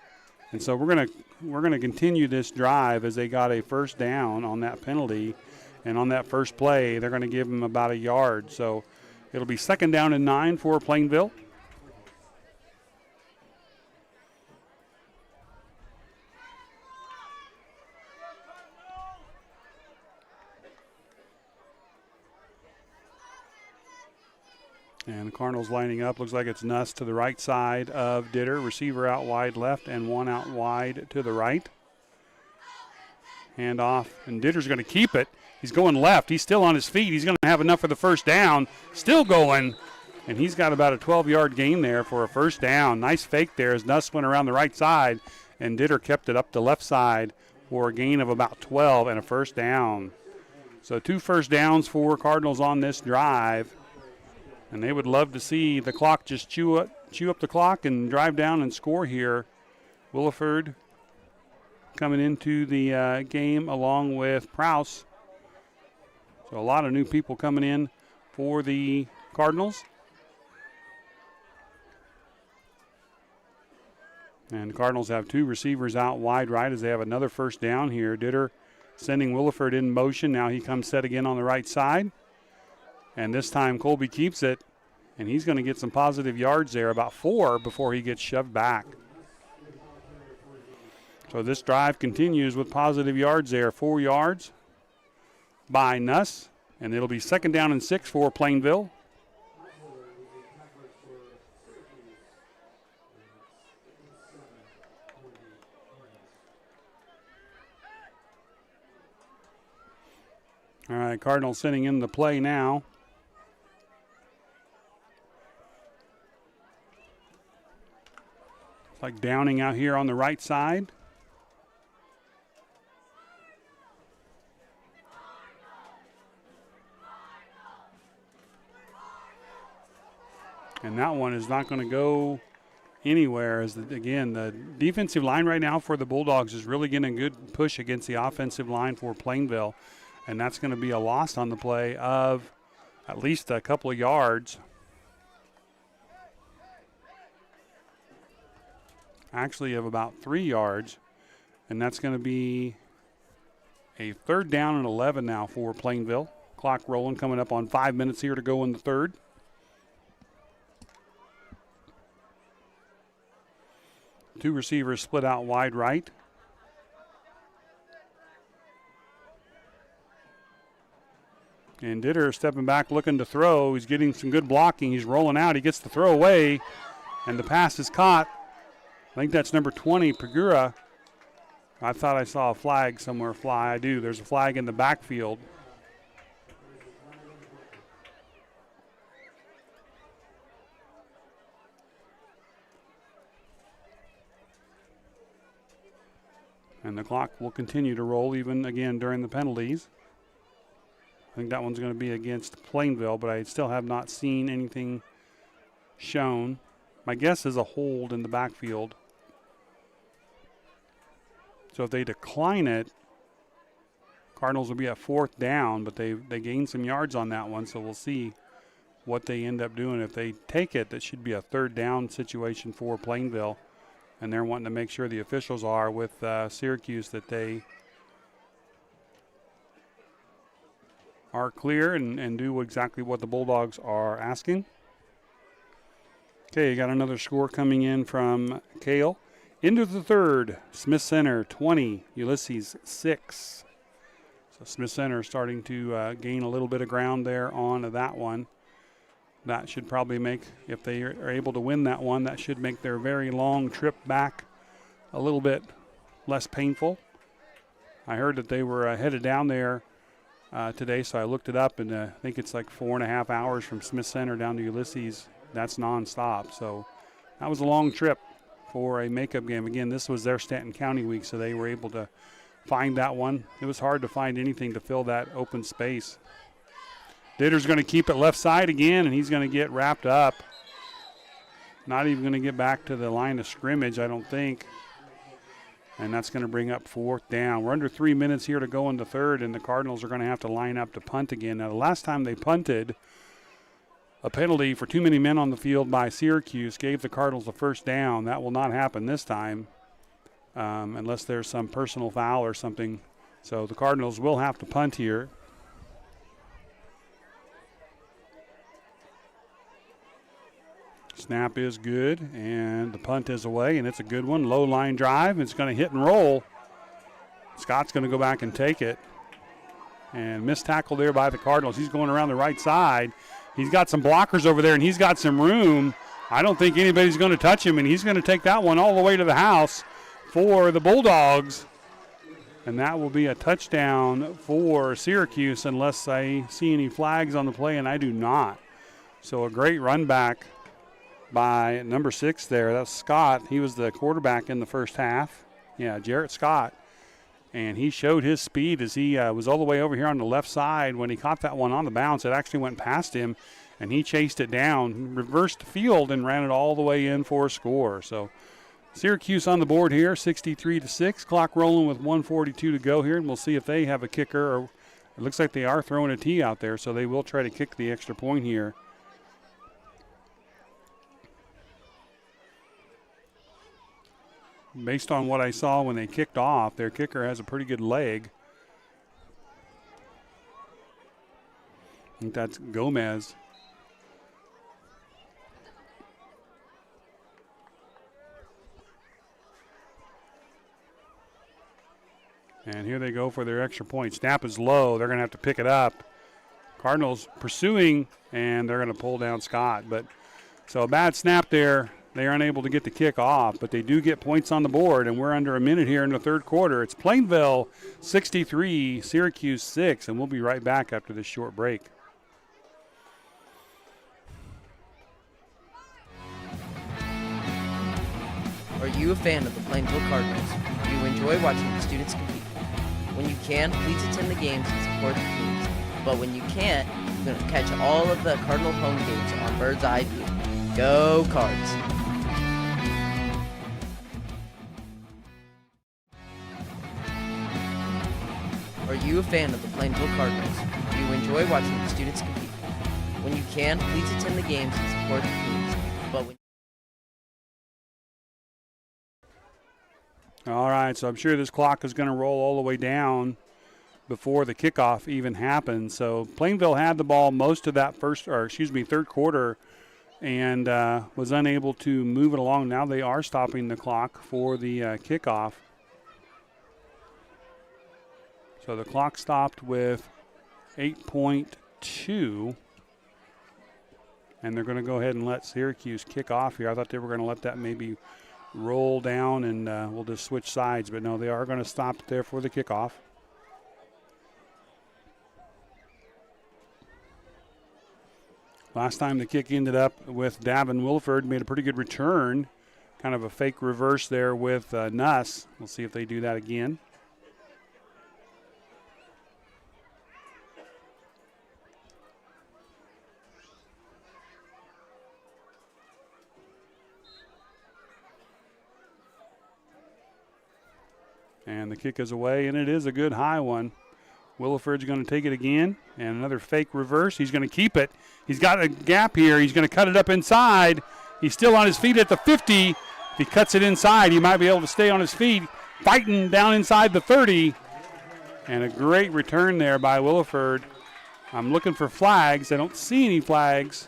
And so we're gonna continue this drive as they got a first down on that penalty, and on that first play they're going to give them about 1 yard. So it'll be 2nd down and 9 for Plainville. And the Cardinals lining up. Looks like it's Nuss to the right side of Ditter. Receiver out wide left and one out wide to the right. Hand off, and Ditter's going to keep it. He's going left. He's still on his feet. He's going to have enough for the first down. Still going, and he's got about a 12-yard gain there for a first down. Nice fake there as Nuss went around the right side, and Ditter kept it up the left side for a gain of about 12 and a first down. So 2 first downs for Cardinals on this drive. And they would love to see the clock just chew up the clock and drive down and score here. Williford coming into the game along with Prowse. So a lot of new people coming in for the Cardinals. And the Cardinals have 2 receivers out wide right as they have another first down here. Ditter sending Williford in motion. Now he comes set again on the right side. And this time Colby keeps it, and he's going to get some positive yards there, about 4 before he gets shoved back. So this drive continues with positive yards there, 4 yards by Nuss, and it'll be 2nd down and 6 for Plainville. All right, Cardinals sending in the play now. It's like Downing out here on the right side. And that one is not going to go anywhere. As again, the defensive line right now for the Bulldogs is really getting a good push against the offensive line for Plainville. And that's going to be a loss on the play of at least a couple of yards. Actually of about 3 yards. And that's going to be A 3rd down and 11 now for Plainville. Clock rolling, coming up on 5 minutes here to go in the 3rd. Two receivers split out wide right. And Ditter stepping back looking to throw. He's getting some good blocking. He's rolling out. He gets the throw away, and the pass is caught. I think that's number 20, Pagura. I thought I saw a flag somewhere fly. I do. There's a flag in the backfield. And the clock will continue to roll even again during the penalties. I think that one's going to be against Plainville, but I still have not seen anything shown. My guess is a hold in the backfield. So if they decline it, Cardinals will be at 4th down, but they gained some yards on that one, so we'll see what they end up doing. If they take it, that should be a 3rd down situation for Plainville, and they're wanting to make sure the officials are with Syracuse that they are clear and do exactly what the Bulldogs are asking. Okay, you got another score coming in from Cale. Into the 3rd, Smith Center 20, Ulysses 6. So Smith Center starting to gain a little bit of ground there on that one. That should probably make, if they are able to win that one, that should make their very long trip back a little bit less painful. I heard that they were headed down there today, so I looked it up, and I think it's like 4.5 hours from Smith Center down to Ulysses. That's nonstop, so that was a long trip for a makeup game. Again, this was their Stanton County week, so they were able to find that one. It was hard to find anything to fill that open space. Ditter's going to keep it left side again, and he's going to get wrapped up. Not even going to get back to the line of scrimmage, I don't think. And that's going to bring up 4th down. We're under 3 minutes here to go in the 3rd, and the Cardinals are going to have to line up to punt again. Now, the last time they punted, a penalty for too many men on the field by Syracuse gave the Cardinals a 1st down. That will not happen this time unless there's some personal foul or something. So the Cardinals will have to punt here. Snap is good, and the punt is away, and it's a good one. Low line drive. It's going to hit and roll. Scott's going to go back and take it. And missed tackle there by the Cardinals. He's going around the right side. He's got some blockers over there, and he's got some room. I don't think anybody's going to touch him, and he's going to take that one all the way to the house for the Bulldogs. And that will be a touchdown for Syracuse unless I see any flags on the play, and I do not. So a great run back by number 6 there. That's Scott. He was the quarterback in the first half. Yeah, Jarrett Scott. And he showed his speed as he was all the way over here on the left side. When he caught that one on the bounce, it actually went past him, and he chased it down, reversed the field, and ran it all the way in for a score. So Syracuse on the board here, 63-6. Clock rolling with 1:42 to go here, and we'll see if they have a kicker. Or it looks like they are throwing a tee out there, so they will try to kick the extra point here. Based on what I saw when they kicked off, their kicker has a pretty good leg. I think that's Gomez. And here they go for their extra point. Snap is low. They're going to have to pick it up. Cardinals pursuing, and they're going to pull down Scott. But so a bad snap there. They are unable to get the kick off, but they do get points on the board, and we're under a minute here in the 3rd quarter. It's Plainville 63, Syracuse 6, and we'll be right back after this short break. Are you a fan of the Plainville Cardinals? Do you enjoy watching the students compete? When you can, please attend the games and support the teams. But when you can't, you can catch all of the Cardinal home games on Bird's Eye View. Go Cards! Are you a fan of the Plainville Cardinals? Do you enjoy watching the students compete? When you can, please attend the games and support the teams. But when All right, so I'm sure this clock is going to roll all the way down before the kickoff even happened. So Plainville had the ball most of that third quarter and was unable to move it along. Now they are stopping the clock for the kickoff. So the clock stopped with 8.2. And they're going to go ahead and let Syracuse kick off here. I thought they were going to let that maybe roll down and we'll just switch sides. But no, they are going to stop there for the kickoff. Last time the kick ended up with Davin Williford, made a pretty good return. Kind of a fake reverse there with Nuss. We'll see if they do that again. And the kick is away, and it is a good high one. Williford's going to take it again, and another fake reverse. He's going to keep it. He's got a gap here. He's going to cut it up inside. He's still on his feet at the 50. If he cuts it inside, he might be able to stay on his feet, fighting down inside the 30. And a great return there by Williford. I'm looking for flags. I don't see any flags.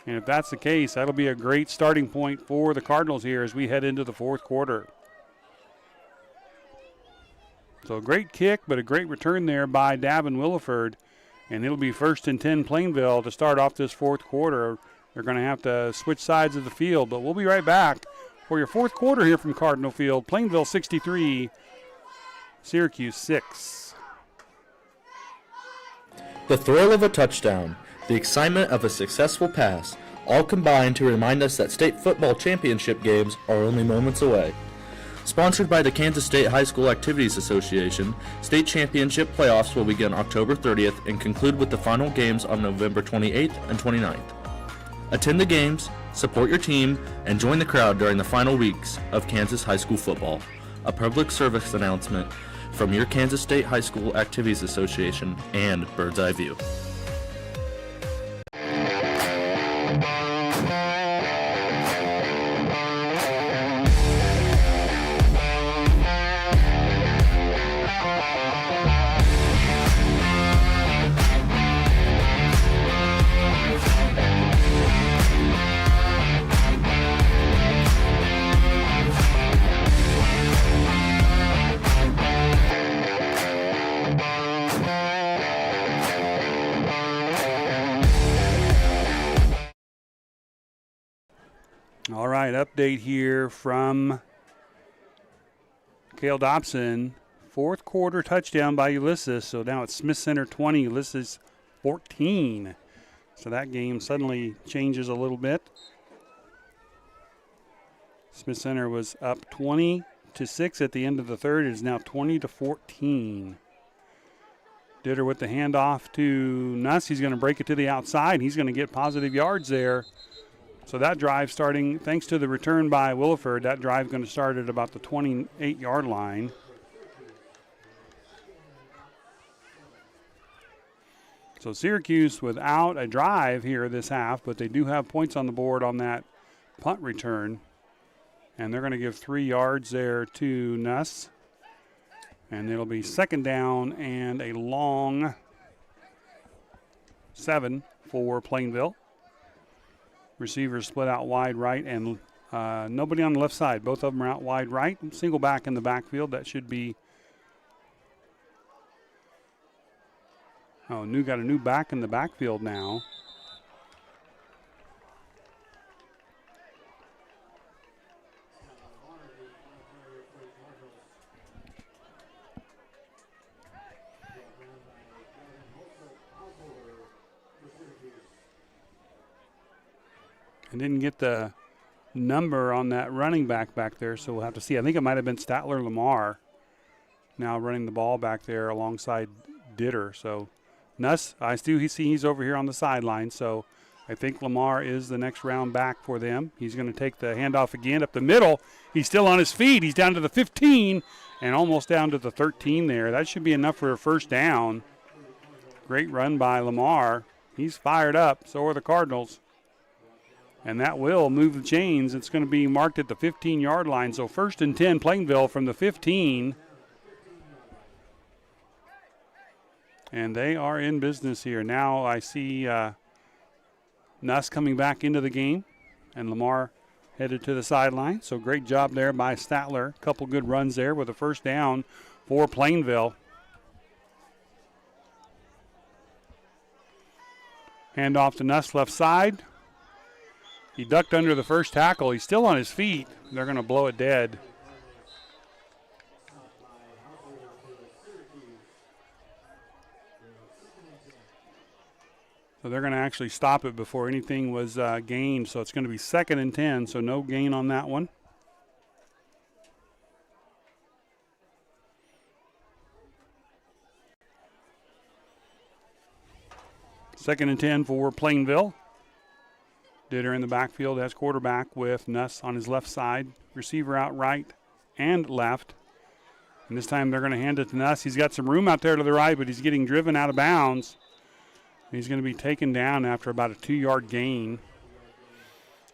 And if that's the case, that'll be a great starting point for the Cardinals here as we head into the fourth quarter. So a great kick, but a great return there by Davin Williford. And it'll be 1st and 10 Plainville to start off this fourth quarter. They're going to have to switch sides of the field, but we'll be right back for your fourth quarter here from Cardinal Field. Plainville 63, Syracuse 6. The thrill of a touchdown, the excitement of a successful pass, all combine to remind us that state football championship games are only moments away. Sponsored by the Kansas State High School Activities Association, state championship playoffs will begin October 30th and conclude with the final games on November 28th and 29th. Attend the games, support your team, and join the crowd during the final weeks of Kansas high school football. A public service announcement from your Kansas State High School Activities Association and Bird's Eye View. All right, update here from Cale Dobson. Fourth quarter touchdown by Ulysses. So now it's Smith Center 20, Ulysses 14. So that game suddenly changes a little bit. Smith Center was up 20-6 at the end of the third. It is now 20-14. Ditter with the handoff to Nuss. He's going to break it to the outside. He's going to get positive yards there. So that drive starting, thanks to the return by Williford, that drive going to start at about the 28-yard line. So Syracuse without a drive here this half, but they do have points on the board on that punt return. And they're going to give 3 yards there to Nuss. And it'll be second down and a long 7 for Plainville. Receivers split out wide right and nobody on the left side. Both of them are out wide right. Single back in the backfield. That should be. Oh, got a new back in the backfield now. I didn't get the number on that running back there, so we'll have to see. I think it might have been Statler Lamar now running the ball back there alongside Ditter. So Nuss, I still see he's over here on the sideline, so I think Lamar is the next round back for them. He's going to take the handoff again up the middle. He's still on his feet. He's down to the 15 and almost down to the 13 there. That should be enough for a first down. Great run by Lamar. He's fired up. So are the Cardinals. And that will move the chains. It's going to be marked at the 15-yard line. So 1st and 10, Plainville from the 15. And they are in business here. Now I see Nuss coming back into the game, and Lamar headed to the sideline. So great job there by Statler. Couple good runs there with a first down for Plainville. Hand off to Nuss left side. He ducked under the first tackle. He's still on his feet. They're going to blow it dead. So they're going to actually stop it before anything was gained. So it's going to be 2nd and 10, so no gain on that one. Second and 10 for Plainville. Ditter in the backfield as quarterback with Nuss on his left side. Receiver out right and left. And this time they're going to hand it to Nuss. He's got some room out there to the right, but he's getting driven out of bounds. He's going to be taken down after about a 2-yard gain.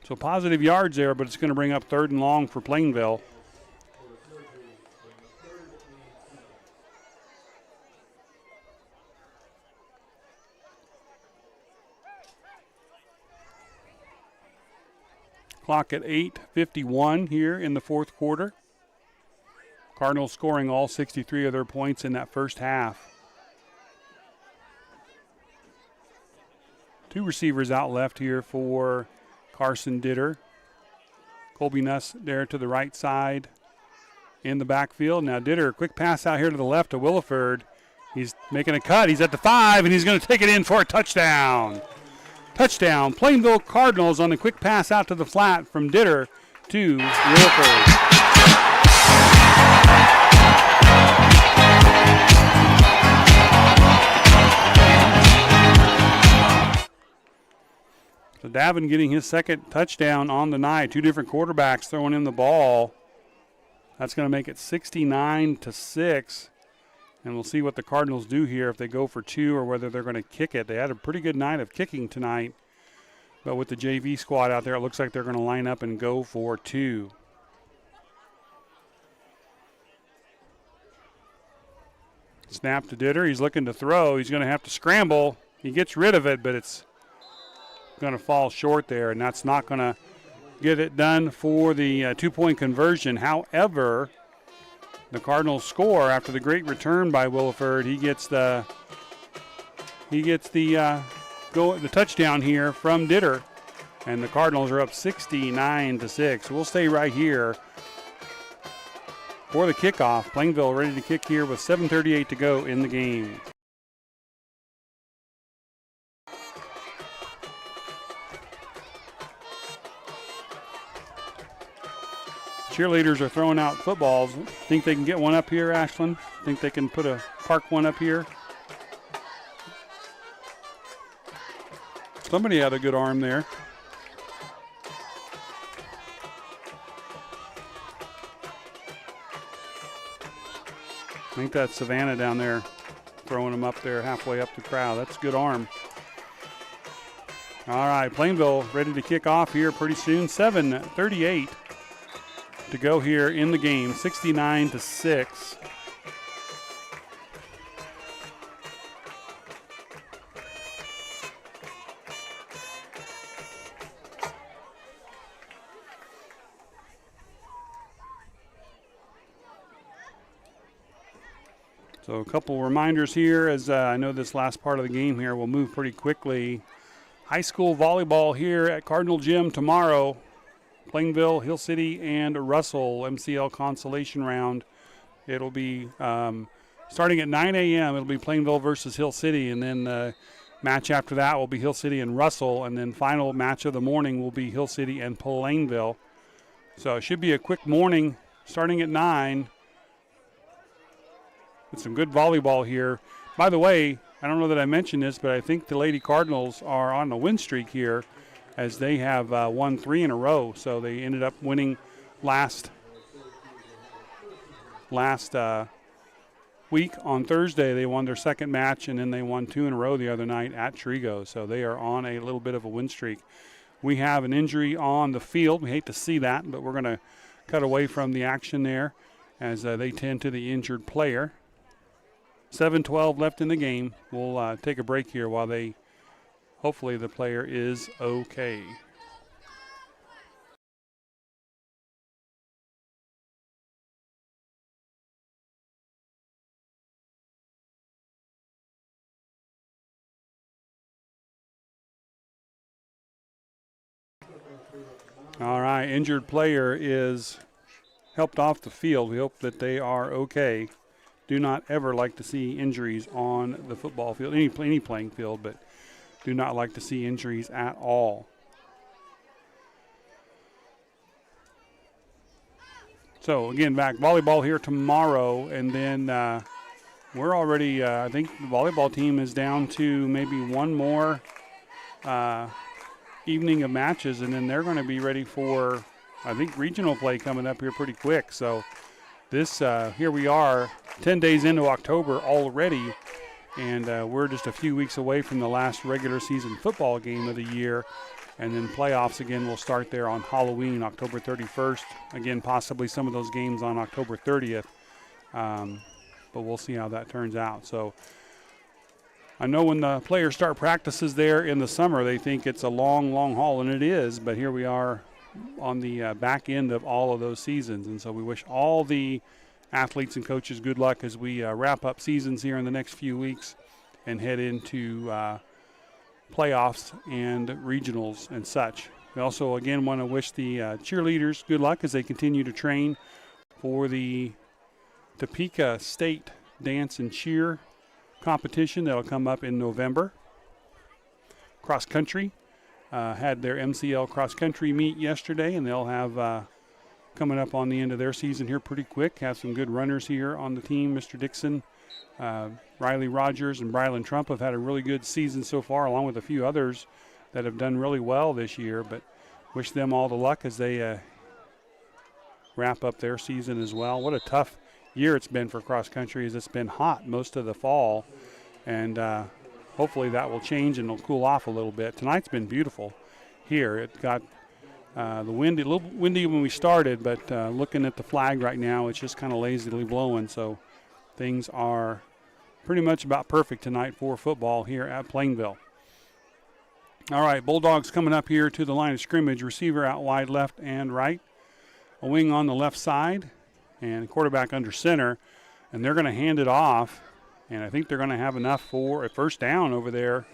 So positive yards there, but it's going to bring up 3rd and long for Plainville. Clock at 8:51 here in the 4th quarter. Cardinals scoring all 63 of their points in that first half. 2 receivers out left here for Carson Ditter. Colby Nuss there to the right side in the backfield. Now Ditter, quick pass out here to the left to Williford. He's making a cut. He's at the 5, and he's going to take it in for a touchdown. Touchdown, Plainville Cardinals on a quick pass out to the flat from Ditter to Williford. So Davin getting his 2nd touchdown on the night. 2 different quarterbacks throwing in the ball. That's going to make it 69-6. And we'll see what the Cardinals do here, if they go for 2 or whether they're going to kick it. They had a pretty good night of kicking tonight. But with the JV squad out there, it looks like they're going to line up and go for 2. Snap to Ditter. He's looking to throw. He's going to have to scramble. He gets rid of it, but it's going to fall short there, and that's not going to get it done for the 2-point conversion. However, the Cardinals score after the great return by Williford. He gets the touchdown here from Ditter, and the Cardinals are up 69-6. We'll stay right here for the kickoff. Plainville ready to kick here with 7:38 to go in the game. Cheerleaders are throwing out footballs. Think they can get one up here, Ashlyn? Think they can park one up here? Somebody had a good arm there. I think that's Savannah down there throwing them up there halfway up the crowd. That's a good arm. All right, Plainville ready to kick off here pretty soon. 7:38 to go here in the game, 69-6. So a couple reminders here, as I know this last part of the game here will move pretty quickly. High school volleyball here at Cardinal Gym tomorrow. Plainville, Hill City, and Russell MCL Consolation Round. It'll be starting at 9 a.m. It'll be Plainville versus Hill City, and then the match after that will be Hill City and Russell, and then final match of the morning will be Hill City and Plainville. So it should be a quick morning starting at 9. With some good volleyball here. By the way, I don't know that I mentioned this, but I think the Lady Cardinals are on a win streak here, as they have won 3 in a row. So they ended up winning last week on Thursday. They won their second match, and then they won 2 in a row the other night at Trigo. So they are on a little bit of a win streak. We have an injury on the field. We hate to see that, but we're going to cut away from the action there as they tend to the injured player. 7:12 left in the game. We'll take a break here while hopefully the player is okay. All right, injured player is helped off the field. We hope that they are okay. Do not ever like to see injuries on the football field, any playing field, but do not like to see injuries at all. So, again, back volleyball here tomorrow, and then we're already, I think the volleyball team is down to maybe one more evening of matches, and then they're going to be ready for, I think, regional play coming up here pretty quick. So this, here we are, 10 days into October already, and we're just a few weeks away from the last regular season football game of the year, and then playoffs again will start there on Halloween, October 31st. Again, possibly some of those games on October 30th, but we'll see how that turns out. So I know when the players start practices there in the summer, they think it's a long, long haul, and it is, but here we are on the back end of all of those seasons. And so we wish all the athletes and coaches good luck as we wrap up seasons here in the next few weeks and head into playoffs and regionals and such. We also, again, want to wish the cheerleaders good luck as they continue to train for the Topeka State Dance and Cheer competition that will come up in November. Cross country had their MCL cross country meet yesterday, and they'll have coming up on the end of their season here pretty quick. Have some good runners here on the team. Mr. Dixon, Riley Rogers, and Brylan Trump have had a really good season so far, along with a few others that have done really well this year. But wish them all the luck as they wrap up their season as well. What a tough year it's been for cross country, as it's been hot most of the fall, and hopefully that will change and it'll cool off a little bit. Tonight's been beautiful here. It got the wind, a little windy when we started, but looking at the flag right now, it's just kind of lazily blowing, so things are pretty much about perfect tonight for football here at Plainville. All right, Bulldogs coming up here to the line of scrimmage. Receiver out wide left and right, a wing on the left side, and quarterback under center, and they're going to hand it off, and I think they're going to have enough for a first down over there.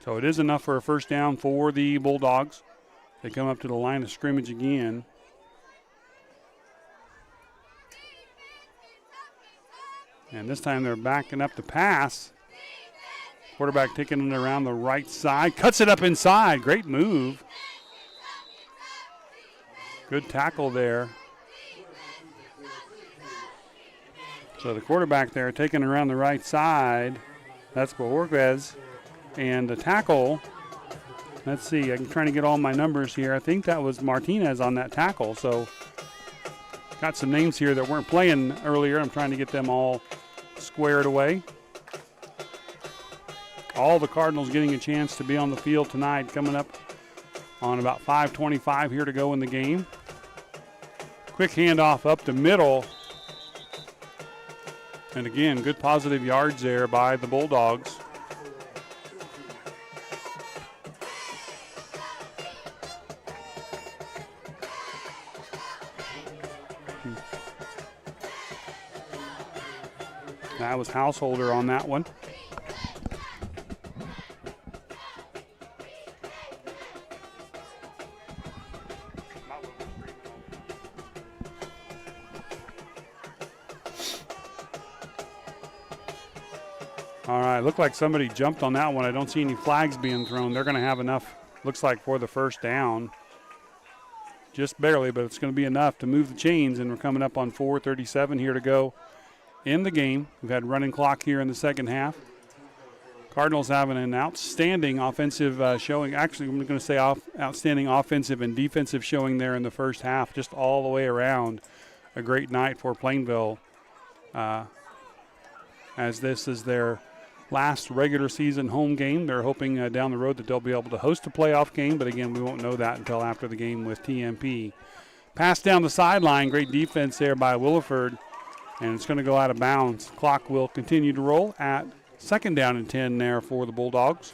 So it is enough for a first down for the Bulldogs. They come up to the line of scrimmage again. And this time they're backing up the pass. Quarterback taking it around the right side. Cuts it up inside. Great move. Good tackle there. So the quarterback there taking it around the right side. That's Bohorquez. And the tackle, let's see, I'm trying to get all my numbers here. I think that was Martinez on that tackle. So got some names here that weren't playing earlier. I'm trying to get them all squared away. All the Cardinals getting a chance to be on the field tonight, coming up on about 5:25 here to go in the game. Quick handoff up the middle. And again, good positive yards there by the Bulldogs. That was Householder on that one. All right, looked like somebody jumped on that one. I don't see any flags being thrown. They're going to have enough, looks like, for the first down. Just barely, but it's going to be enough to move the chains, and we're coming up on 4:37 here to go in the game. We've had running clock here in the second half. Cardinals having an outstanding offensive showing. Actually, I'm going to say outstanding offensive and defensive showing there in the first half, just all the way around. A great night for Plainville. as this is their last regular season home game. They're hoping down the road that they'll be able to host a playoff game, but again, we won't know that until after the game with TMP. Pass down the sideline, great defense there by Williford, and it's going to go out of bounds. Clock will continue to roll at 2nd down and 10 there for the Bulldogs.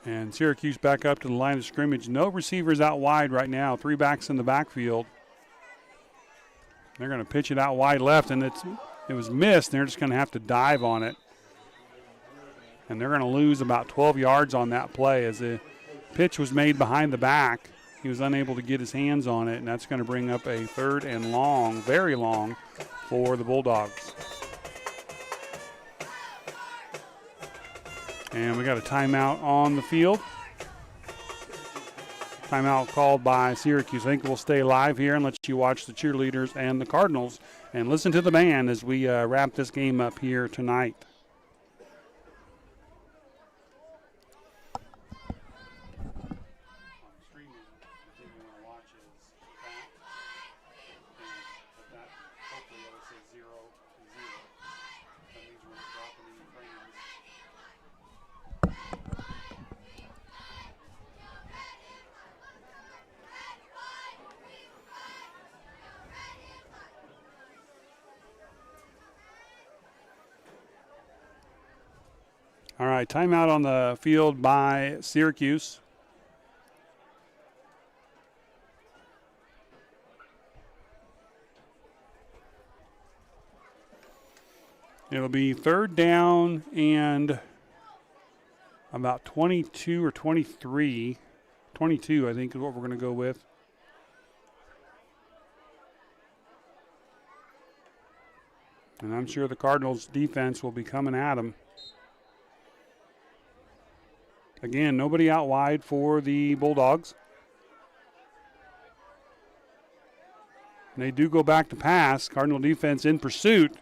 And Syracuse back up to the line of scrimmage. No receivers out wide right now. 3 backs in the backfield. They're going to pitch it out wide left, and it was missed. They're just going to have to dive on it. And they're going to lose about 12 yards on that play as the pitch was made behind the back. He was unable to get his hands on it, and that's going to bring up a 3rd and long, very long, for the Bulldogs. And we got a timeout on the field. Timeout called by Syracuse. I think we'll stay live here and let you watch the cheerleaders and the Cardinals and listen to the band as we wrap this game up here tonight. All right, timeout on the field by Syracuse. It'll be 3rd down and about 22 or 23. 22, I think, is what we're going to go with. And I'm sure the Cardinals' defense will be coming at them. Again, nobody out wide for the Bulldogs. And they do go back to pass. Cardinal defense in pursuit.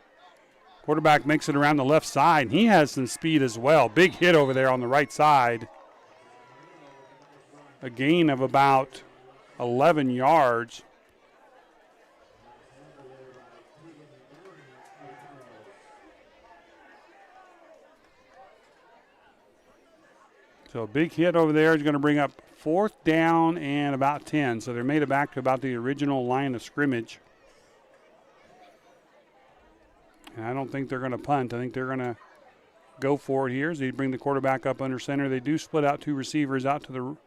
Quarterback makes it around the left side, and he has some speed as well. Big hit over there on the right side. A gain of about 11 yards. So a big hit over there is going to bring up 4th down and about 10. So they made it back to about the original line of scrimmage. And I don't think they're going to punt. I think they're going to go for it here as they bring the quarterback up under center. They do split out 2 receivers out to the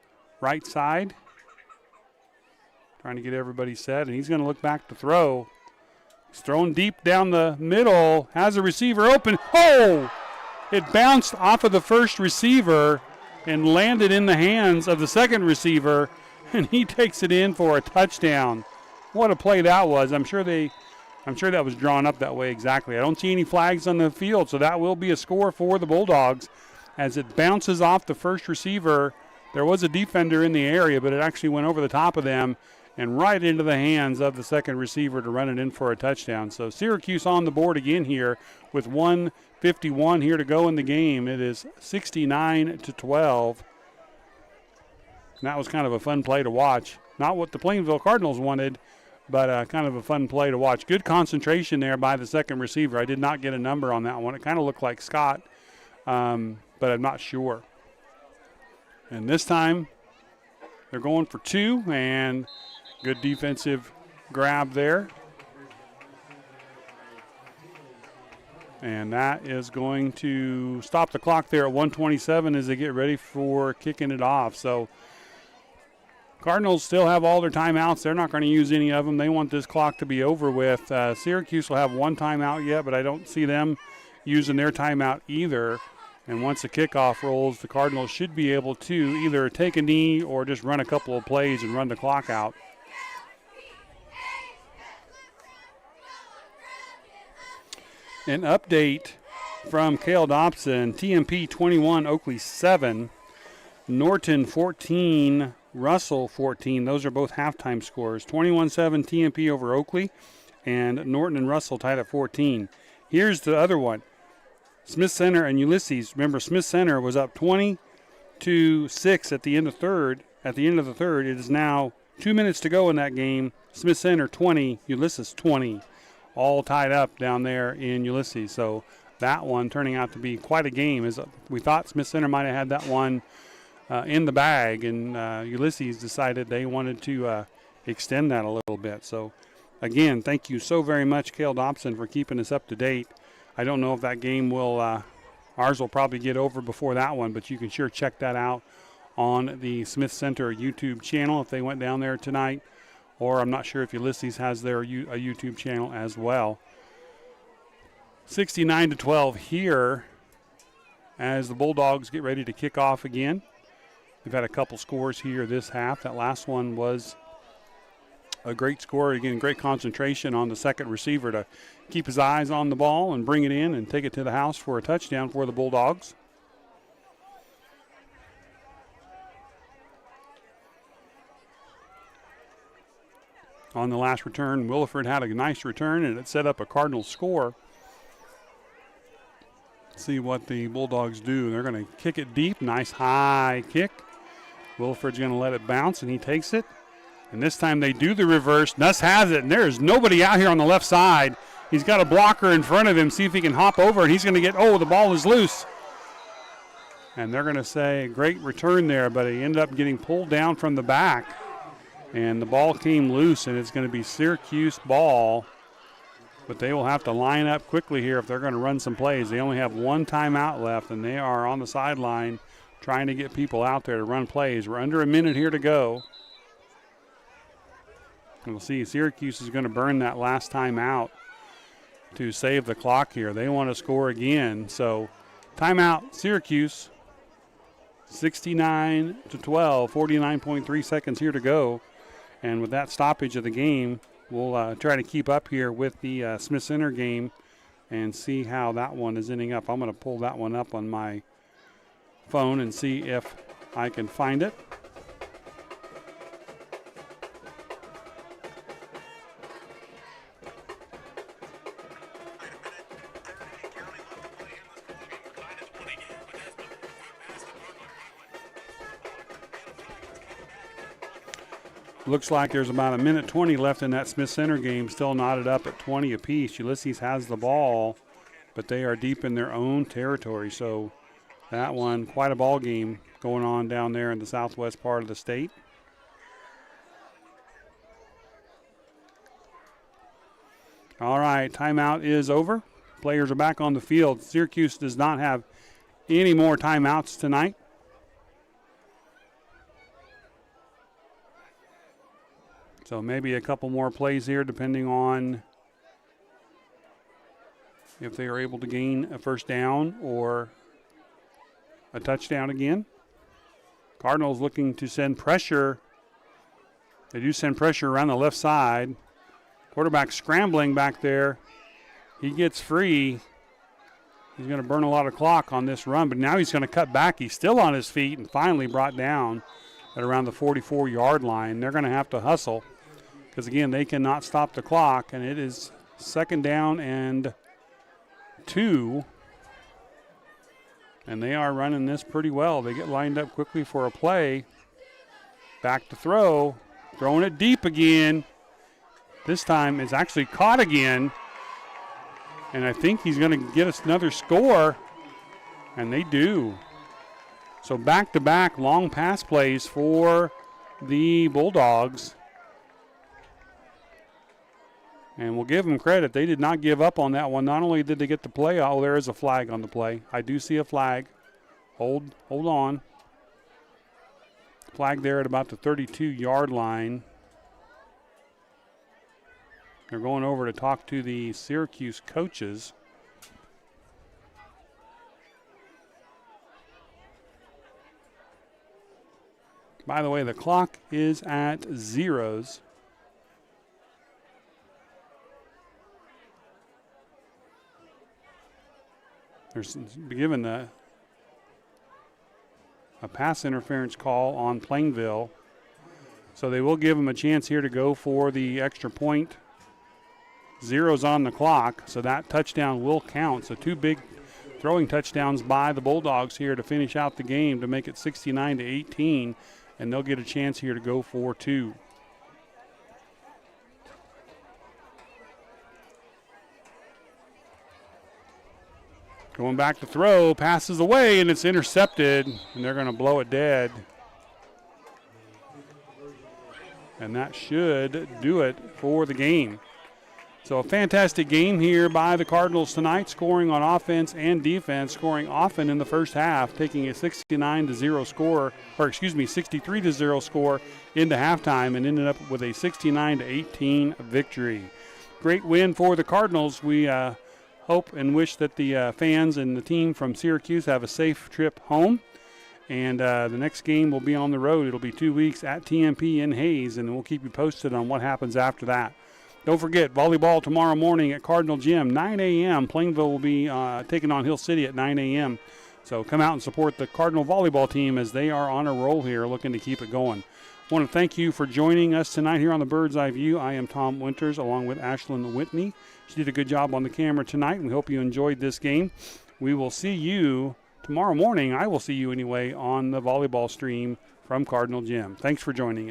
right side. Trying to get everybody set, and he's going to look back to throw. He's throwing deep down the middle, has a receiver open. Oh! It bounced off of the first receiver and landed in the hands of the second receiver, and he takes it in for a touchdown. What a play that was. I'm sure that was drawn up that way exactly. I don't see any flags on the field, so that will be a score for the Bulldogs as it bounces off the first receiver. There was a defender in the area, but it actually went over the top of them and right into the hands of the second receiver to run it in for a touchdown. So Syracuse on the board again here with 1:51 here to go in the game. It is 69-12. And that was kind of a fun play to watch. Not what the Plainville Cardinals wanted, but kind of a fun play to watch. Good concentration there by the second receiver. I did not get a number on that one. It kind of looked like Scott, but I'm not sure. And this time they're going for 2, and good defensive grab there. And that is going to stop the clock there at 1:27 as they get ready for kicking it off. So Cardinals still have all their timeouts. They're not going to use any of them. They want this clock to be over with. Syracuse will have 1 timeout yet, but I don't see them using their timeout either. And once the kickoff rolls, the Cardinals should be able to either take a knee or just run a couple of plays and run the clock out. An update from Cale Dobson, TMP 21, Oakley 7, Norton 14, Russell 14. Those are both halftime scores. 21-7 TMP over Oakley. and Norton and Russell tied at 14. Here's the other one. Smith Center and Ulysses. Remember, Smith Center was up 20-6 at the end of third. At the end of the third, it is now 2 minutes to go in that game. Smith Center 20, Ulysses 20. All tied up down there in Ulysses. So that one turning out to be quite a game. As we thought Smith Center might have had that one in the bag, and Ulysses decided they wanted to extend that a little bit. So, again, thank you so very much, Cale Dobson, for keeping us up to date. I don't know if that game will, ours will probably get over before that one, but you can sure check that out on the Smith Center YouTube channel if they went down there tonight. Or I'm not sure if Ulysses has their a YouTube channel as well. 69-12 here as the Bulldogs get ready to kick off again. We've had a couple scores here this half. That last one was a great score. Again, great concentration on the second receiver to keep his eyes on the ball and bring it in and take it to the house for a touchdown for the Bulldogs. On the last return, Williford had a nice return, and it set up a Cardinal score. Let's see what the Bulldogs do. They're going to kick it deep. Nice high kick. Williford's going to let it bounce, and he takes it. And this time they do the reverse. Nuss has it, and there's nobody out here on the left side. He's got a blocker in front of him. See if he can hop over, and he's going to get, the ball is loose. And they're going to say, great return there, but he ended up getting pulled down from the back. And the ball came loose, and it's going to be Syracuse ball. But they will have to line up quickly here if they're going to run some plays. They only have one timeout left, and they are on the sideline trying to get people out there to run plays. We're under a minute here to go. And we'll see Syracuse is going to burn that last timeout to save the clock here. They want to score again. So timeout, Syracuse. 69-12, 49.3 seconds here to go. And with that stoppage of the game, we'll try to keep up here with the Smith Center game and see how that one is ending up. I'm going to pull that one up on my phone and see if I can find it. Looks like there's about a minute 20 left in that Smith Center game, still knotted up at 20 apiece. Ulysses has the ball, but they are deep in their own territory. So that one, quite a ball game going on down there in the southwest part of the state. All right, timeout is over. Players are back on the field. Syracuse does not have any more timeouts tonight. So maybe a couple more plays here depending on if they are able to gain a first down or a touchdown again. Cardinals looking to send pressure. They do send pressure around the left side. Quarterback scrambling back there. He gets free. He's going to burn a lot of clock on this run, but now he's going to cut back. He's still on his feet and finally brought down at around the 44-yard line. They're going to have to hustle because, again, they cannot stop the clock, and it is second down and 2. And they are running this pretty well. They get lined up quickly for a play. Back to throw. Throwing it deep again. This time it's actually caught again. And I think he's going to get us another score. And they do. So back-to-back long pass plays for the Bulldogs. And we'll give them credit. They did not give up on that one. Not only did they get the play, there is a flag on the play. I do see a flag. Hold on. Flag there at about the 32-yard line. They're going over to talk to the Syracuse coaches. By the way, the clock is at zeros. They're given a pass interference call on Plainville. So they will give them a chance here to go for the extra point. Zero's on the clock, so that touchdown will count. So 2 big throwing touchdowns by the Bulldogs here to finish out the game to make it 69-18, and they'll get a chance here to go for 2. Going back to throw, passes away, and it's intercepted, and they're going to blow it dead. And that should do it for the game. So a fantastic game here by the Cardinals tonight, scoring on offense and defense, scoring often in the first half, taking a 63-0 score into halftime and ended up with a 69-18 victory. Great win for the Cardinals. We hope and wish that the fans and the team from Syracuse have a safe trip home. And the next game will be on the road. It'll be 2 weeks at TMP in Hayes, and we'll keep you posted on what happens after that. Don't forget, volleyball tomorrow morning at Cardinal Gym, 9 a.m. Plainville will be taking on Hill City at 9 a.m. So come out and support the Cardinal volleyball team as they are on a roll here, looking to keep it going. I want to thank you for joining us tonight here on the Bird's Eye View. I am Tom Winters along with Ashlyn Whitney. She did a good job on the camera tonight, and we hope you enjoyed this game. We will see you tomorrow morning. I will see you anyway on the volleyball stream from Cardinal Gym. Thanks for joining us.